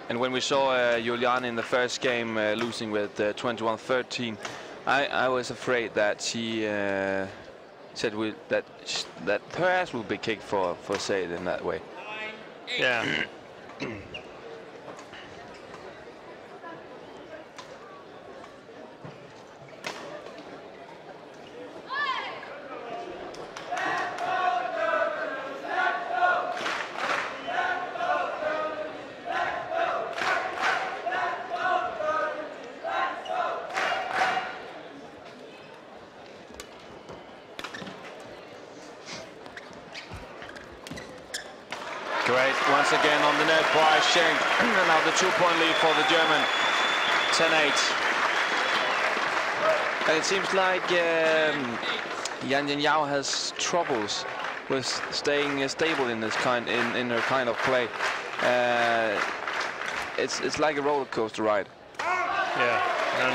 And when we saw Juliane in the first game losing with 21-13, I was afraid that she said that her ass would be kicked for say it in that way. Yeah. Great, once again on the net by Schenk. Now the 2-point lead for the German, 10-8. And it seems like Yanjiao has troubles with staying stable in this in her kind of play. It's like a roller coaster ride. Yeah,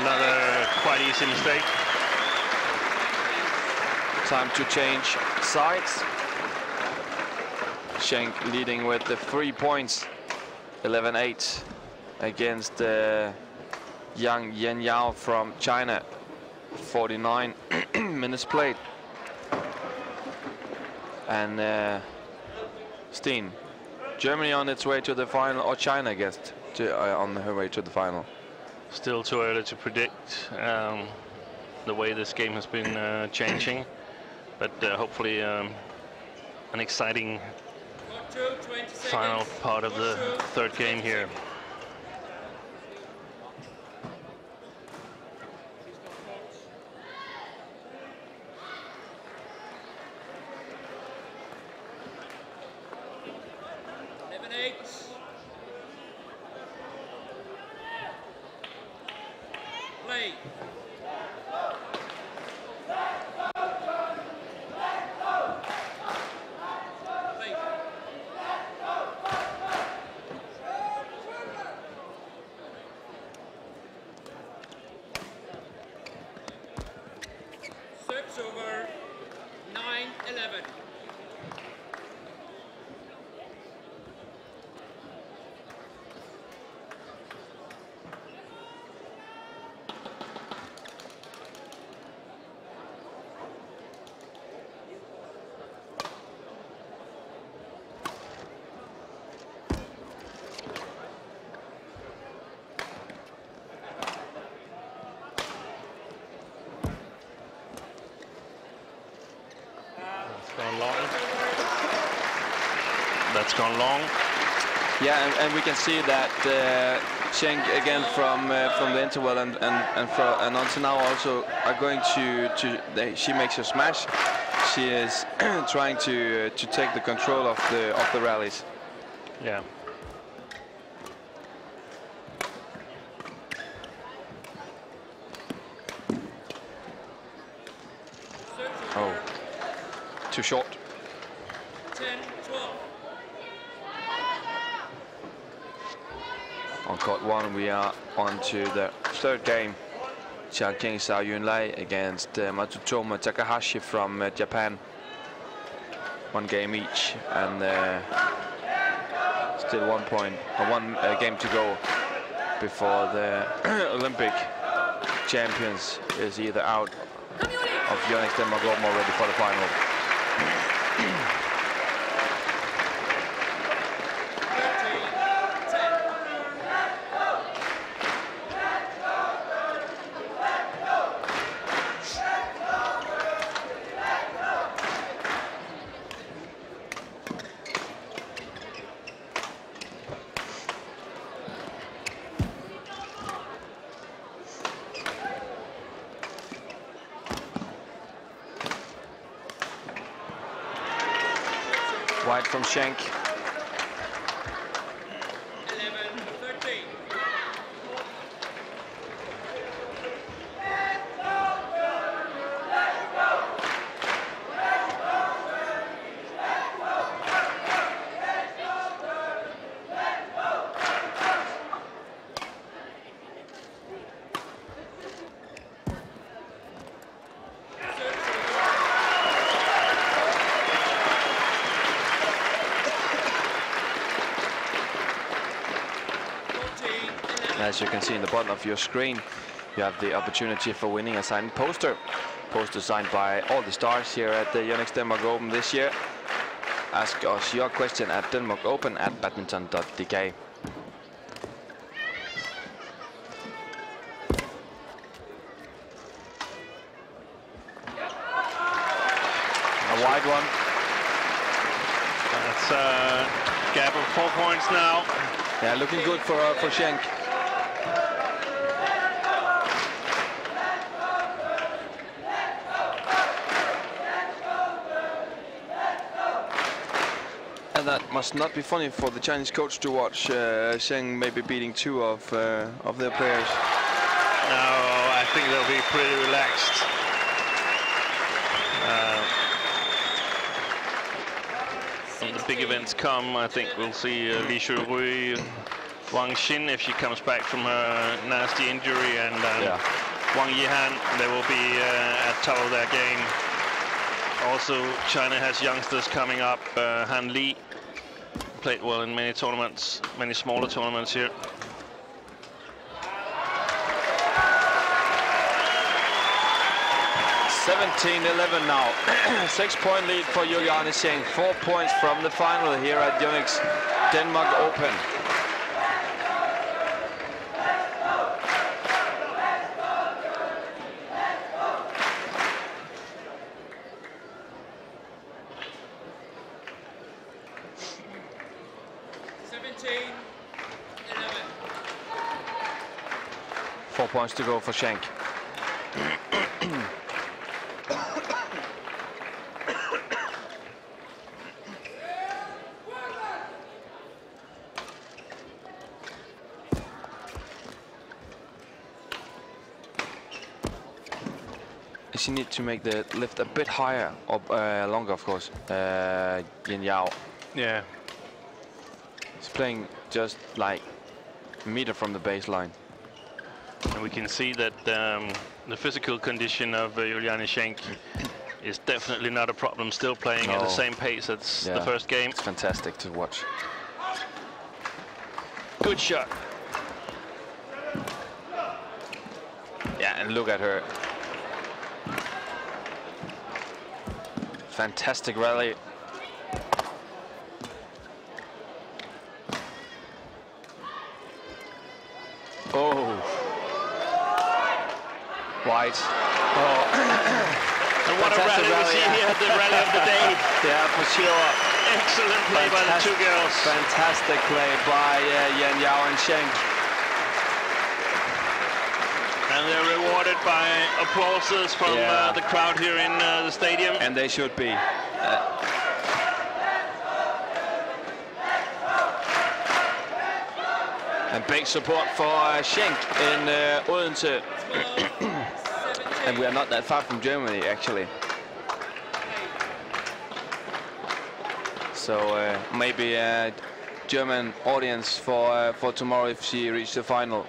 another quite easy mistake. Time to change sides. Schenk leading with the 3 points, 11-8 against Yanjiao from China. 49 minutes played. And Steen, Germany on its way to the final, or China against on her way to the final? Still too early to predict the way this game has been changing, but hopefully an exciting final part of the third game here. Over 9-11. That's gone long. Yeah, and we can see that Schenk again from the interval and until now also are going she makes a smash. She is trying to take the control of the rallies. Yeah. Oh, too short. 10-12. On court one, we are on to the third game. Jiang Yunlei against Matsutomo Takahashi from Japan. 1 game each, and still 1 point, one game to go before the Olympic champions is either out of Yonex Denmark Open or ready for the final. Wide from Schenk. 11-13. As you can see in the bottom of your screen, you have the opportunity for winning a signed poster. Poster signed by all the stars here at the Yonex Denmark Open this year. Ask us your question at denmarkopen@badminton.dk. A wide one. That's a gap of 4 points now. Yeah, looking good for Schenk. And that must not be funny for the Chinese coach to watch Zhang maybe beating two of their players. No, I think they'll be pretty relaxed. When the big events come, I think we'll see Li Shuhui, Wang Xin if she comes back from her nasty injury, and Wang Yihan. They will be at top of their game. Also, China has youngsters coming up. Han Li played well in many tournaments, many smaller tournaments here. (17-11) now. 6-point lead for Juliane Chen. 4 points from the final here at Yonex Denmark Open. Four points to go for Schenk. She needs to make the lift a bit higher, or longer, of course. Yanjiao. Yeah. He's playing just like a meter from the baseline. And we can see that the physical condition of Juliane Schenk is definitely not a problem. Still playing at the same pace as the first game. It's fantastic to watch. Good shot. Yeah, and look at her. Fantastic rally. Oh. White. Oh. And what a rally we see here, the rally of the day. Yeah, for sure. Excellent play by the two girls. Fantastic play by Yanjiao and Schenk. And they're rewarded by applauses from the crowd here in the stadium. And they should be. And big support for Schenk in Odense. And we are not that far from Germany, actually. So maybe a German audience for tomorrow if she reaches the final.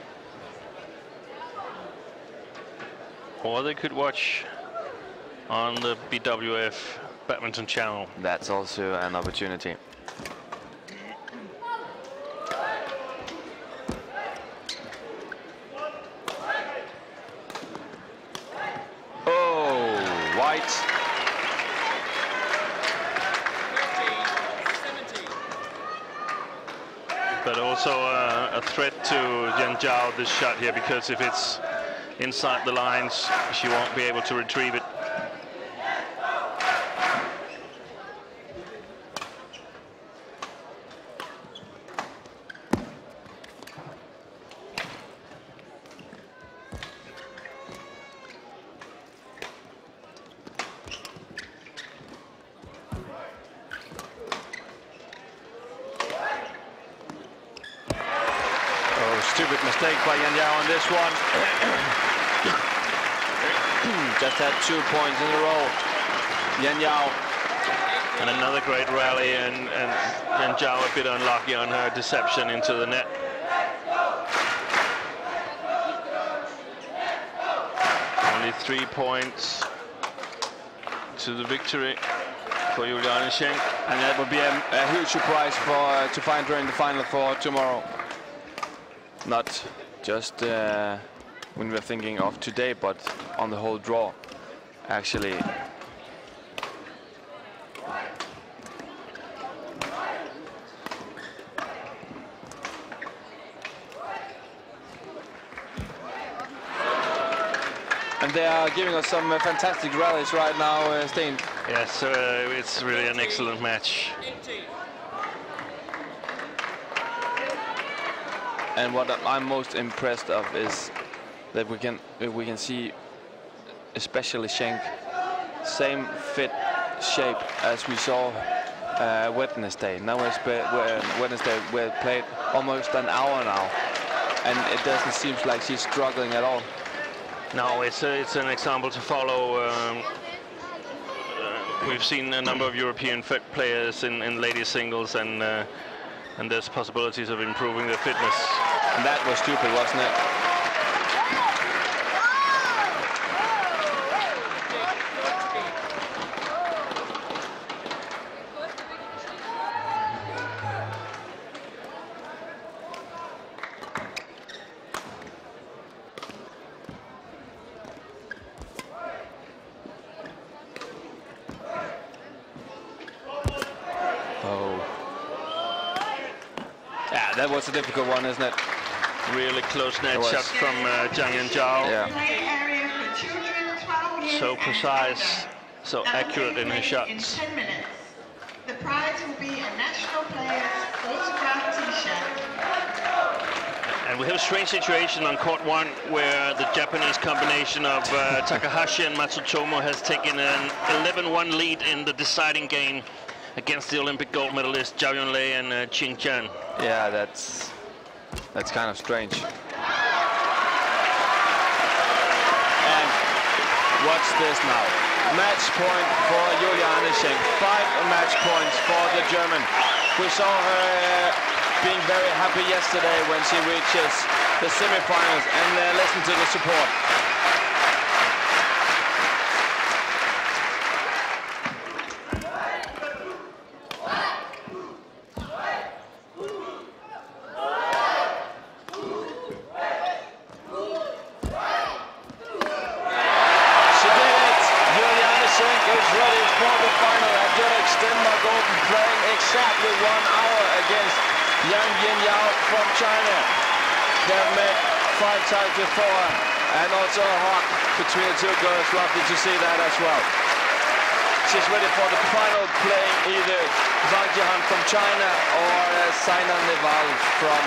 Or they could watch on the BWF Badminton channel. That's also an opportunity. Oh, white. But also a threat to Yanjiao, this shot here, because if it's inside the lines, she won't be able to retrieve it. Stupid mistake by Yanjiao on this one. Just had 2 points in a row. Yanjiao. And another great rally, and Yanjiao a bit unlucky on her deception into the net. Only 3 points to the victory for Juliane Schenk. And that would be a huge surprise to find her in the final for tomorrow. Not just when we were thinking of today, but on the whole draw, actually. And they are giving us some fantastic rallies right now, Sten. Yes, it's really an excellent match. And what I'm most impressed of is that we can see, especially Schenk, same fit shape as we saw Wednesday. Now Wednesday we played almost an hour now, and it doesn't seem like she's struggling at all. No, it's an example to follow. We've seen a number of European fit players in ladies singles, and there's possibilities of improving their fitness. And that was stupid, wasn't it? That was a difficult one, isn't it? Really close net shots from Jiang and Zhao. Yeah. So precise, so accurate in his shots. In 10 minutes. The prize will be a national player's autographed T-shirt. And we have a strange situation on court 1 where the Japanese combination of Takahashi and Matsutomo has taken an 11-1 lead in the deciding game against the Olympic gold medalist Zhao Yunlei and Qianxin. Yeah, that's kind of strange. And watch this now. Match point for Juliane Schenk. 5 match points for the German. We saw her being very happy yesterday when she reaches the semifinals, and listen to the support. Yonex Denmark Open, playing exactly 1 hour against Yanjiao from China. They've met 5 times before, and also a hug between the two girls. Lovely to see that as well. She's ready for the final, playing either Zhang from China or Saina Nehwal from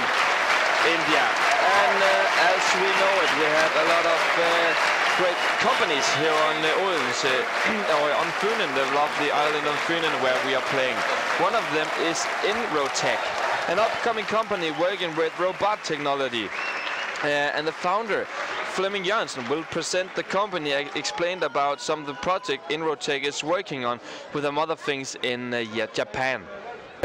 India. And as we know it, we have a lot of great companies here on Odense, or on Funen, the lovely island of Funen where we are playing. One of them is Inrotech, an upcoming company working with robot technology. And the founder, Flemming Jørgensen, will present the company, explained about some of the project Inrotech is working on with some other things in Japan.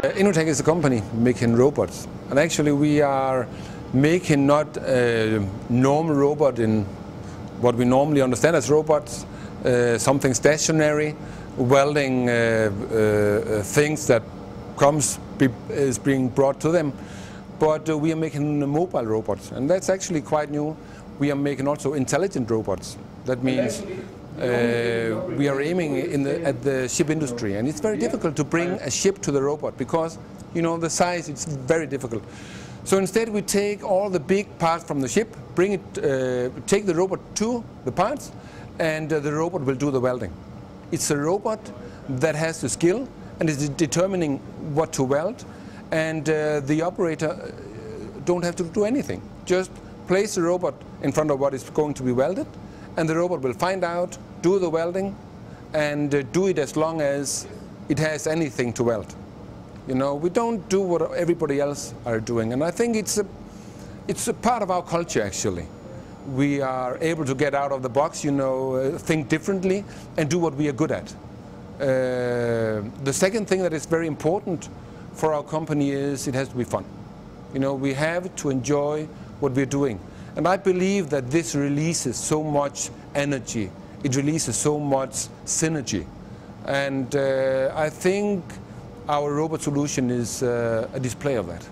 Inrotech is a company making robots, and actually we are making not a normal robot in what we normally understand as robots, something stationary, welding things that is being brought to them. But we are making mobile robots, and that's actually quite new. We are making also intelligent robots. That means we are aiming at the ship industry, and it's very difficult to bring a ship to the robot because, you know, the size, it's very difficult. So instead we take all the big parts from the ship, bring it, take the robot to the parts, and the robot will do the welding. It's a robot that has the skill and is determining what to weld, and the operator don't have to do anything. Just place the robot in front of what is going to be welded, and the robot will find out, do the welding, and do it as long as it has anything to weld. You know, we don't do what everybody else are doing, and I think it's a part of our culture actually. We are able to get out of the box, you know, think differently, and do what we are good at. The second thing that is very important for our company is it has to be fun. You know, we have to enjoy what we're doing, and I believe that this releases so much energy. It releases so much synergy, and I think our robot solution is a display of that.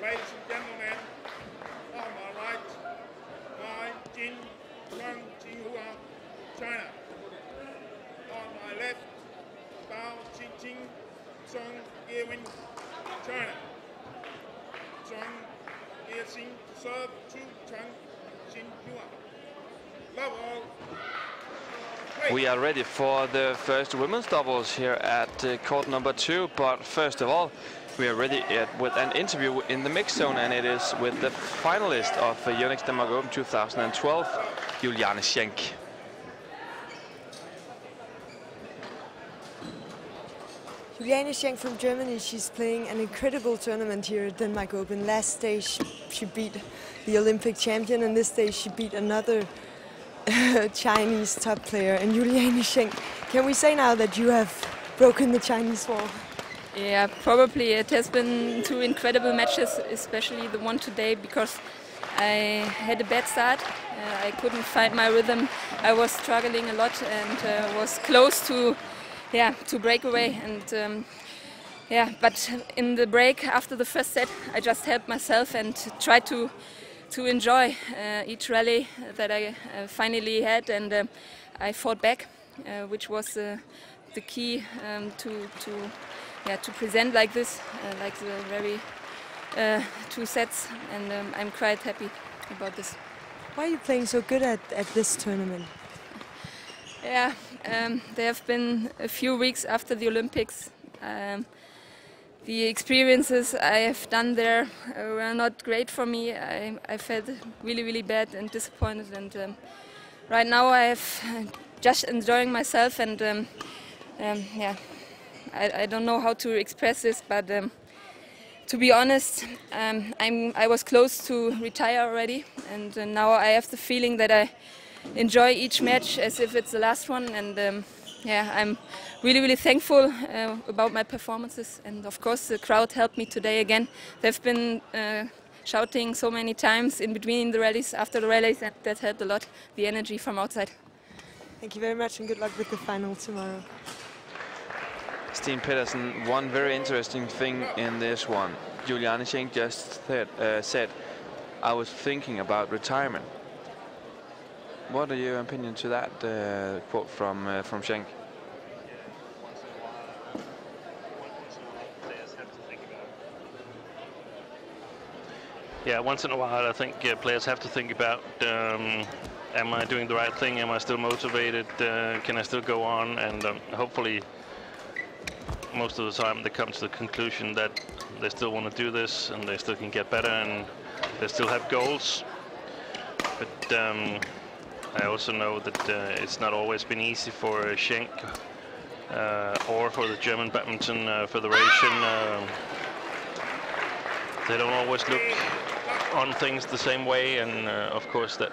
Ladies and gentlemen, on my right, Jing, Zhong, Jinhua, China. On my left, Zhao, Yixin, Zhong, Ying, China. Zhong, Yixin, serve to Tang, Jinhua. Love all. We are ready for the first women's doubles here at court number 2, but first of all, we are ready with an interview in the mixed zone, and it is with the finalist of Yonex Denmark Open 2012, Juliane Schenk. Juliane Schenk from Germany, she's playing an incredible tournament here at Denmark Open. Last day she beat the Olympic champion, and this day she beat another Chinese top player. And Juliane Schenk, can we say now that you have broken the Chinese wall? Yeah, probably. It has been 2 incredible matches, especially the one today, because I had a bad start. I couldn't find my rhythm. I was struggling a lot and was close to break away. And but in the break after the first set, I just helped myself and tried to enjoy each rally that I finally had, and I fought back, which was the key to present like this, like the very 2 sets, and I'm quite happy about this. Why are you playing so good at this tournament? Yeah, there have been a few weeks after the Olympics. The experiences I have done there were not great for me. I felt really, really bad and disappointed, and right now I have just enjoying myself, and I don't know how to express this, but to be honest, I was close to retire already, and now I have the feeling that I enjoy each match as if it's the last one, and I'm really, really thankful about my performances, and of course the crowd helped me today again. They've been shouting so many times in between the rallies, after the rallies, and that helped a lot, the energy from outside. Thank you very much, and good luck with the final tomorrow. Steen Pedersen, one very interesting thing in this one. Juliane Schenk just said, I was thinking about retirement. What are your opinion to that quote from Schenk? Yeah, once in a while I think players have to think about, am I doing the right thing? Am I still motivated? Can I still go on? And hopefully most of the time they come to the conclusion that they still want to do this and they still can get better and they still have goals. But I also know that it's not always been easy for Schenk or for the German Badminton Federation. They don't always look on things the same way, and of course that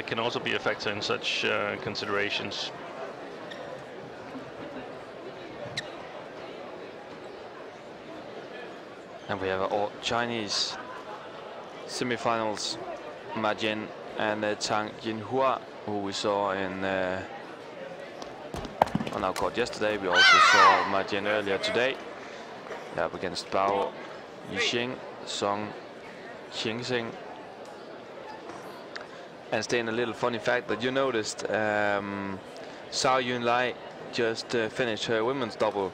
can also be a factor in such considerations. And we have all Chinese semifinals, Ma Jian and Tang Jinhua, who we saw in on our court yesterday. We also saw Ma Jian earlier today. Up against Bao, Yixin, Zhong, Qianxin. And staying a little funny fact that you noticed, Zhao Yunlei just finished her women's double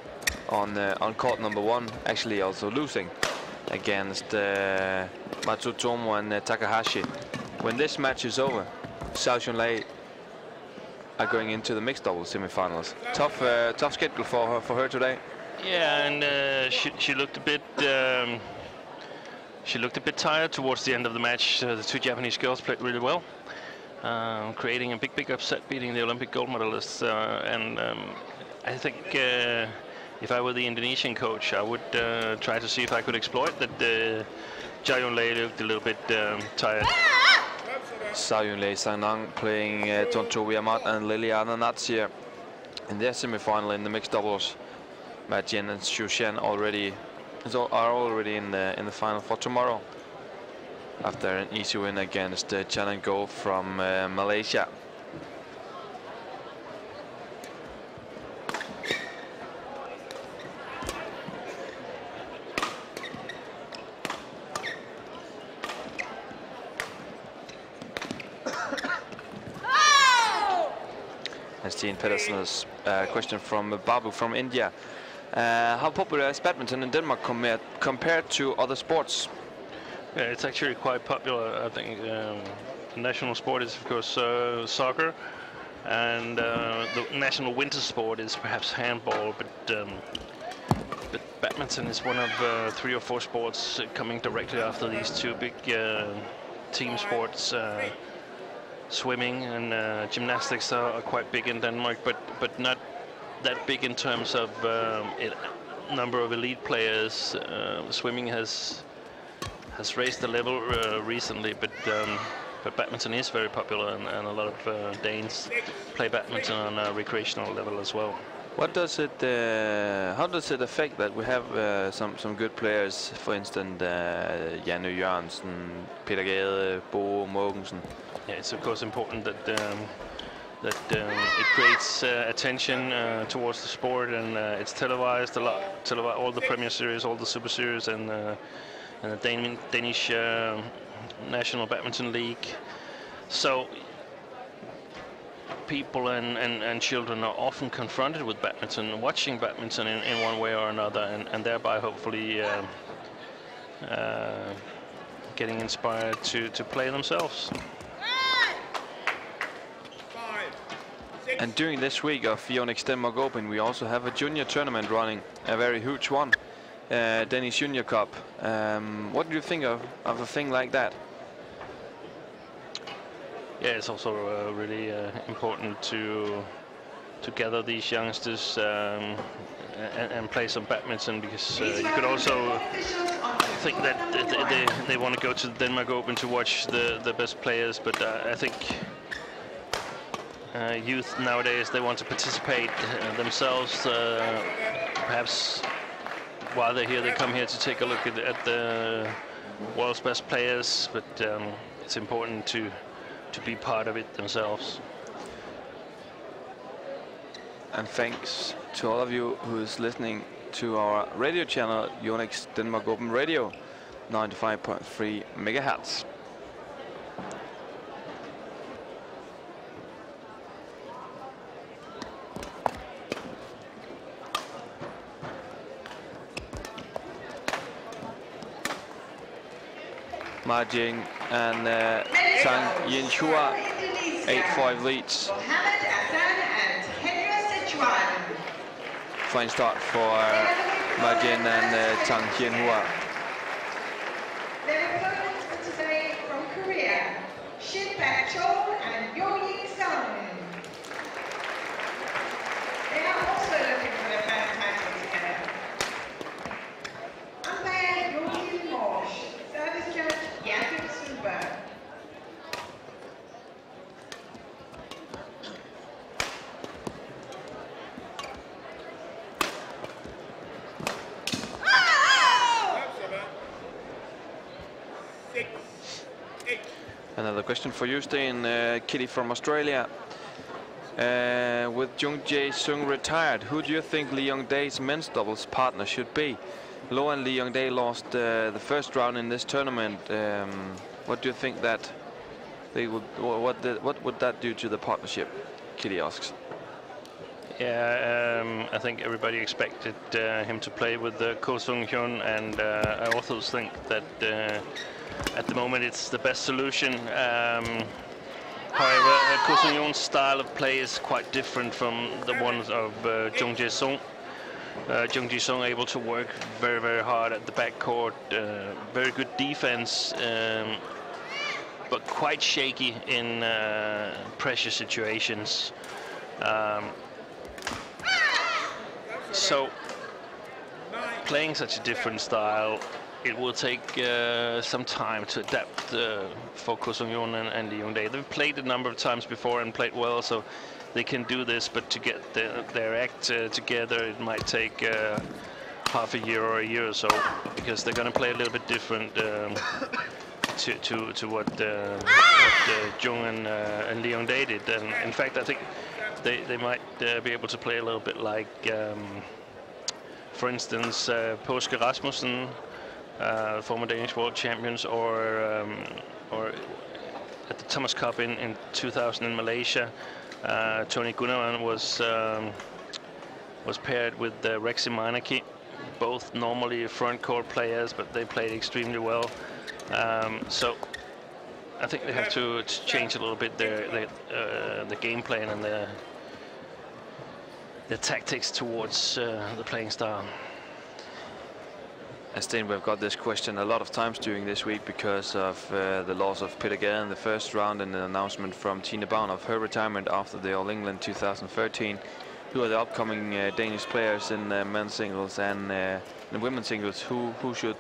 on court number 1, actually also losing against Matsutomo and Takahashi. When this match is over, Zhao Yunlei are going into the mixed double semifinals. Tough schedule for her today. Yeah, and she looked a bit tired towards the end of the match. The 2 Japanese girls played really well, creating a big upset, beating the Olympic gold medalists. And I think if I were the Indonesian coach, I would try to see if I could exploit that. Zhao Yunlei looked a little bit tired. Zhao Yunlei Sanang playing Tontowi, Ahmad and Liliyana Natsir in their semifinal in the mixed doubles. Ma Jian and Chen are already in the final for tomorrow after an easy win against Chen and Go from Malaysia. has seen Pedersen's question from Babu from India. How popular is badminton in Denmark compared to other sports? Yeah, it's actually quite popular. I think the national sport is, of course, soccer, and the national winter sport is perhaps handball, but badminton is one of 3 or 4 sports coming directly after these 2 big team sports. Swimming and gymnastics are quite big in Denmark, but not that big in terms of number of elite players. Swimming has raised the level recently, but badminton is very popular, and a lot of Danes play badminton on a recreational level as well. What does it? How does it affect that we have some good players? For instance, Janne Jørgensen, Peter Gade, Bo Mogensen. Yeah, it's of course important that it creates attention towards the sport, and it's televised a lot. All the Premier Series, all the Super Series, and the Danish National Badminton League. So people and children are often confronted with badminton, watching badminton in one way or another, and thereby hopefully getting inspired to play themselves. And during this week of Yonex Denmark Open, we also have a junior tournament running, a very huge one, Danish Junior Cup. What do you think of a thing like that? Yeah, it's also really important to gather these youngsters and play some badminton, because you could also think that they want to go to the Denmark Open to watch the best players, but I think youth nowadays, they want to participate themselves. Perhaps while they're here, they come here to take a look at the world's best players, but it's important to be part of it themselves. And thanks to all of you who is listening to our radio channel, Yonex Denmark Open Radio, 95.3 megahertz. Ma Jing and Tang Jinhua, 8-5 leads. Fine start for Ma Jing and Tang Jinhua. Their opponents today from Korea, Shin and Yixin. They are also looking for their first title together. Umpire Yunlei Morsch, service judge Yixin. Another question for you, Sten. Kitty from Australia. With Jung Jae-sung retired, who do you think Lee Young-dae's men's doubles partner should be? Lo and Lee Young-dae lost the first round in this tournament. What do you think that they would? What would that do to the partnership? Kitty asks. Yeah, I think everybody expected him to play with Ko Sung-hyun, and I also think that at the moment it's the best solution. However, Ko Sung-hyun's style of play is quite different from the ones of Jung Jae-sung. Jung Jae-sung able to work very, very hard at the backcourt, very good defense, but quite shaky in pressure situations. So playing such a different style, it will take some time to adapt for Ko Sung-hyun and Lee Young-dae. They've played a number of times before and played well, so they can do this, but to get their act together, it might take half a year or a year or so, because they're going to play a little bit different to what Zhong and Lee Young-dae did. And in fact, I think they might be able to play a little bit like, for instance, Påske Rasmussen, former Danish world champions, or at the Thomas Cup in 2000 in Malaysia, Tony Gunnarsson was paired with Rexy Meineke, both normally front court players, but they played extremely well. So I think they have to change a little bit the game plan and the tactics towards the playing style. Sten, we've got this question a lot of times during this week because of the loss of Peter Gade in the first round and the announcement from Tine Baun of her retirement after the All England 2013. Who are the upcoming Danish players in men's singles and in women's singles? Who should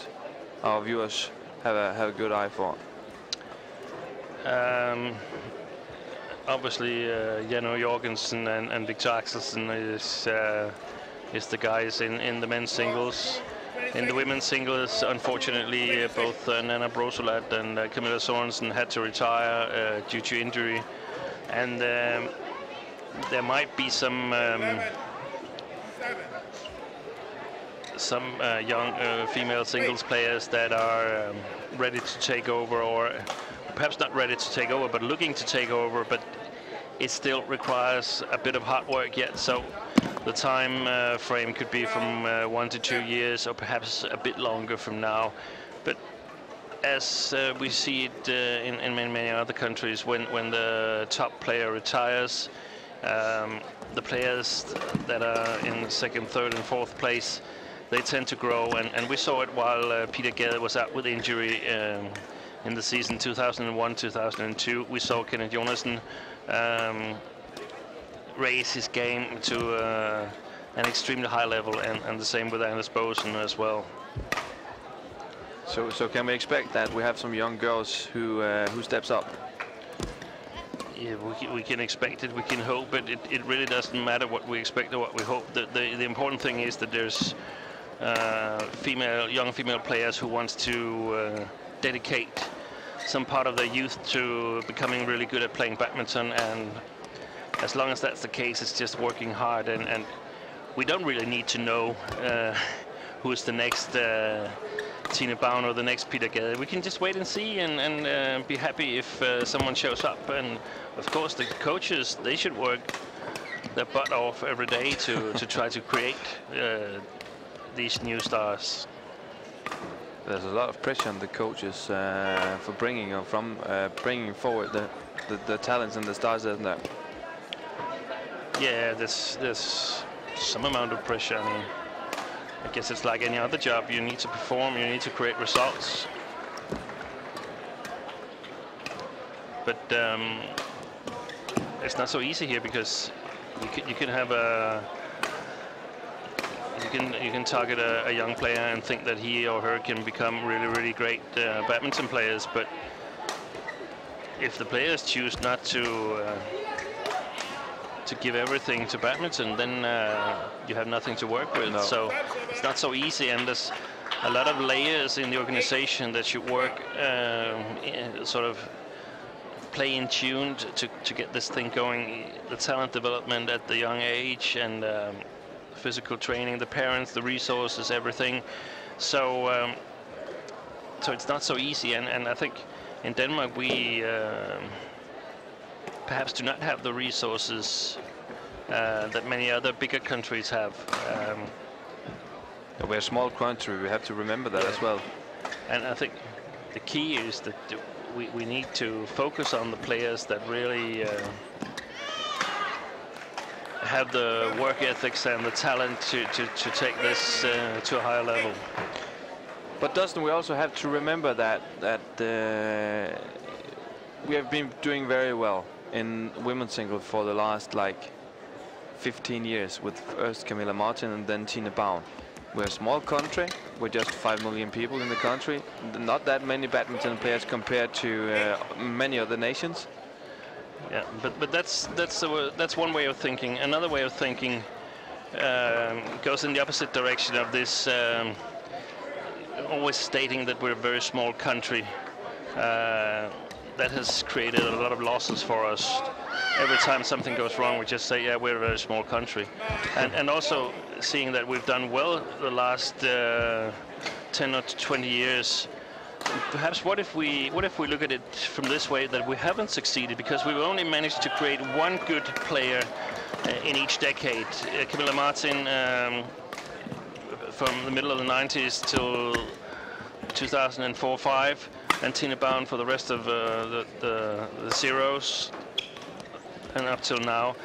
our viewers have a good eye for? Obviously, Janne Jorgensen and Victor Axelsen is the guys in the men's singles. In the women's singles, unfortunately, both Nana Brosolat and Camilla Sorensen had to retire due to injury, and there might be some young female singles players that are ready to take over, or perhaps not ready to take over, but looking to take over, but it still requires a bit of hard work yet. So the time frame could be from 1 to 2 years, or perhaps a bit longer from now. But as we see it in many other countries, when the top player retires, the players that are in second, third, and fourth place, they tend to grow, and we saw it while Peter Gade was out with injury in the season 2001-2002. We saw Kenneth Jonassen raise his game to an extremely high level, and the same with Anders Boesen as well. So can we expect that we have some young girls who steps up? Yeah, we can expect it, we can hope, but it really doesn't matter what we expect or what we hope. The important thing is that there's young female players who wants to dedicate some part of their youth to becoming really good at playing badminton, and as long as that's the case, it's just working hard, and we don't really need to know who's the next Tine Baun or the next Peter Gade. We can just wait and see and be happy if someone shows up. And of course the coaches, they should work their butt off every day to try to create these new stars. There's a lot of pressure on the coaches for bringing forward the talents and the stars, isn't there? Yeah, there's some amount of pressure. I mean, I guess it's like any other job. You need to perform, you need to create results. But it's not so easy here, because you can have you can target a young player and think that he or her can become really great badminton players, but if the players choose not to give everything to badminton, then you have nothing to work with. No. So it's not so easy, and there's a lot of layers in the organization that should work sort of play in tune to get this thing going. The talent development at the young age, and physical training, the parents, the resources, everything. So so it's not so easy, and I think in Denmark we perhaps do not have the resources that many other bigger countries have. We're a small country, we have to remember that as well. And I think the key is that we need to focus on the players that really have the work ethics and the talent to take this to a higher level. But Dustin, we also have to remember that we have been doing very well in women's singles for the last like 15 years, with first Camilla Martin and then Tine Baun. We're a small country, we're just 5 million people in the country, not that many badminton players compared to many other nations. Yeah, but that's one way of thinking. Another way of thinking goes in the opposite direction of this, always stating that we're a very small country. That has created a lot of losses for us. Every time something goes wrong, we just say, yeah, we're a very small country. And also seeing that we've done well the last 10 or 20 years, perhaps what if we look at it from this way, that we haven't succeeded because we've only managed to create one good player in each decade. Camilla Martin from the middle of the 90s till 2004-05, and Tina Bound for the rest of the zeros and up till now.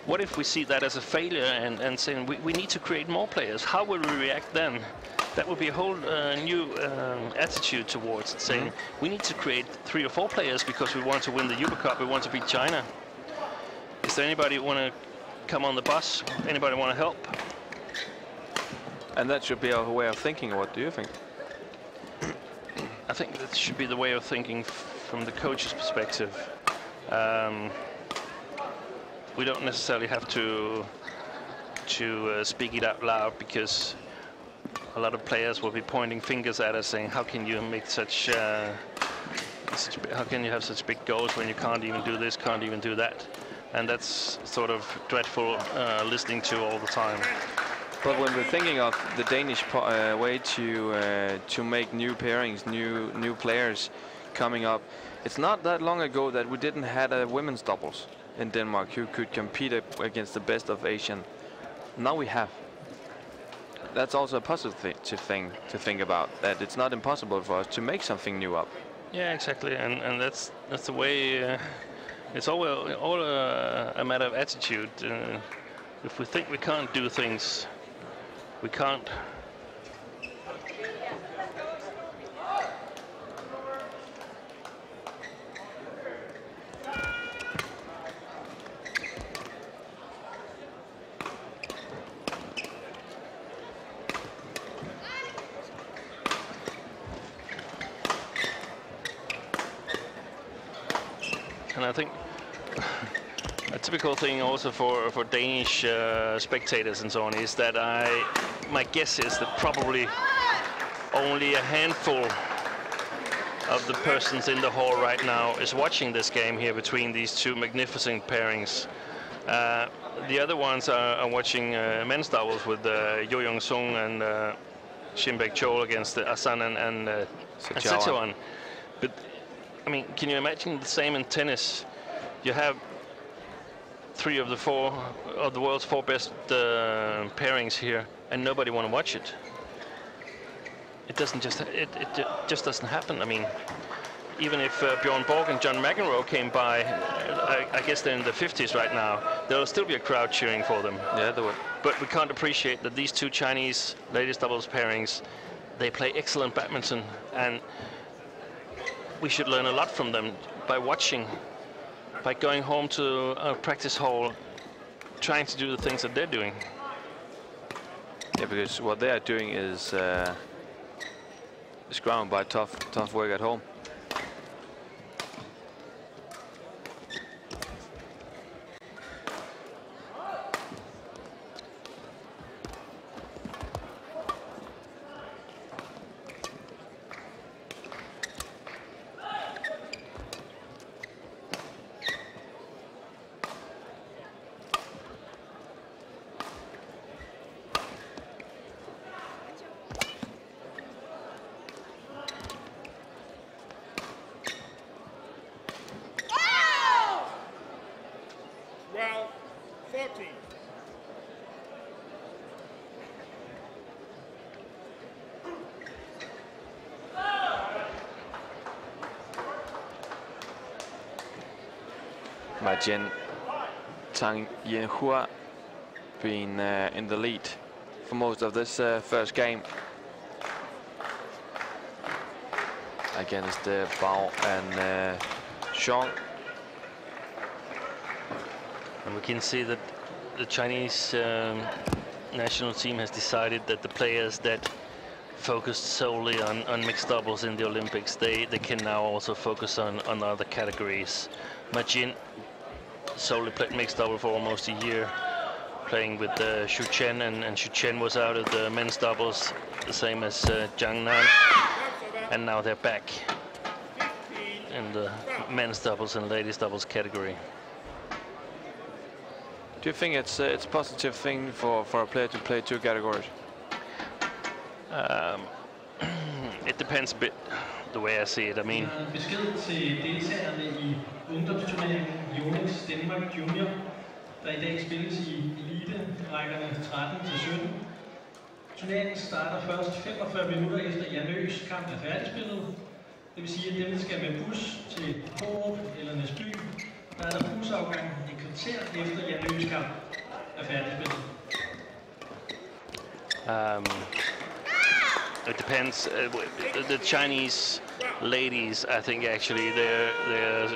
What if we see that as a failure and saying we need to create more players? How will we react then? That would be a whole new attitude towards it, saying we need to create 3 or 4 players because we want to win the Uber Cup, we want to beat China. Is there anybody who want to come on the bus? Anybody want to help? And that should be our way of thinking. What do you think? I think that should be the way of thinking from the coach's perspective. We don't necessarily have to speak it out loud, because a lot of players will be pointing fingers at us saying, how can you make how can you have such big goals when you can't even do this, can't even do that? And that's sort of dreadful listening to all the time. But when we're thinking of the Danish way to make new pairings, new players coming up, it's not that long ago that we didn't have a women's doubles in Denmark who could compete against the best of Asian. Now we have. That's also a positive thing to think about, that it's not impossible for us to make something new up. Yeah, exactly, and that's the way. It's all a matter of attitude. If we think we can't do things, we can't. And I think a typical thing also for Danish spectators and so on is that my guess is that probably only a handful of the persons in the hall right now is watching this game here between these two magnificent pairings. The other ones are watching men's doubles with Yo Young Sung and Shinbek Chol against Asan and Sityawan. But I mean, can you imagine the same in tennis? You have 3 of the 4 of the world's 4 best pairings here, and nobody want to watch it. It just doesn't happen. I mean, even if Bjorn Borg and John McEnroe came by, I guess they're in the 50s right now, there will still be a crowd cheering for them. Yeah, there would. But we can't appreciate that these 2 Chinese ladies doubles pairings, they play excellent badminton, and we should learn a lot from them by watching, by going home to a practice hall, trying to do the things that they're doing. Yeah, because what they are doing is ground by tough work at home. Jen, Tang, Jinhua being in the lead for most of this first game against Bao and Zhong. And we can see that the Chinese national team has decided that the players that focused solely on mixed doubles in the Olympics, they can now also focus on other categories. Ma Jin solely played mixed double for almost a year, playing with Xu Chen, and Xu Chen was out of the men's doubles, the same as Jiang Nan, and now they're back in the men's doubles and ladies doubles category. Do you think it's a positive thing for a player to play 2 categories? It depends a bit the way I see it. I mean, besked til deltagerne i ungdomsturneringen Yonex Denmark Junior, der i dag spilles i elite-rækkerne 13-17. Turneringen starter først 45 minutter efter Janøs kamp er færdigspillet. Det vil sige, at dem, der skal med bus til Korup eller Næsby, der er der busafgang et kvarter efter Janøs kamp er færdigspillet. It depends. The Chinese ladies, I think actually they're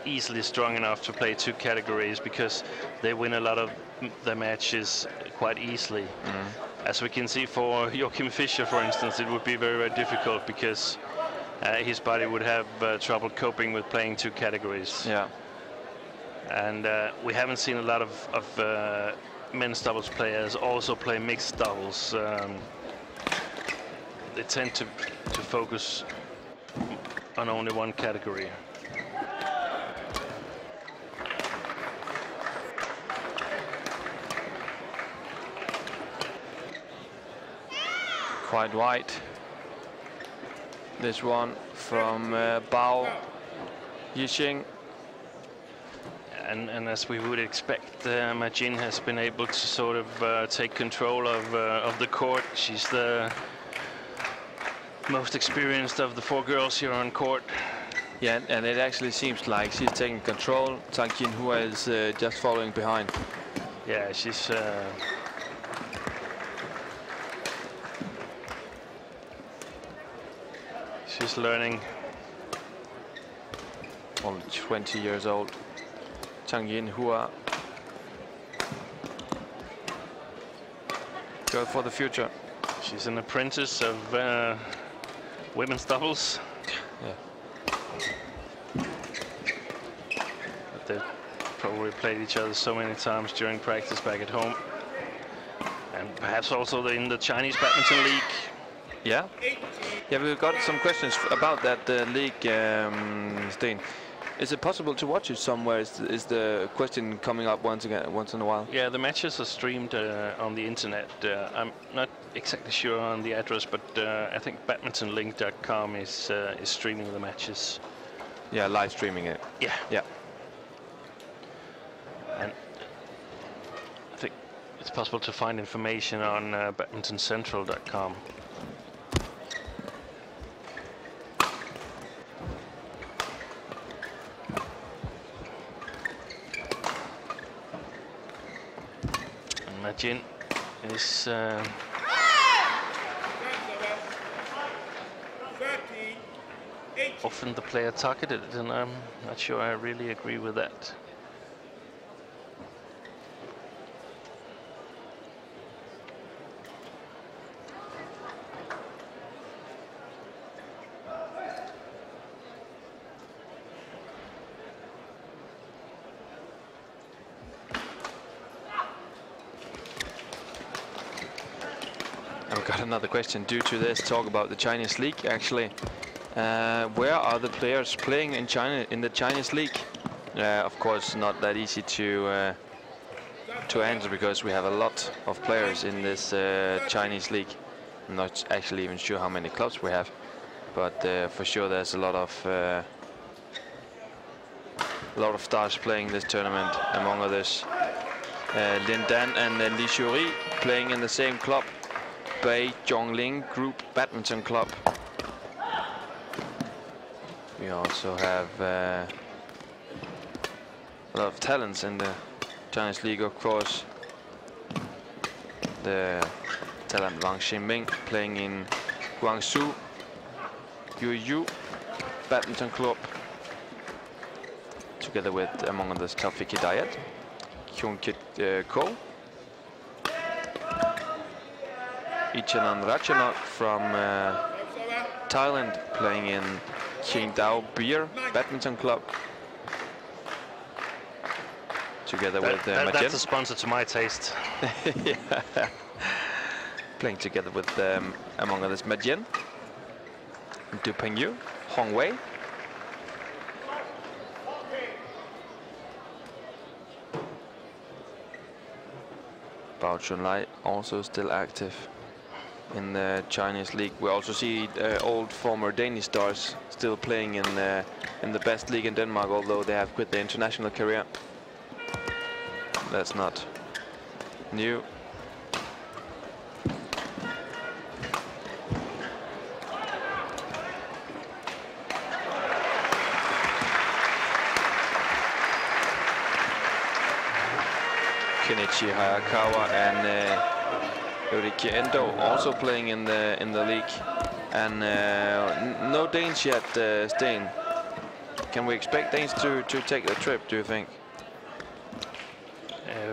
easily strong enough to play 2 categories because they win a lot of the matches quite easily. As we can see for Joachim Fischer, for instance, it would be very, very difficult because his body would have trouble coping with playing 2 categories. Yeah. And we haven't seen a lot of men's doubles players also play mixed doubles. They tend to focus on only one category. Quite wide. This one from Bao Yixin. And as we would expect, Majin has been able to sort of take control of the court. She's the most experienced of the 4 girls here on court. Yeah, and it actually seems like she's taking control. Tang Jinhua is just following behind. Yeah, she's learning. Only 20 years old. Tang Jinhua. Go for the future. She's an apprentice of women's doubles. Yeah. But they've probably played each other so many times during practice back at home. And perhaps also in the Chinese Badminton League. Yeah. Yeah, we've got some questions about that league, Sten. Is it possible to watch it somewhere? Is the question coming up once in a while? Yeah, the matches are streamed on the internet. I'm not exactly sure on the address, but I think badmintonlink.com is streaming the matches. Yeah, live streaming it. Yeah. Yeah. And I think it's possible to find information on badmintoncentral.com. Jin is often the player targeted, and I'm not sure I really agree with that. Another question due to this talk about the Chinese league. Actually, where are the players playing in China in the Chinese league? Of course, not that easy to answer because we have a lot of players in this Chinese league. I'm not actually even sure how many clubs we have, but for sure there's a lot of stars playing this tournament. Among others, Lin Dan and Li Xiuri playing in the same club. Bei Zhongling Group Badminton Club. We also have a lot of talents in the Chinese league, of course. The talent Wang Xinming playing in Guangzhou Yu Badminton Club, together with, among others, Taufik Hidayat, Kyung Kit Ko, Ichanan Ratchanok from Thailand playing in Qingdao Beer Badminton Club, together with Majin. That's a sponsor to my taste. Yeah. Playing together with, among others, Majin, Du Pengyu, Hong Wei. Bao Yunlei also still active. in the Chinese league. We also see old former Danish stars still playing in the best league in Denmark, although they have quit their international career. That's not new. Kenichi Hayakawa and Ulrike Endo also playing in the league, and no Danes yet. Sten, can we expect Danes to take the trip, do you think?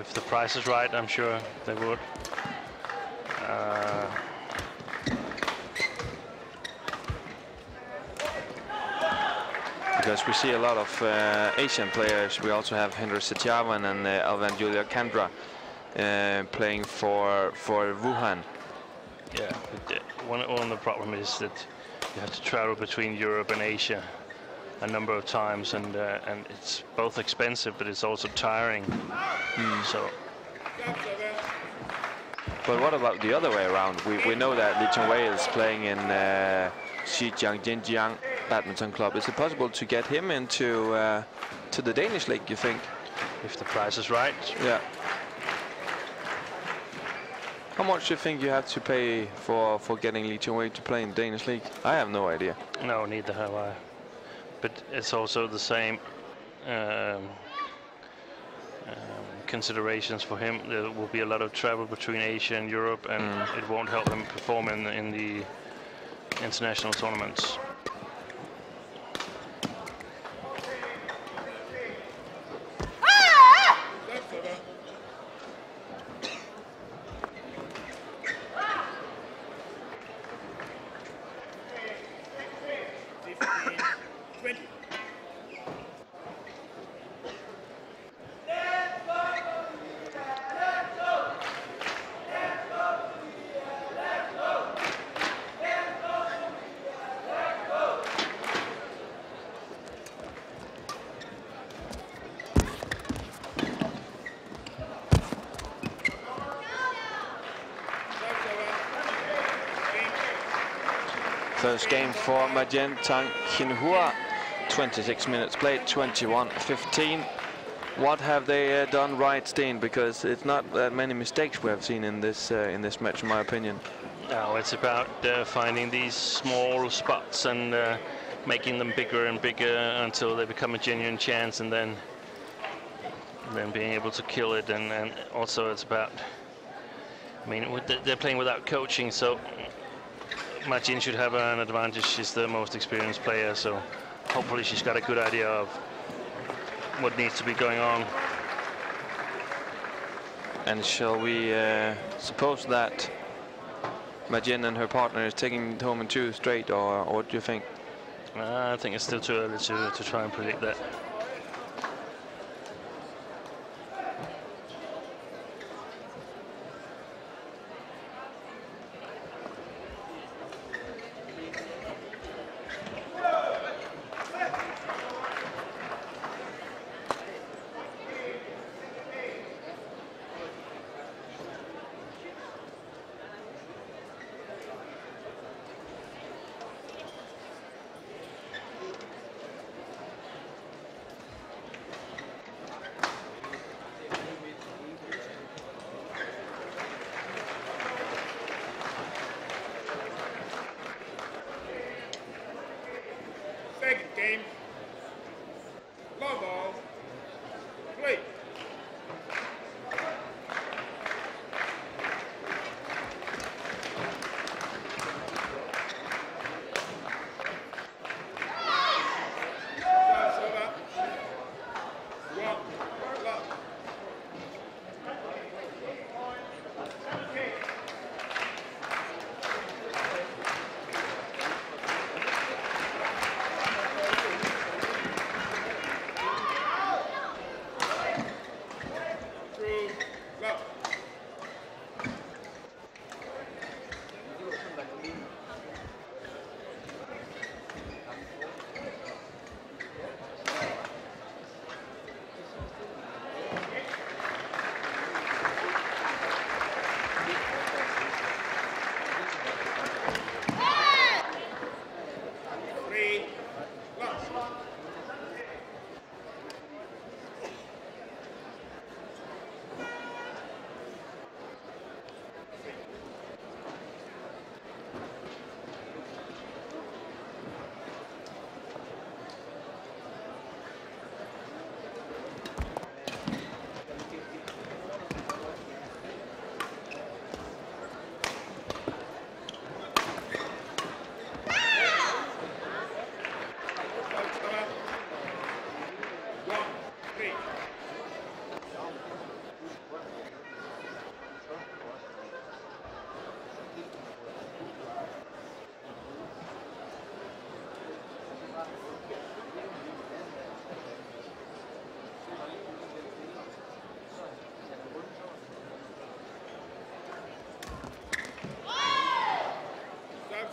If the price is right, I'm sure they would. Because we see a lot of Asian players. We also have Henry Setiawan and Alvan Julia Kandra playing for Wuhan. Yeah, one of the problem is that you have to travel between Europe and Asia a number of times, and it's both expensive, but it's also tiring. So. But what about the other way around? We know that Li Chongwei is playing in Jiang Badminton Club. Is it possible to get him into to the Danish league, you think? If the price is right. Yeah. How much do you think you have to pay for getting Li Chongwei to play in the Danish league? I have no idea. No, neither have I. But it's also the same considerations for him. There will be a lot of travel between Asia and Europe, and it won't help him perform in the international tournaments. First game for Majen Tang Jinhua. 26 minutes played, 21-15. What have they done right, Sten? Because it's not that many mistakes we have seen in this match, in my opinion. No, it's about finding these small spots and making them bigger and bigger until they become a genuine chance, and then being able to kill it. And also it's about, I mean, they're playing without coaching, so Majin should have an advantage. She's the most experienced player, so hopefully she's got a good idea of what needs to be going on. And shall we suppose that Majin and her partner is taking it home in 2 straight, or what do you think? I think it's still too early to try and predict that.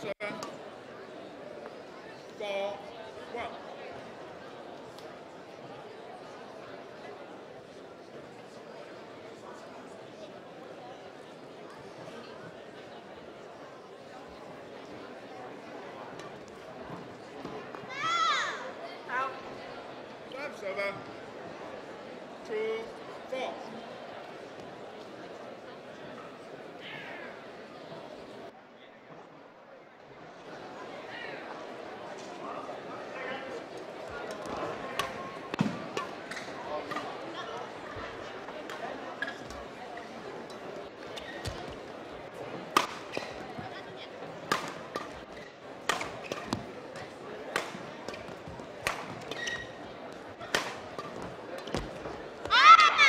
server. 4-1. Server 2-4.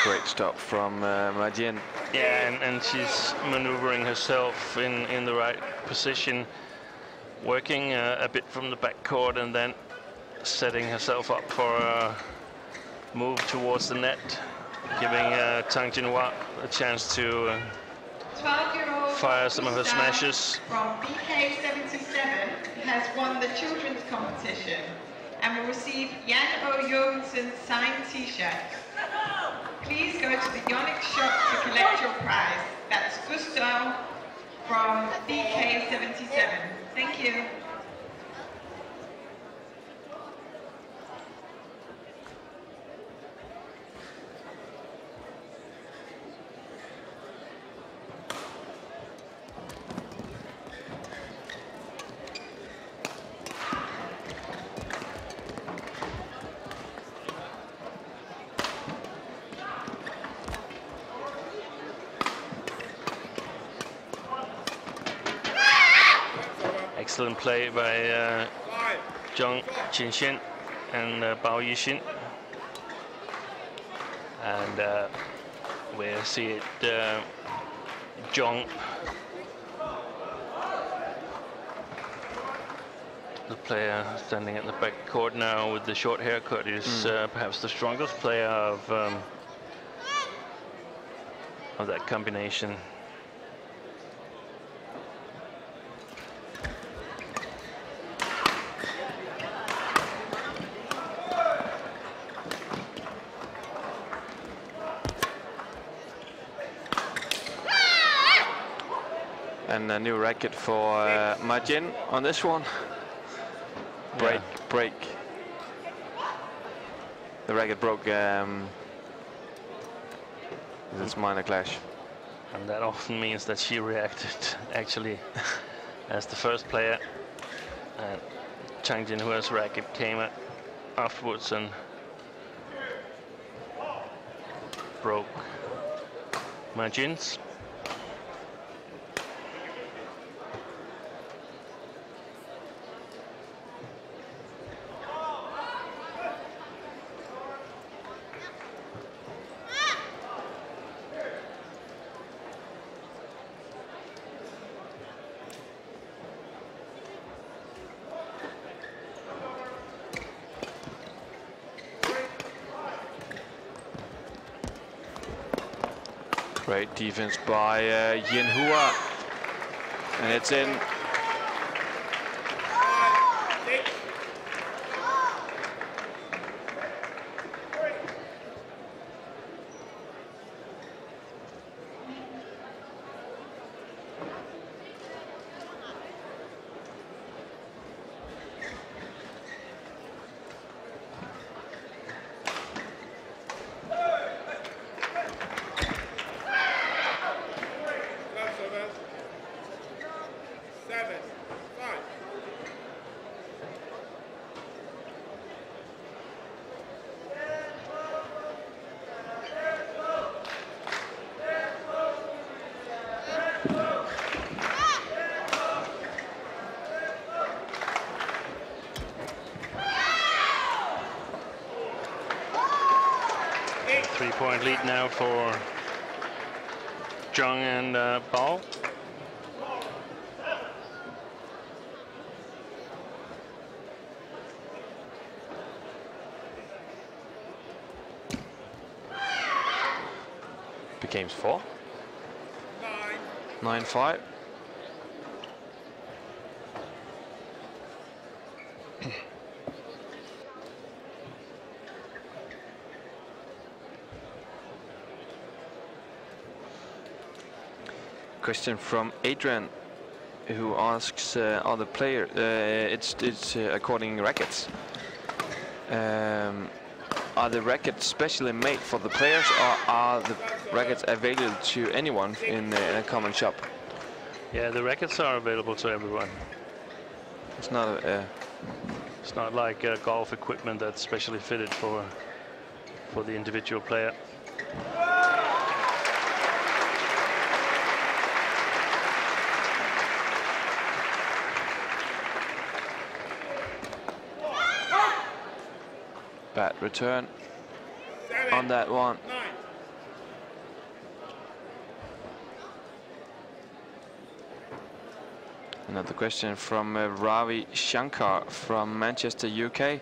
Great stop from Jiang. Yeah, and she's maneuvering herself in the right position, working a bit from the back court and then setting herself up for a move towards the net, giving Tang Jinhua a chance to fire some of her smashes. From BK77 has won the children's competition and will receive Yanjiao signed t-shirt. Please go to the Yonex shop to collect your prize. That's Zhao from BK77. Thank you. Excellent play by Zhong, Qianxin and Yixin. And we see it, Zhong, the player standing at the back court now with the short haircut, is perhaps the strongest player of that combination. And a new racket for Jiang on this one. Break. The racket broke. This minor clash. And that often means that she reacted actually as the first player. And Tang Jinhua's racket came afterwards and broke Jiang's. Great defense by Jinhua, and it's in. Three-point lead now for Zhang and Bao. Game's 4. 9-5. Question from Adrian, who asks, are the player? It's according rackets. Are the rackets specially made for the players, or are the rackets available to anyone in a common shop? Yeah, the rackets are available to everyone. It's not it's not like golf equipment that's specially fitted for the individual player. Bad return on that one. Another question from Ravi Shankar from Manchester, UK.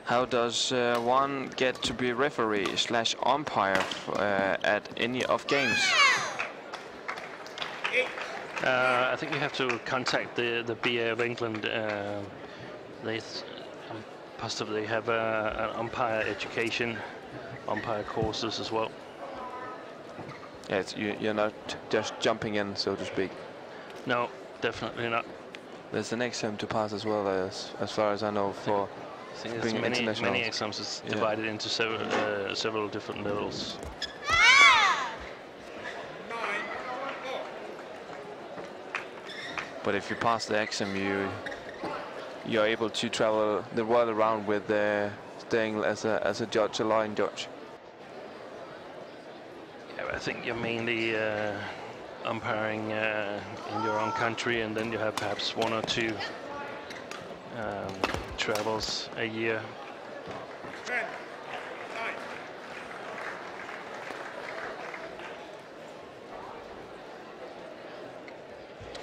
How does one get to be referee / umpire at any of games? I think you have to contact the BA of England. They possibly have an umpire education, umpire courses as well. Yeah, you're not just jumping in, so to speak. No, definitely not. There's an exam to pass as well, as far as I know, for being international. Many exams. It's divided into several different levels. But if you pass the exam, you're able to travel the world around with staying as a judge, a line judge. Yeah, I think you're mainly umpiring in your own country, and then you have perhaps 1 or 2 travels a year.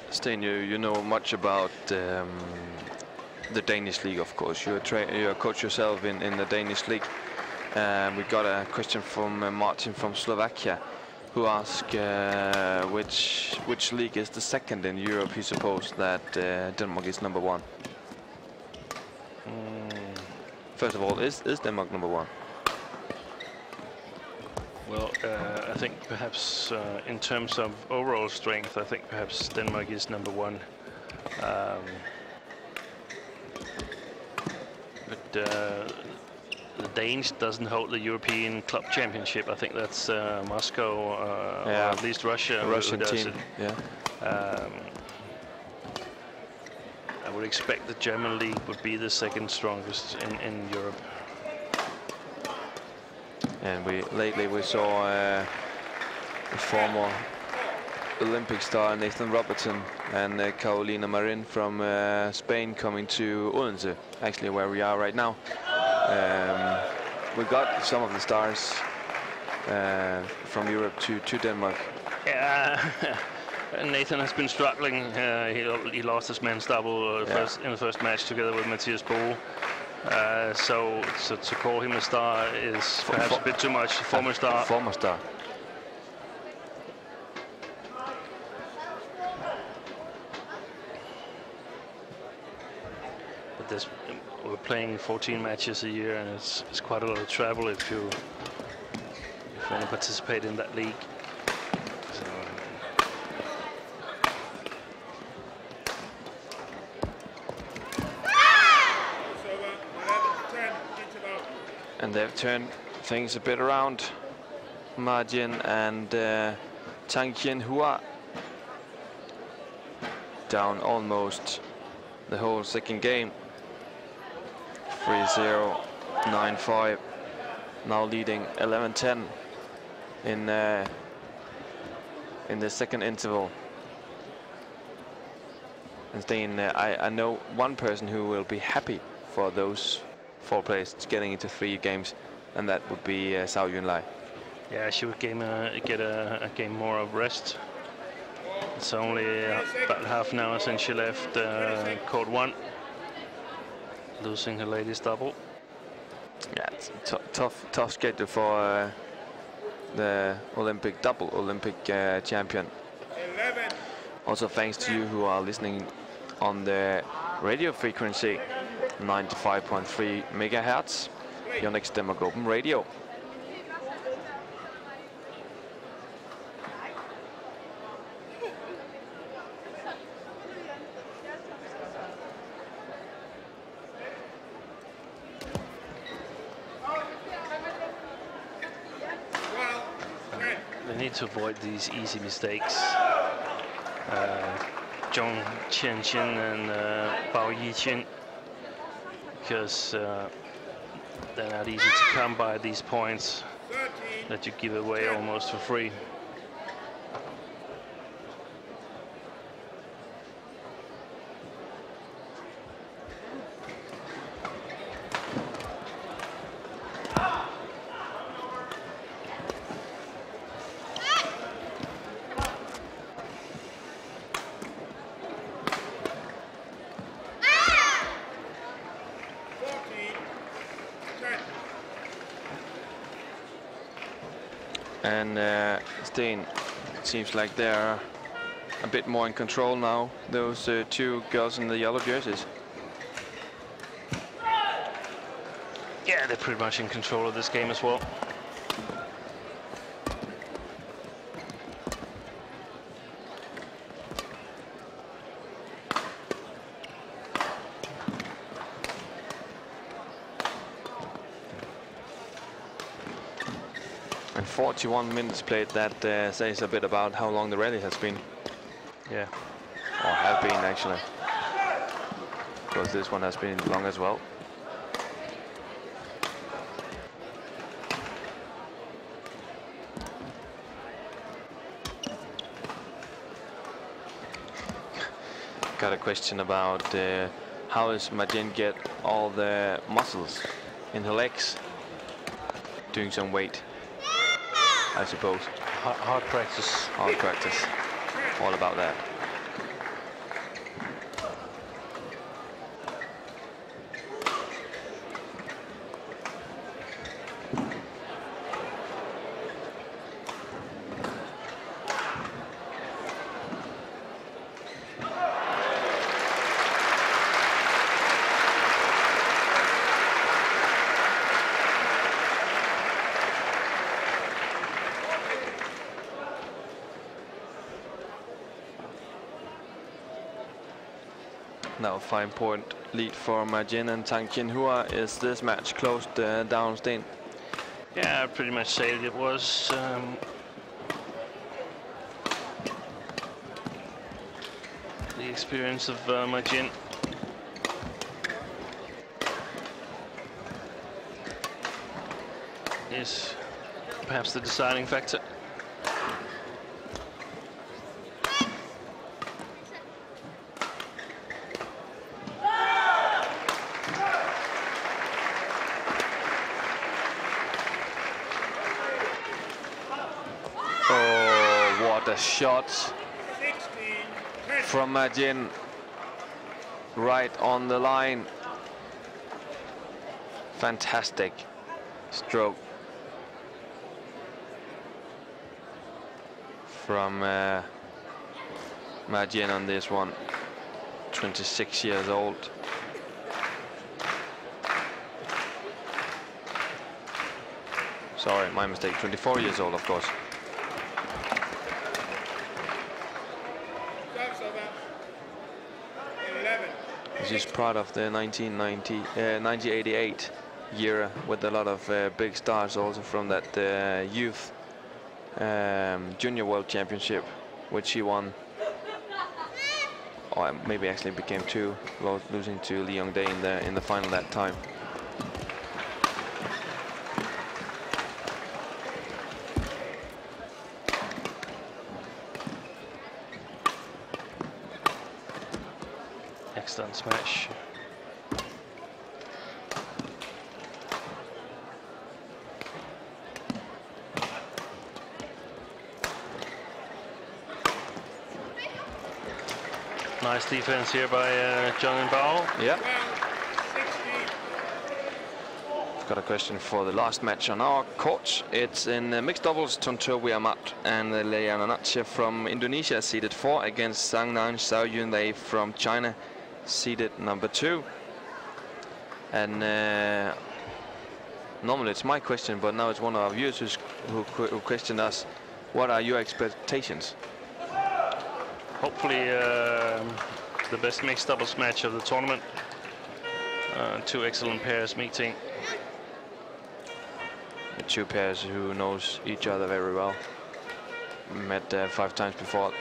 Sten, you know much about the Danish league, of course. You're a coach yourself in the Danish league. We got a question from Martin from Slovakia, who asked which league is the second in Europe. He supposed that Denmark is number 1. First of all, is Denmark number 1? Well, I think perhaps in terms of overall strength, I think perhaps Denmark is number 1. But the Danes doesn't hold the European Club Championship. I think that's Moscow, or at least Russia. Russian who does team. it. Yeah. I would expect the German league would be the second strongest in Europe. And lately we saw a former Olympic star Nathan Robertson and Carolina Marin from Spain coming to Odense, actually where we are right now. We got some of the stars from Europe to Denmark. Yeah, Nathan has been struggling. He lost his men's double in the first match together with Matthias Bo. So to call him a star is perhaps a bit too much. Former star. Former star. But we're playing 14 matches a year, and it's quite a lot of travel if you want to participate in that league. So, and they've turned things a bit around. Margin and Tang Jinhua down almost the whole second game. 3-0, 9-5. Now leading 11-10 in the second interval. And Sten, I know one person who will be happy for those 4 players getting into 3 games, and that would be Zhao Yunlei. yeah, she would get a game more of rest. It's only about half an hour since she left court 1, losing her latest double. Yeah, it's a tough schedule for the double Olympic champion. Also thanks to you who are listening on the radio frequency. 95.3 megahertz, Yonex Denmark Open Radio. They need to avoid these easy mistakes. Zhong, Qianxin and Yixin, because they're not easy to come by, these points that you give away almost for free. And Steen, it seems like they're a bit more in control now, those two girls in the yellow jerseys. Yeah, they're pretty much in control of this game as well. And 41 minutes played, that says a bit about how long the rally has been. Yeah. Or have been, actually. Because this one has been long as well. Got a question about how does Majin get all the muscles in her legs? Doing some weight, I suppose. Hard practice. Hard practice. All about that. Now a 5-point lead for Majin and Tang. Jinhua. Is this match closed down, Steen? Yeah, I pretty much say it was. The experience of Majin. Is perhaps the deciding factor. Shot from Majin right on the line. Fantastic stroke from Majin on this one. 26 years old. Sorry, my mistake. 24 years old, of course. She's proud of the 1988 year with a lot of big stars also from that youth junior world championship, which she won, or maybe actually became two, losing to Liliyana in the final that time. Excellent smash. Nice defense here by Zhang and Zhao. Yeah. Got a question for the last match on our court. It's in mixed doubles. Tontowi, Ahmad and Liliyana Natsir from Indonesia seeded 4 against Zhang, Zhao, Yunlei from China seeded number 2. And normally it's my question, but now it's one of our viewers who questioned us. What are your expectations? Hopefully the best mixed doubles match of the tournament. Two excellent pairs meeting. The two pairs who knows each other very well. Met 5 times before.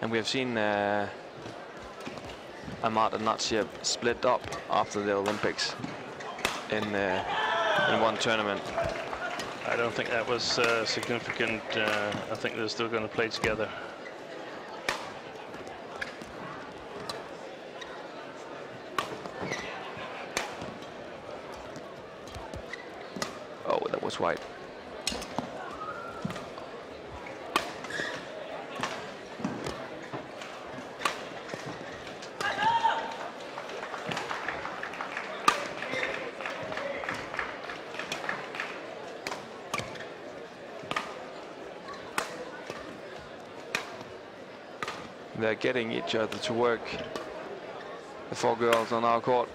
And we have seen Ahmad and Natsir split up after the Olympics in one tournament. I don't think that was significant. I think they're still going to play together. Oh, that was white. They're getting each other to work. The 4 girls on our court.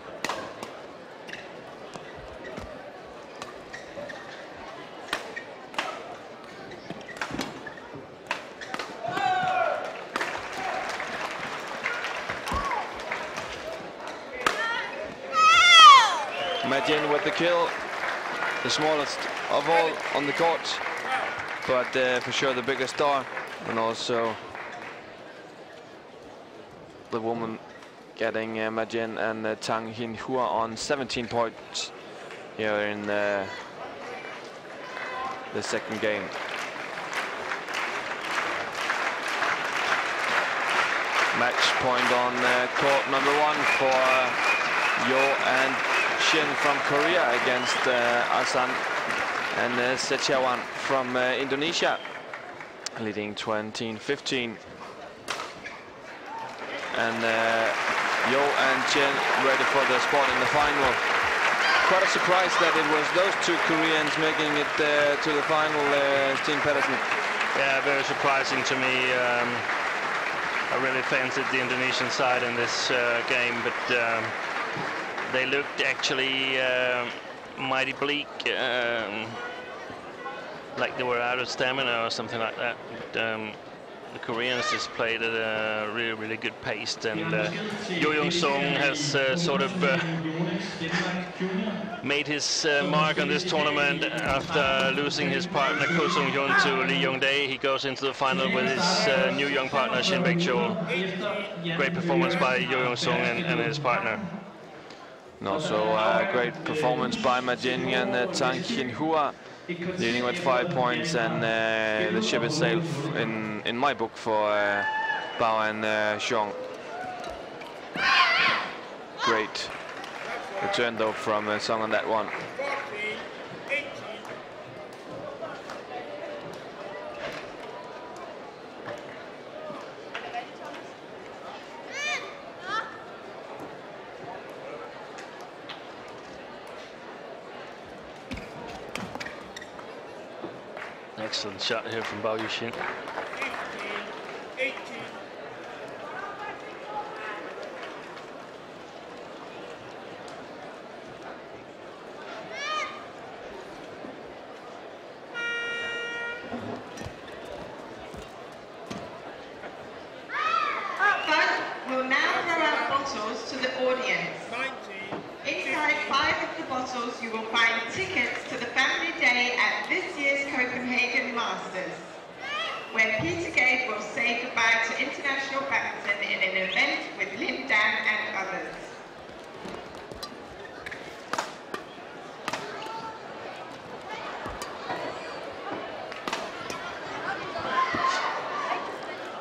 Jin with the kill, the smallest of all on the court, but for sure the biggest star, and also the woman getting Majin and Tang Jinhua on 17 points here in the second game. Match point on court number 1 for Yo and Chen from Korea against Asan and Sechawan from Indonesia, leading 20-15. And Yo and Chen ready for the spot in the final. Quite a surprise that it was those 2 Koreans making it to the final, Steen Pedersen. Yeah, very surprising to me. I really fancied the Indonesian side in this game, but they looked actually mighty bleak, like they were out of stamina or something like that. But, the Koreans just played at a really, really good pace, and Yo Sung has sort of made his mark on this tournament after losing his partner Ko Sung Hyun to Lee Yong-dae. He goes into the final with his new young partner Shin Baek-chul. Great performance by Yo Sung and his partner. And also a great performance by Majin and Tang Jinhua, leading with 5 points, and the ship is sailed in my book for Bao and Zhong. Great return though from Zhong on that one. Excellent shot here from Bao Yixin. We'll now throw out bottles to the audience. Inside 5 of the bottles, you will find tickets to the family day at this year's Copenhagen Masters, where Peter Gabe will say goodbye to international badminton in an event with Lin Dan and others.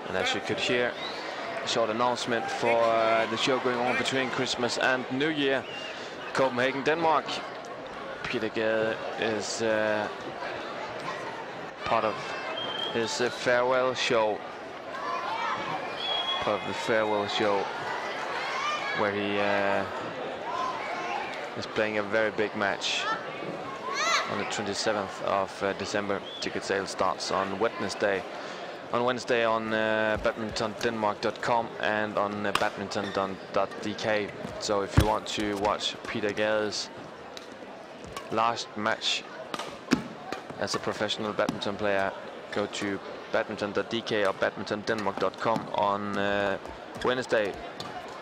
And as you could hear, a short announcement for the show going on between Christmas and New Year. Copenhagen, Denmark. Peter Gade is part of his farewell show. Part of the farewell show where he is playing a very big match on the 27th of December. Ticket sale starts on Wednesday on Wednesday on badmintondenmark.com and on badminton.dk. So if you want to watch Peter Gade's last match as a professional badminton player, go to badminton.dk or badmintondenmark.com on Wednesday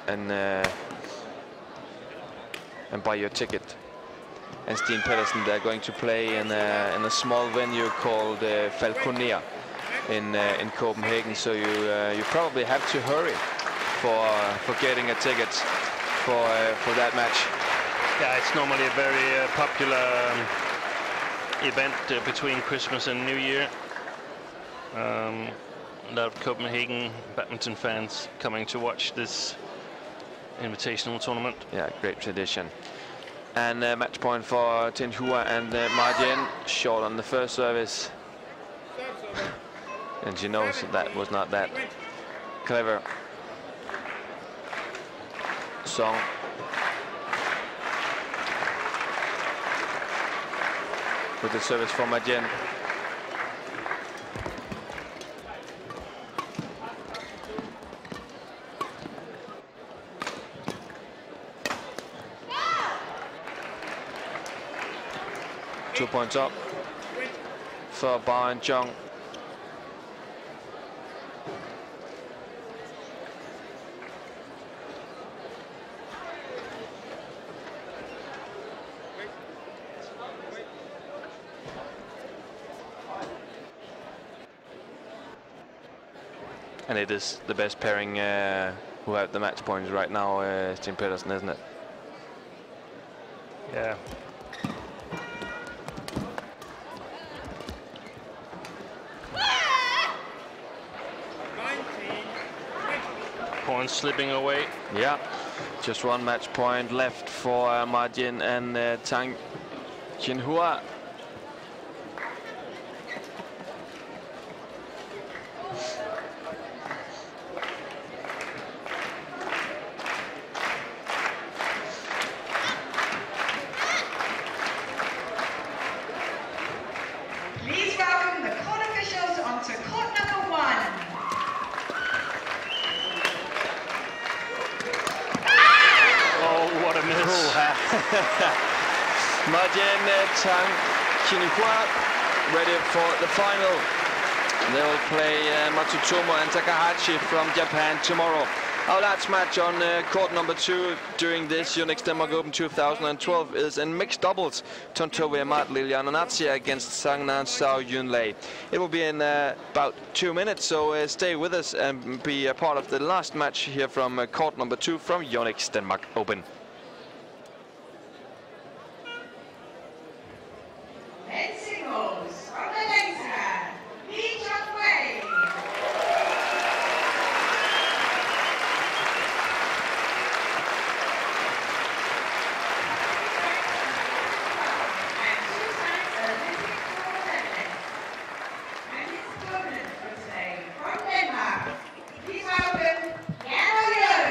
and buy your ticket. And Steen Pedersen, they're going to play in a small venue called Falconer in Copenhagen. So you probably have to hurry for getting a ticket for that match. Yeah, it's normally a very popular event between Christmas and New Year. A lot of Copenhagen badminton fans coming to watch this invitational tournament. Yeah, great tradition. And match point for Jinhua and Marjane, short on the first service. And she knows that was not that clever. Zhong. With the service for Marjane. Two points up for Bao and Zhong. And it is the best pairing who have the match points right now, Steen Pedersen, isn't it? Yeah. Points slipping away. Yeah, just one match point left for Marjane and Tang. Jinhua. Please welcome the court officials onto court number 1. What a miss. Marjane, Tang, Jinhua ready for the final. They will play Matsutomo and Takahashi from Japan tomorrow. Our last match on court number 2 during this Yonex Denmark Open 2012 is in mixed doubles. Tontowi, Ahmad, Liliyana, Natsir against Zhang, Zhao, Yunlei. It will be in about 2 minutes, so stay with us and be a part of the last match here from court number 2 from Yonex Denmark Open. Men singles from Odense, Yixin. Please welcome Yanjiao.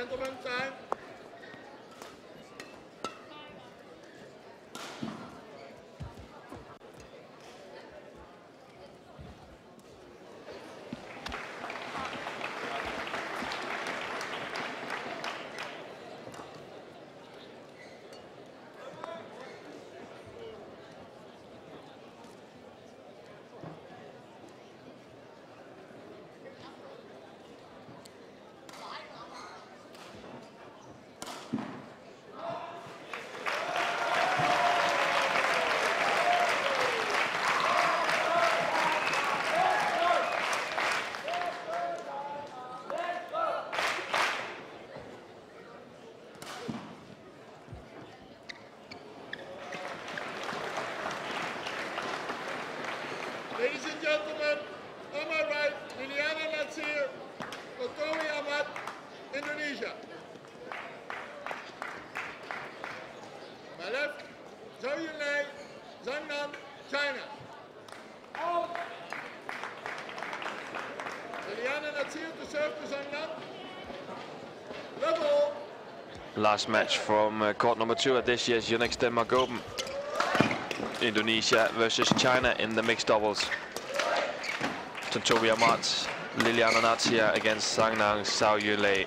gentlemen, time. Ladies and gentlemen, on my right, Liliyana, Natsir, Tontowi, Ahmad, Indonesia. My left, Zhao, Yunlei, Zhang, China. Liliyana, Natsir to serve to Zhang. Level. Last match from court number 2 at this year's Yonex Denmark Open. Indonesia versus China in the mixed doubles. Tontowi Ahmad, Liliyana Natsir against Zhang, Zhao, Yunlei.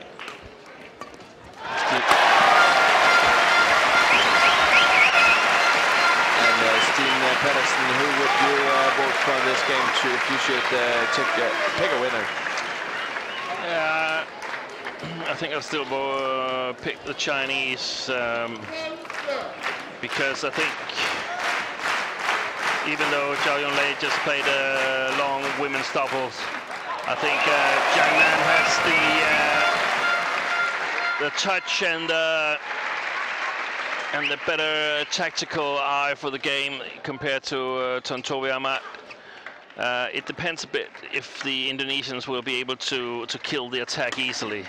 And Steen Pedersen, who would you vote for this game to if you should pick a winner? I think I'll still pick the Chinese because I think even though Zhao Yunlei just played a long women's doubles, I think Jiang has the touch and the better tactical eye for the game compared to Tontowi Ahmad. It depends a bit if the Indonesians will be able to kill the attack easily.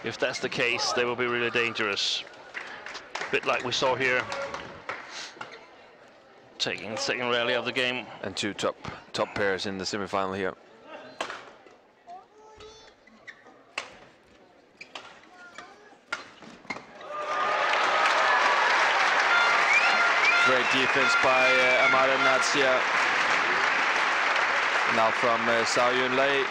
If that's the case, they will be really dangerous. A bit like we saw here, taking the second rally of the game. And two top pairs in the semifinal here. Great defense by Ahmad and Natsir. Now from Zhao Yunlei.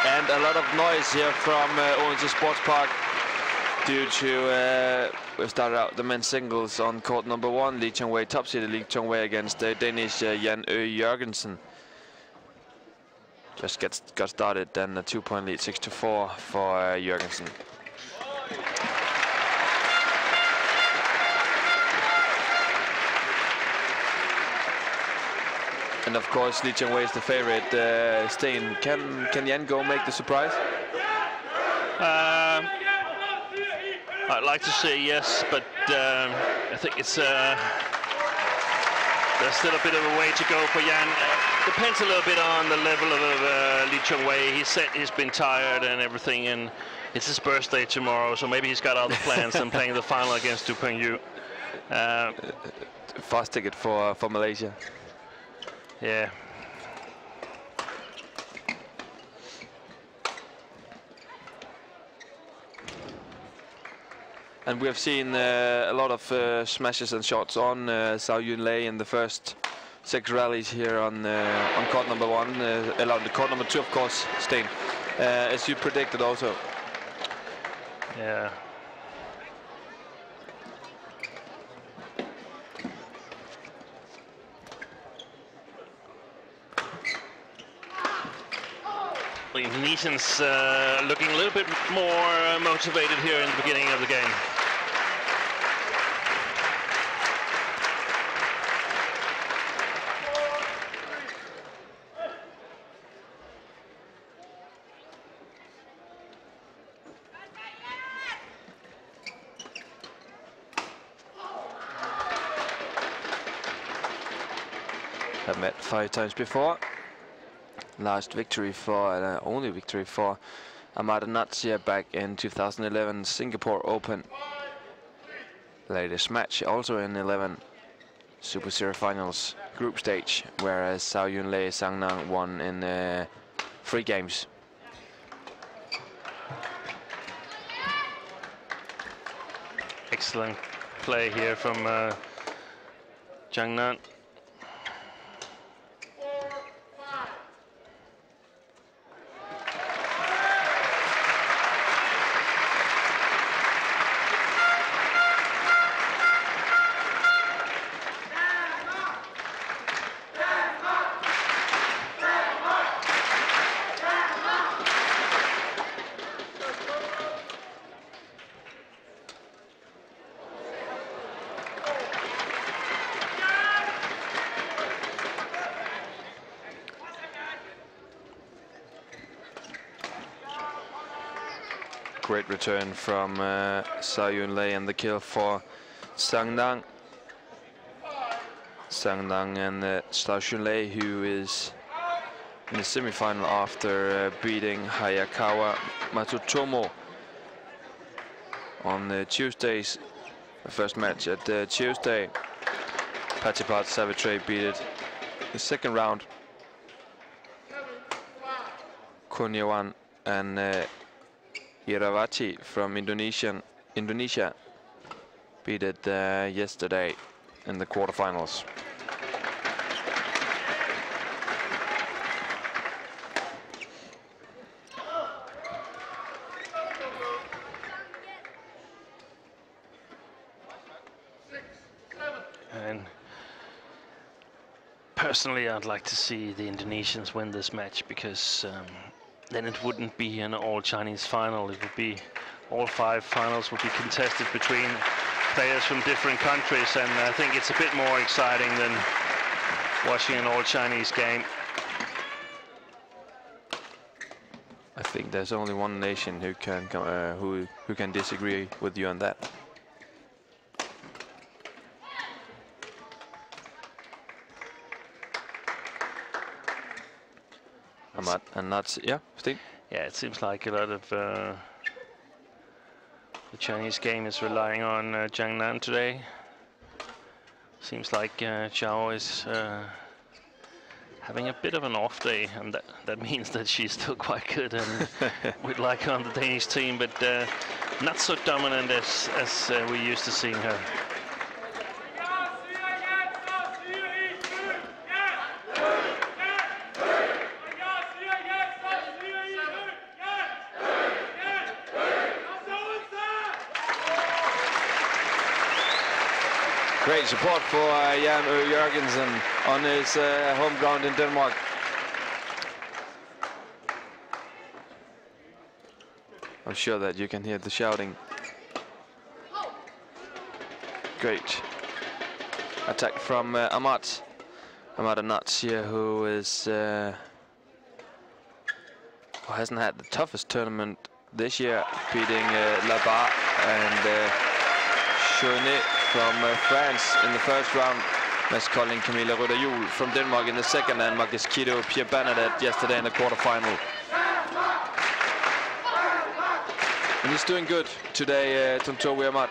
And a lot of noise here from Odense Sports Park due to we started out the men's singles on court number 1. Lee Chong-wei, top seeded Lee Chong-wei against Danish Jan Jørgensen. Just got started, then a 2-point lead, 6-4 for Jørgensen. And of course, Lee Chong-wei is the favorite. Steen, can Jan go make the surprise? I'd like to say yes, but I think it's there's still a bit of a way to go for Jan. Depends a little bit on the level of Lee Chong-wei. He said he's been tired and everything, and it's his birthday tomorrow, so maybe he's got other plans than playing the final against Pengyu. Fast ticket for Malaysia. Yeah. And we have seen a lot of smashes and shots on Zhao Yunlei in the first 6 rallies here on court number 1. On the court number 2, of course, Steen, as you predicted also. Yeah. The Indonesians looking a little bit more motivated here in the beginning of the game. Have met 5 times before. Last victory for, only victory for Ahmad and Natsir back in 2011 Singapore Open. latest match, also in 11 Super Series finals group stage, whereas Zhao Yunlei Zhang Nan won in 3 games. Excellent play here from Zhang Nan. Great return from Zhao Yunlei and the kill for Zhang Nan. Zhang Nan and Zhao Yunlei, who is in the semi-final after beating Hayakawa Matsutomo on Tuesday's first match at Tuesday. Patipat Savitri beat it the second round. Kurniawan and Irawati from Indonesia beat it yesterday in the quarterfinals. And personally, I'd like to see the Indonesians win this match, because then it wouldn't be an all-Chinese final. It would be all 5 finals would be contested between players from different countries, and I think it's a bit more exciting than watching an all-Chinese game. I think there's only one nation who can disagree with you on that. Ahmad and Natsir, yeah, Steve? Yeah, it seems like a lot of the Chinese game is relying on Zhang Nan today. Seems like Zhao is having a bit of an off day, and that means that she's still quite good and we'd like her on the Danish team, but not so dominant as we used to seeing her. Great support for Jan Jørgensen on his home ground in Denmark. I'm sure that you can hear the shouting. Great attack from Ahmad and Natsir, who is who hasn't had the toughest tournament this year, beating Labar and Jeanne from France in the first round. Mads Kolding, Camilla Røder-Juel from Denmark in the second, and Marcus Kido, Pierre Bernadette yesterday in the quarterfinal. And he's doing good today, Tontowi Ahmad.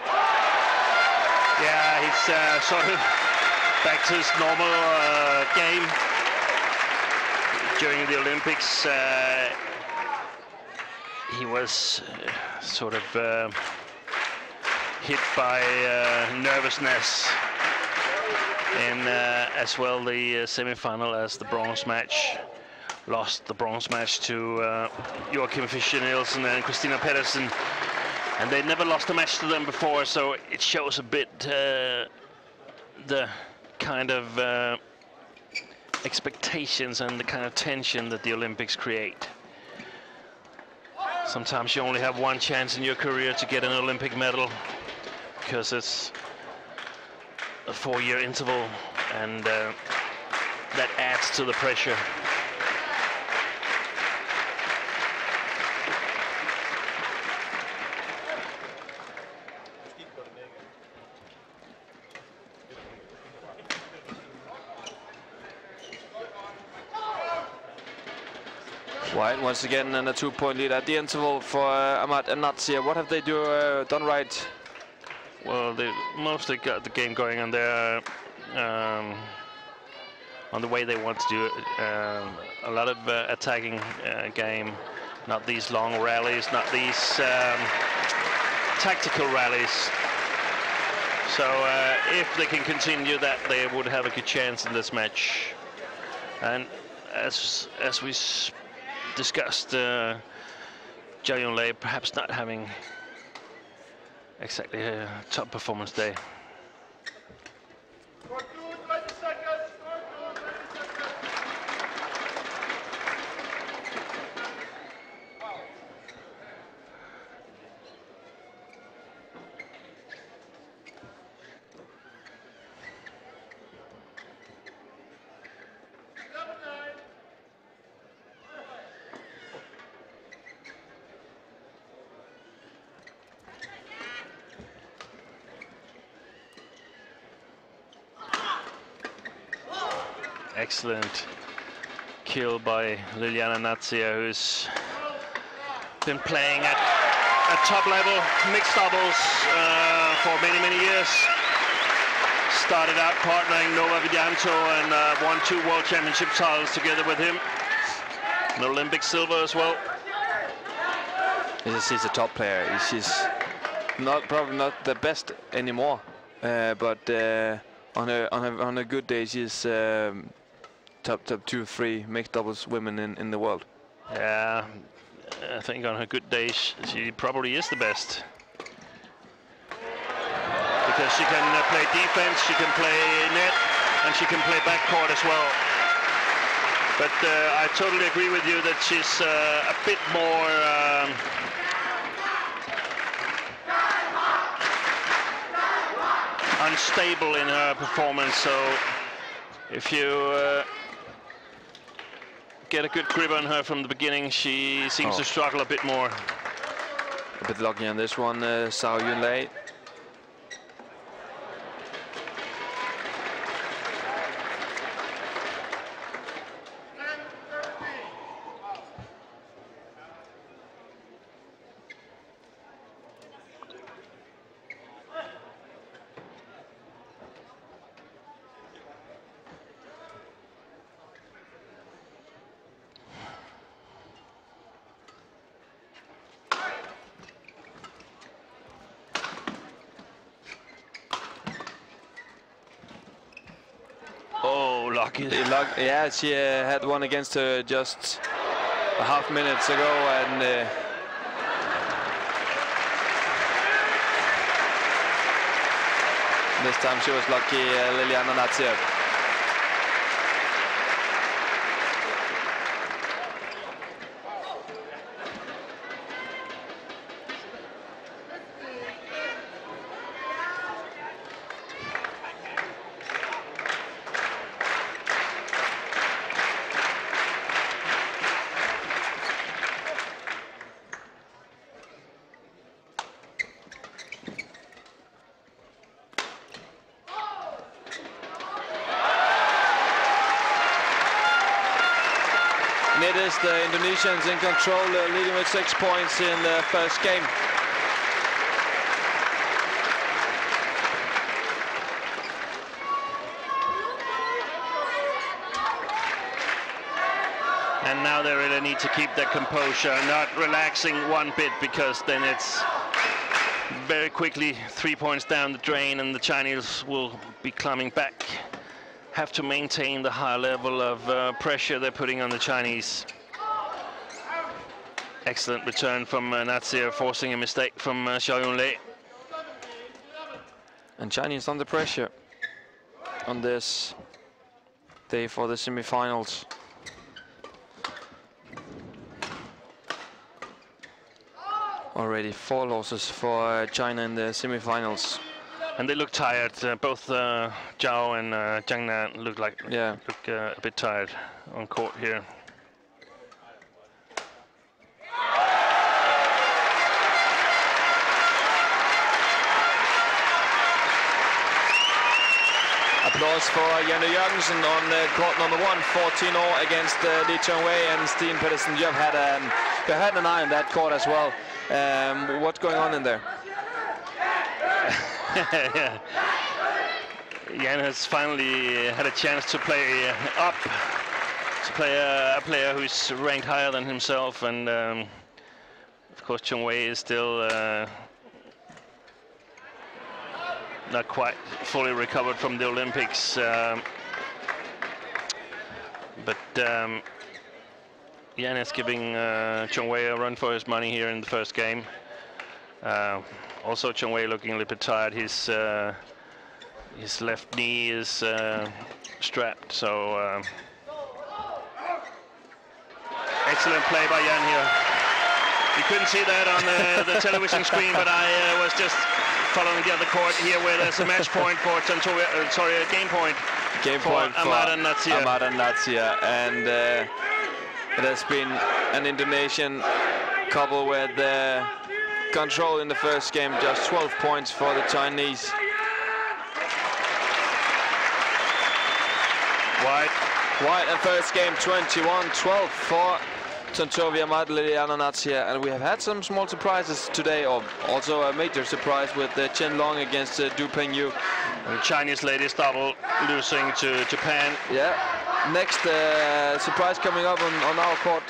Yeah, he's sort of back to his normal game. During the Olympics, he was sort of hit by nervousness in as well the semi-final as the bronze match. Lost the bronze match to Joachim Fischer-Nielsen and Christina Pedersen, and they never lost a match to them before, so it shows a bit the kind of expectations and the kind of tension that the Olympics create. Sometimes you only have one chance in your career to get an Olympic medal, because it's a 4-year interval, and that adds to the pressure. White once again in a 2-point lead at the interval for Ahmad and Natsir. What have they done right? Well, they mostly got the game going on their on the way they want to do it. A lot of attacking game, not these long rallies, not these tactical rallies. So if they can continue that, they would have a good chance in this match. And as we discussed, Yunlei perhaps not having exactly a top performance day. Excellent kill by Liliyana Natsir, who's been playing at top level, mixed doubles for many years. Started out partnering Nova Vidanto and won 2 World Championship titles together with him. An Olympic silver as well. She's a top player. She's probably not the best anymore, but on a good day, she's top 2-3 mixed doubles women in the world. Yeah, I think on her good days she probably is the best, because she can play defense, she can play net, and she can play backcourt as well. But I totally agree with you that she's a bit more unstable in her performance. So if you get a good grip on her from the beginning, she seems to struggle a bit more. A bit lucky on this one, Zhao Yunlei. Yeah, she had one against her just a half minutes ago, and this time she was lucky, Liliyana Natsir. It is the Indonesians in control, leading with 6 points in the first game. And now they really need to keep their composure, not relaxing one bit, because then it's very quickly 3 points down the drain and the Chinese will be climbing back. Have to maintain the high level of pressure they're putting on the Chinese. Excellent return from Natsir, forcing a mistake from Yunlei. And Chinese under pressure on this day for the semifinals. Already 4 losses for China in the semifinals. And they look tired. Both Zhao and Jiang look a bit tired on court here. Applause for Yixin on court number 1, 14-0 against Li Chongwei and Steen Pedersen. You have had an eye on that court as well. What's going on in there? Jan has finally had a chance to play up, to play a player who's ranked higher than himself, and of course Chongwei is still not quite fully recovered from the Olympics, but Jan is giving Chongwei a run for his money here in the first game. Also Chongwei looking a little bit tired. His left knee is strapped, so excellent play by Jan here. You couldn't see that on the television screen, but I was just following the other court here, where there's a match point for Tontowi, sorry, a game point. Game point for Ahmad and Natsir. Ahmad and Natsir, and it has been an Indonesian couple with control in the first game, just 12 points for the Chinese. White and first game 21-12 for Tontowi, Ahmad, Liliyana, Natsir, and we have had some small surprises today, or also a major surprise with Chen Long against Pengyu. The Chinese ladies double losing to Peng. Yeah. Next surprise coming up on our court.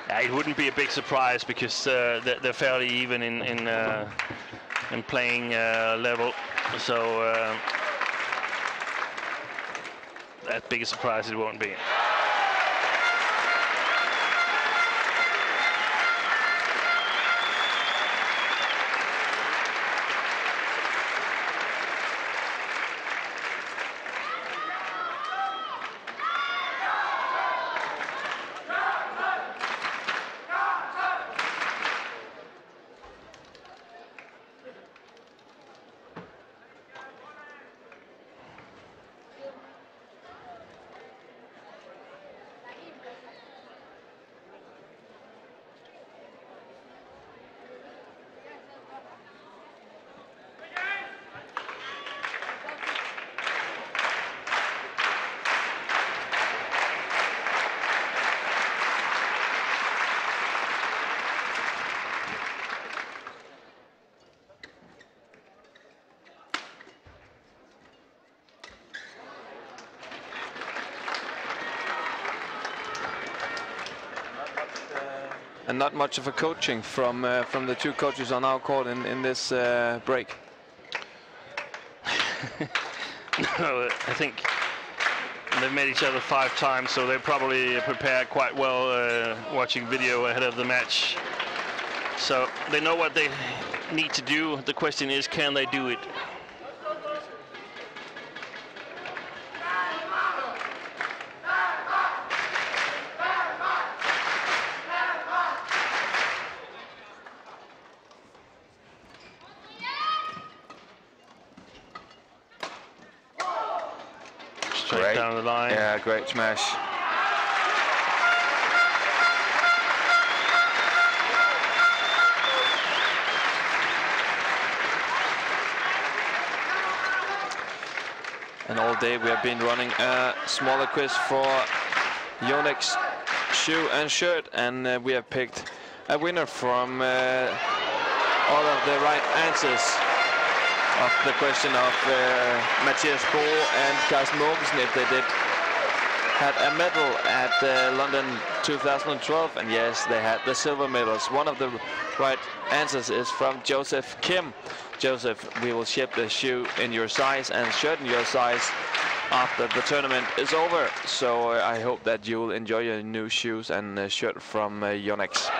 Yeah, it wouldn't be a big surprise because they're fairly even in playing level, so that big a surprise it won't be. And not much of a coaching from the two coaches on our court in this break. No, I think they've met each other 5 times, so they probably prepared quite well watching video ahead of the match. So they know what they need to do. The question is, can they do it? Straight down the line. Yeah, great smash. And all day we have been running a smaller quiz for Yonex shoe and shirt, and we have picked a winner from all of the right answers of the question of Mathias Bo and Carsten Mogensen, if they had a medal at London 2012, and yes, they had the silver medals. One of the right answers is from Joseph Kim. Joseph, we will ship the shoe in your size and shirt in your size after the tournament is over, so I hope that you will enjoy your new shoes and shirt from Yonex.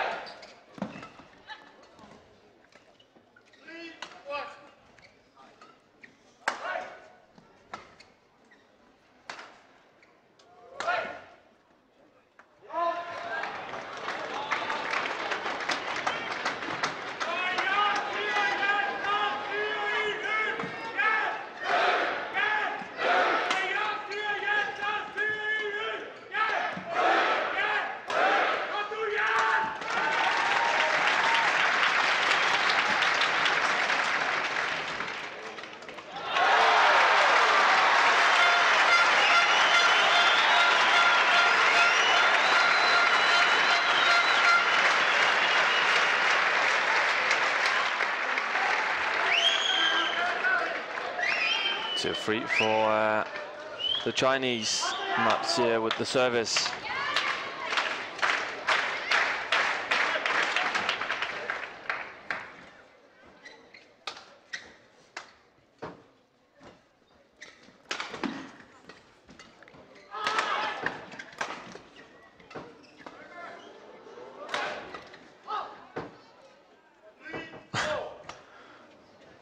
2-3 for the Chinese. Natsir with the service.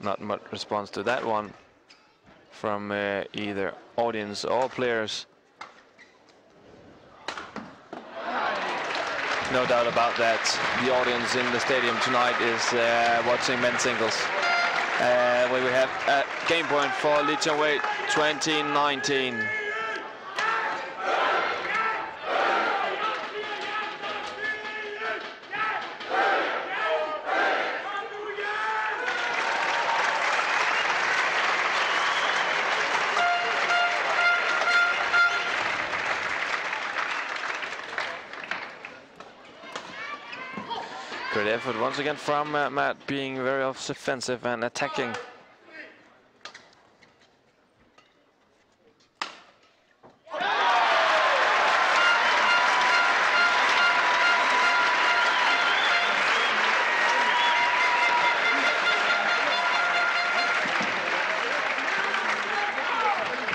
Not much response to that one from either audience or players. No doubt about that. The audience in the stadium tonight is watching men's singles. Where we have a game point for Yunlei 2019. Great effort once again from Matt, being very offensive and attacking.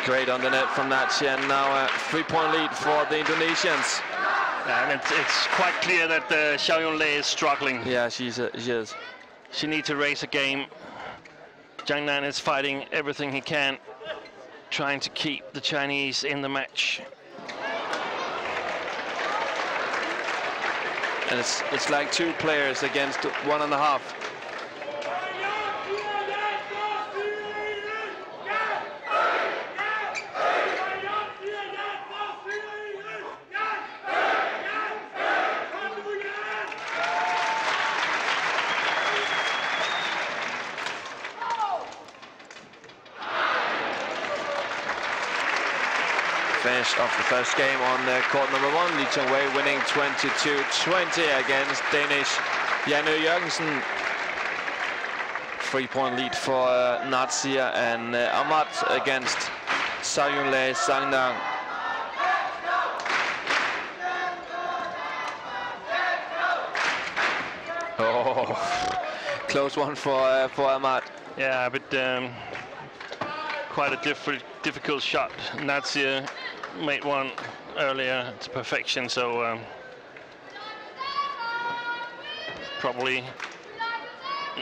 Great on the net from Natsir, and now a 3-point lead for the Indonesians. And it's quite clear that Yunlei is struggling. Yeah, she is. She needs to raise a game. Jiang is fighting everything he can, trying to keep the Chinese in the match. And it's like 2 players against 1.5. Finish of the first game on court number 1. Yixin winning 22-20 against Danish Yixin. 3-point lead for Natsir, and Ahmad against Yunlei Zhang. Oh, close one for Ahmad. Yeah, but quite a difficult shot. Natsir made one earlier to perfection, so probably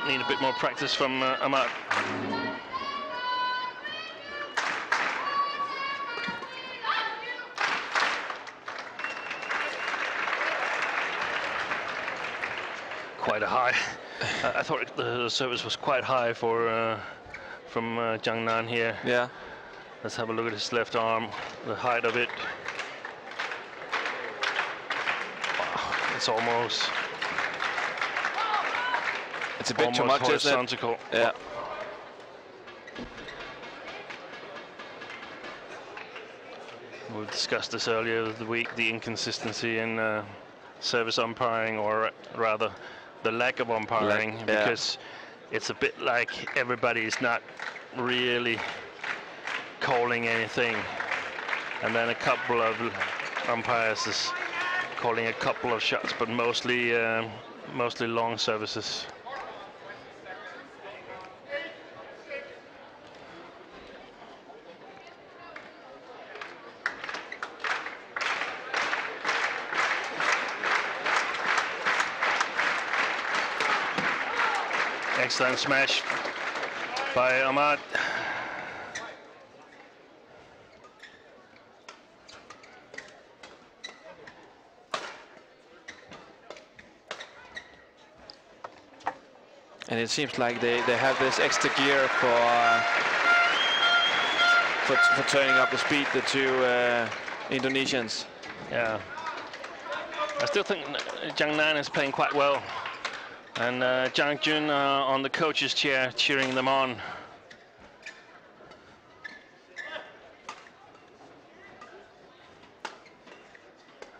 need a bit more practice from Ahmad. Quite a high. I thought the service was quite high for from Jiang here. Yeah. Let's have a look at his left arm, the height of it. Wow, it's almost. It's a bit too much, isn't it? Yeah. We discussed this earlier the week, the inconsistency in service umpiring, or rather the lack of umpiring, because it's a bit like everybody is not really calling anything, and then a couple of umpires is calling a couple of shots, but mostly long services. Excellent smash by Ahmad. And it seems like they have this extra gear for turning up the speed, the 2 Indonesians. Yeah. I still think Jiang is playing quite well. And Zhang on the coach's chair cheering them on.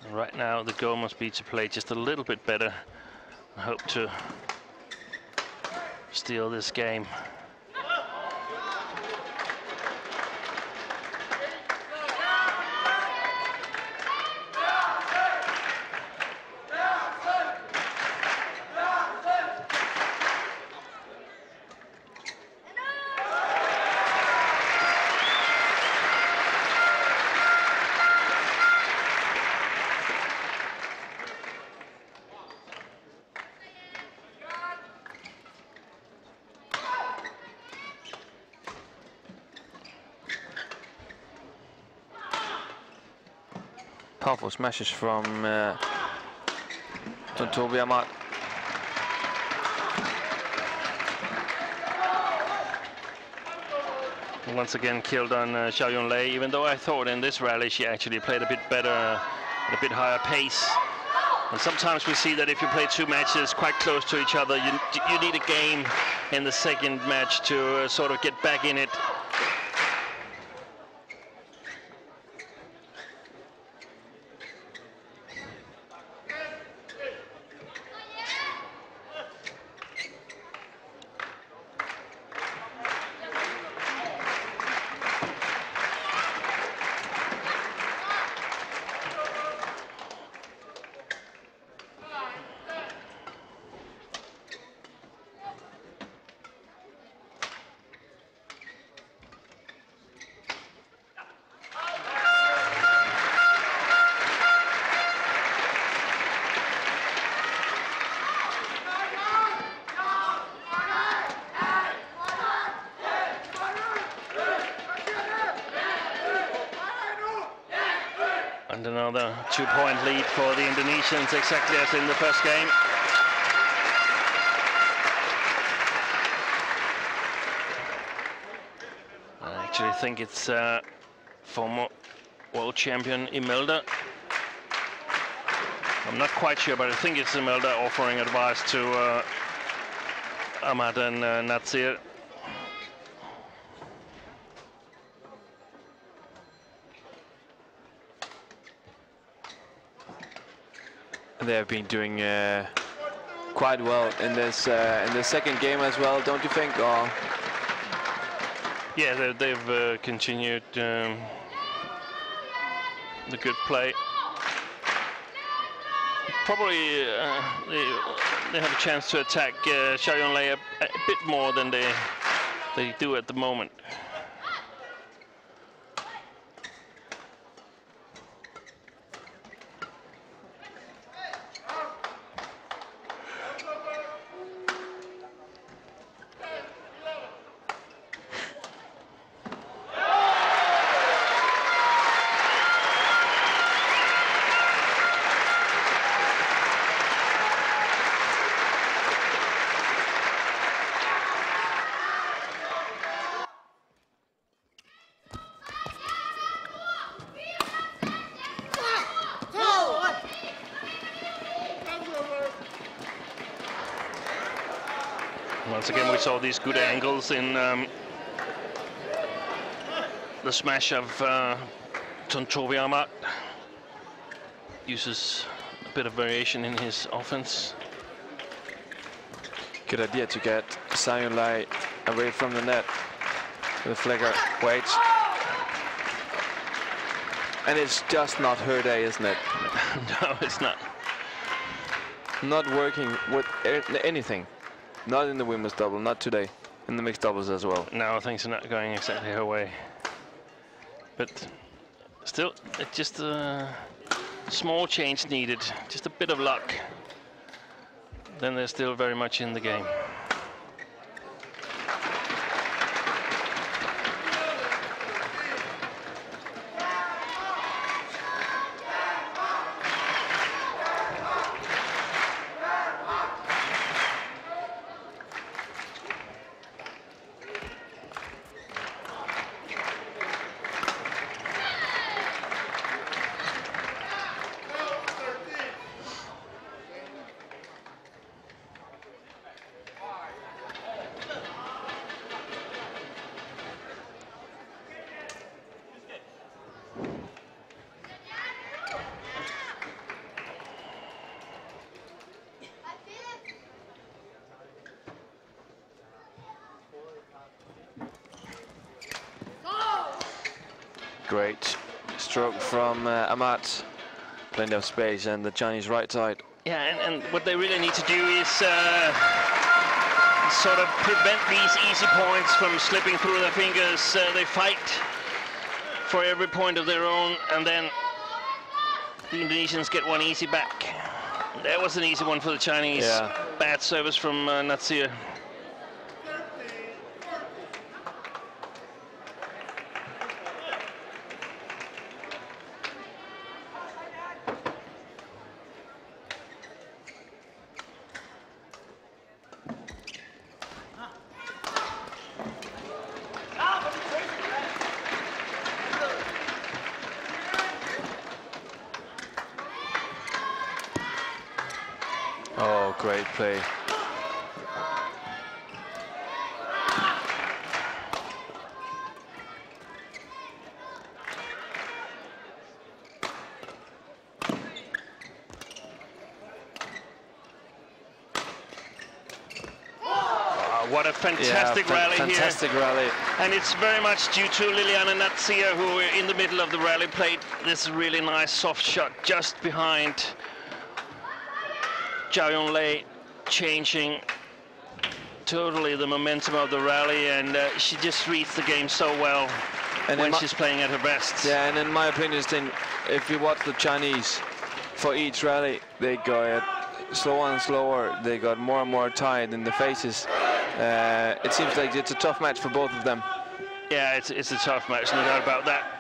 And right now the goal must be to play just a little bit better. I hope to steal this game. Powerful smashes from Tontowi Ahmad. Once again killed on Yunlei, even though I thought in this rally she actually played a bit better, at a bit higher pace. And sometimes we see that if you play two matches quite close to each other, you need a game in the second match to sort of get back in it. And another 2-point lead for the Indonesians, exactly as in the first game. I actually think it's former world champion Imelda. I'm not quite sure, but I think it's Imelda offering advice to Ahmad and Natsir. They have been doing quite well in this in the second game as well, don't you think? Or yeah, they've continued the good play. Probably they have a chance to attack Yunlei a bit more than they do at the moment. Once again, we saw these good angles in the smash of Tontowi Ahmad. Uses a bit of variation in his offense. good idea to get Yunlei away from the net. The flicker waits. And it's just not her day, isn't it? No, it's not. Not working with anything. Not in the women's double, not today. In the mixed doubles as well. No, things are not going exactly her way. But still, it's just a small change needed. Just a bit of luck. Then they're still very much in the game. Great stroke from Ahmad. Plenty of space and the Chinese right side. Yeah, and what they really need to do is sort of prevent these easy points from slipping through their fingers. They fight for every point of their own, and then the Indonesians get one easy back. That was an easy one for the Chinese. Yeah. Bad service from Natsir. Oh, great play. What a fantastic rally here. Fantastic rally. And it's very much due to Liliyana and Natsir, who in the middle of the rally played this really nice soft shot just behind Zhao Yunlei, changing totally the momentum of the rally, and she just reads the game so well and when she's playing at her best. Yeah, and in my opinion, Sten, if you watch the Chinese, for each rally, they got slower and slower. They got more and more tired in the faces. It seems like it's a tough match for both of them. Yeah, it's a tough match, no doubt about that.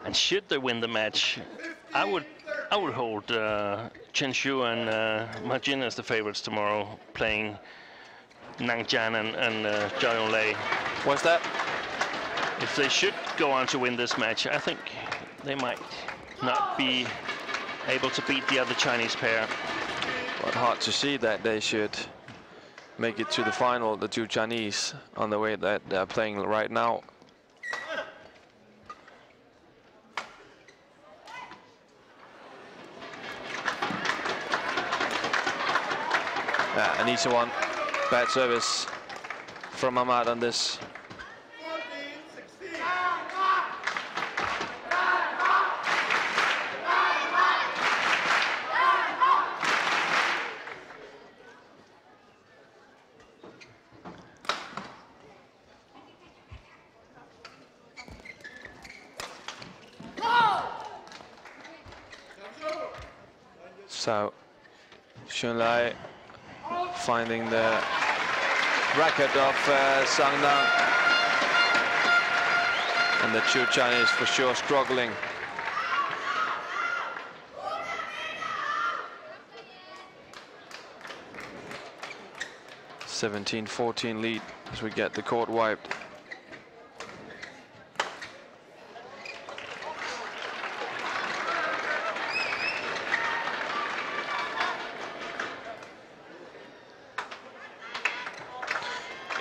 And should they win the match, I would hold Chen and Ma Jin as the favorites tomorrow, playing Nangjian and Zhao Yunlei. What's that? If they should go on to win this match, I think they might not be able to beat the other Chinese pair. But hard to see that they should make it to the final, the two Chinese, on the way that they're playing right now. Yeah, an easy one. Bad service from Ahmad on this. So, Yunlei finding the racket of Zhang, and the two Chinese for sure struggling. (17-14) lead as we get the court wiped.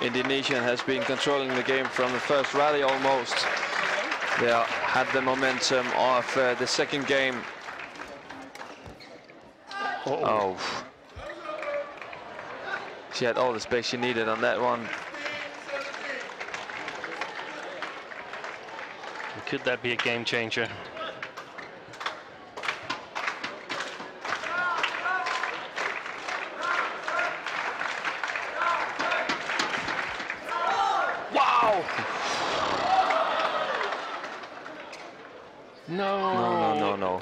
Indonesian has been controlling the game from the first rally almost. They had the momentum of the second game. Oh. She had all the space she needed on that one. Could that be a game changer? No.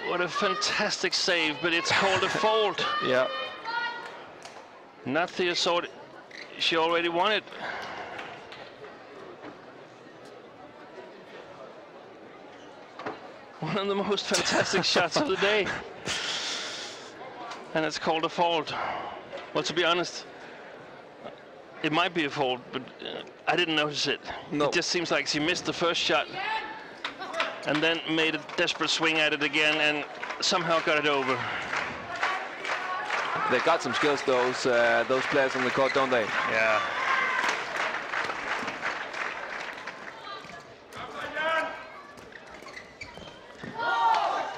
What a fantastic save, but it's called a fault. Yeah. Natsir saw it. She already won it. One of the most fantastic shots of the day. And it's called a fault. Well, to be honest, it might be a fault, but I didn't notice it. No. It just seems like she missed the first shot and then made a desperate swing at it again and somehow got it over. They got some skills, those players on the court, don't they? Yeah.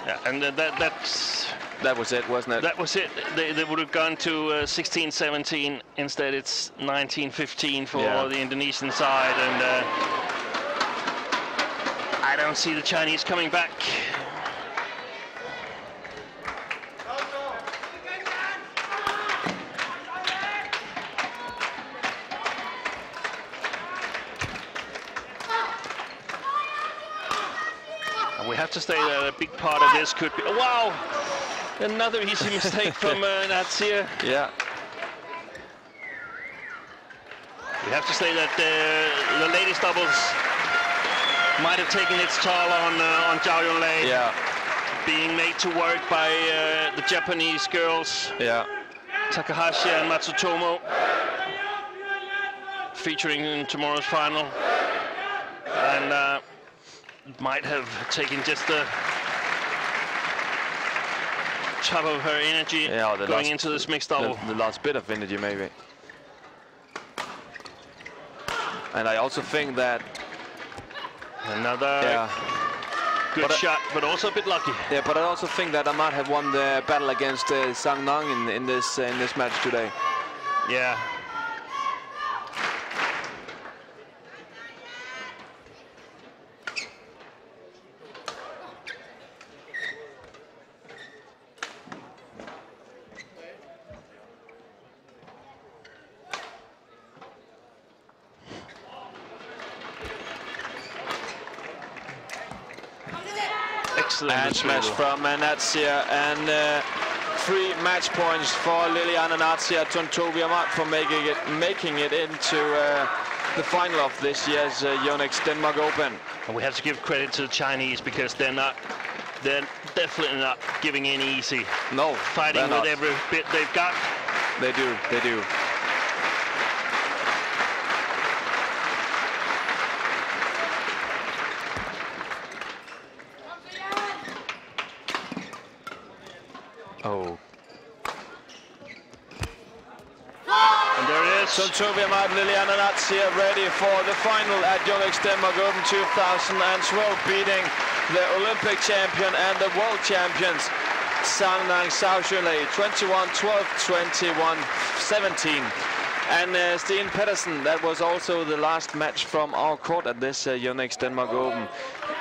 Yeah, and that was it, wasn't it? That was it. They would have gone to 16-17. Instead, it's 19-15 for the Indonesian side, and I don't see the Chinese coming back. And we have to say that a big part of this could be... Oh, wow! Another easy mistake from Natsir. Yeah. We have to say that the ladies doubles might have taken its toll on Zhao Yunlei. Yeah. being made to work by the Japanese girls. Yeah. Takahashi and Matsutomo, featuring in tomorrow's final. And might have taken just the top of her energy going into this mixed double. The last bit of energy, maybe. And I also think that another good shot, but also a bit lucky. Yeah, but I also think that Ahmad have won the battle against Zhang in this match today. Yeah. And smash from Natsir, and 3 match points for Liliyana, Natsir, Tontowi, Ahmad for making it into the final of this year's Yonex Denmark Open. And we have to give credit to the Chinese, because they're definitely not giving in easy. No, fighting with every bit they've got. They do. Oh. And there it is. Tontowi, Ahmad, Liliyana, Natsir ready for the final at Yonex Denmark Open 2012, beating the Olympic champion and the world champions Zhang, Zhao, Yunlei 21-12, 21-17. And Sten Pedersen, that was also the last match from our court at this Yonex Denmark Open.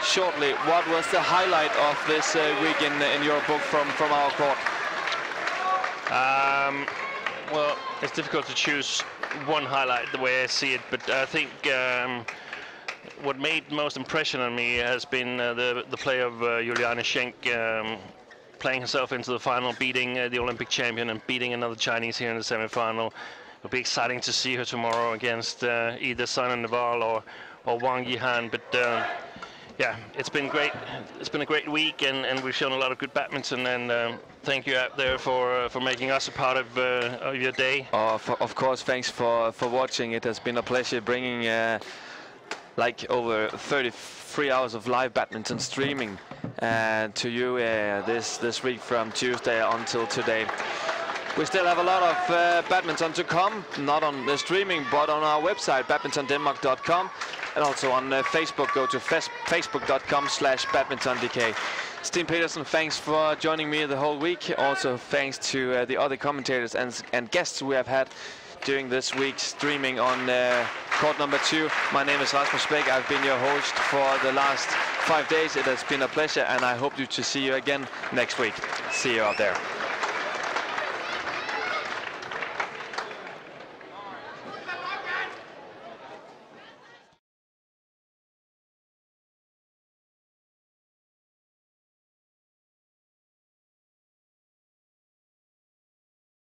Shortly, what was the highlight of this week in your book from our court? Well, it's difficult to choose one highlight the way I see it, but I think what made most impression on me has been the play of Juliane Schenk, playing herself into the final, beating the Olympic champion and beating another Chinese here in the semi-final. It'll be exciting to see her tomorrow against either Sun Naval or Wang Yihan, but yeah, it's been great. It's been a great week, and we've shown a lot of good badminton. And thank you out there for making us a part of your day. Of course, thanks for watching. It has been a pleasure bringing like over 33 hours of live badminton streaming to you this week from Tuesday until today. We still have a lot of badminton to come, not on the streaming, but on our website, badmintondenmark.com, and also on Facebook. Go to facebook.com/badmintondk. Sten Pedersen, thanks for joining me the whole week. Also, thanks to the other commentators and guests we have had during this week's streaming on court number 2. My name is Rasmus Bæk. I've been your host for the last 5 days. It has been a pleasure, and I hope to see you again next week. See you out there.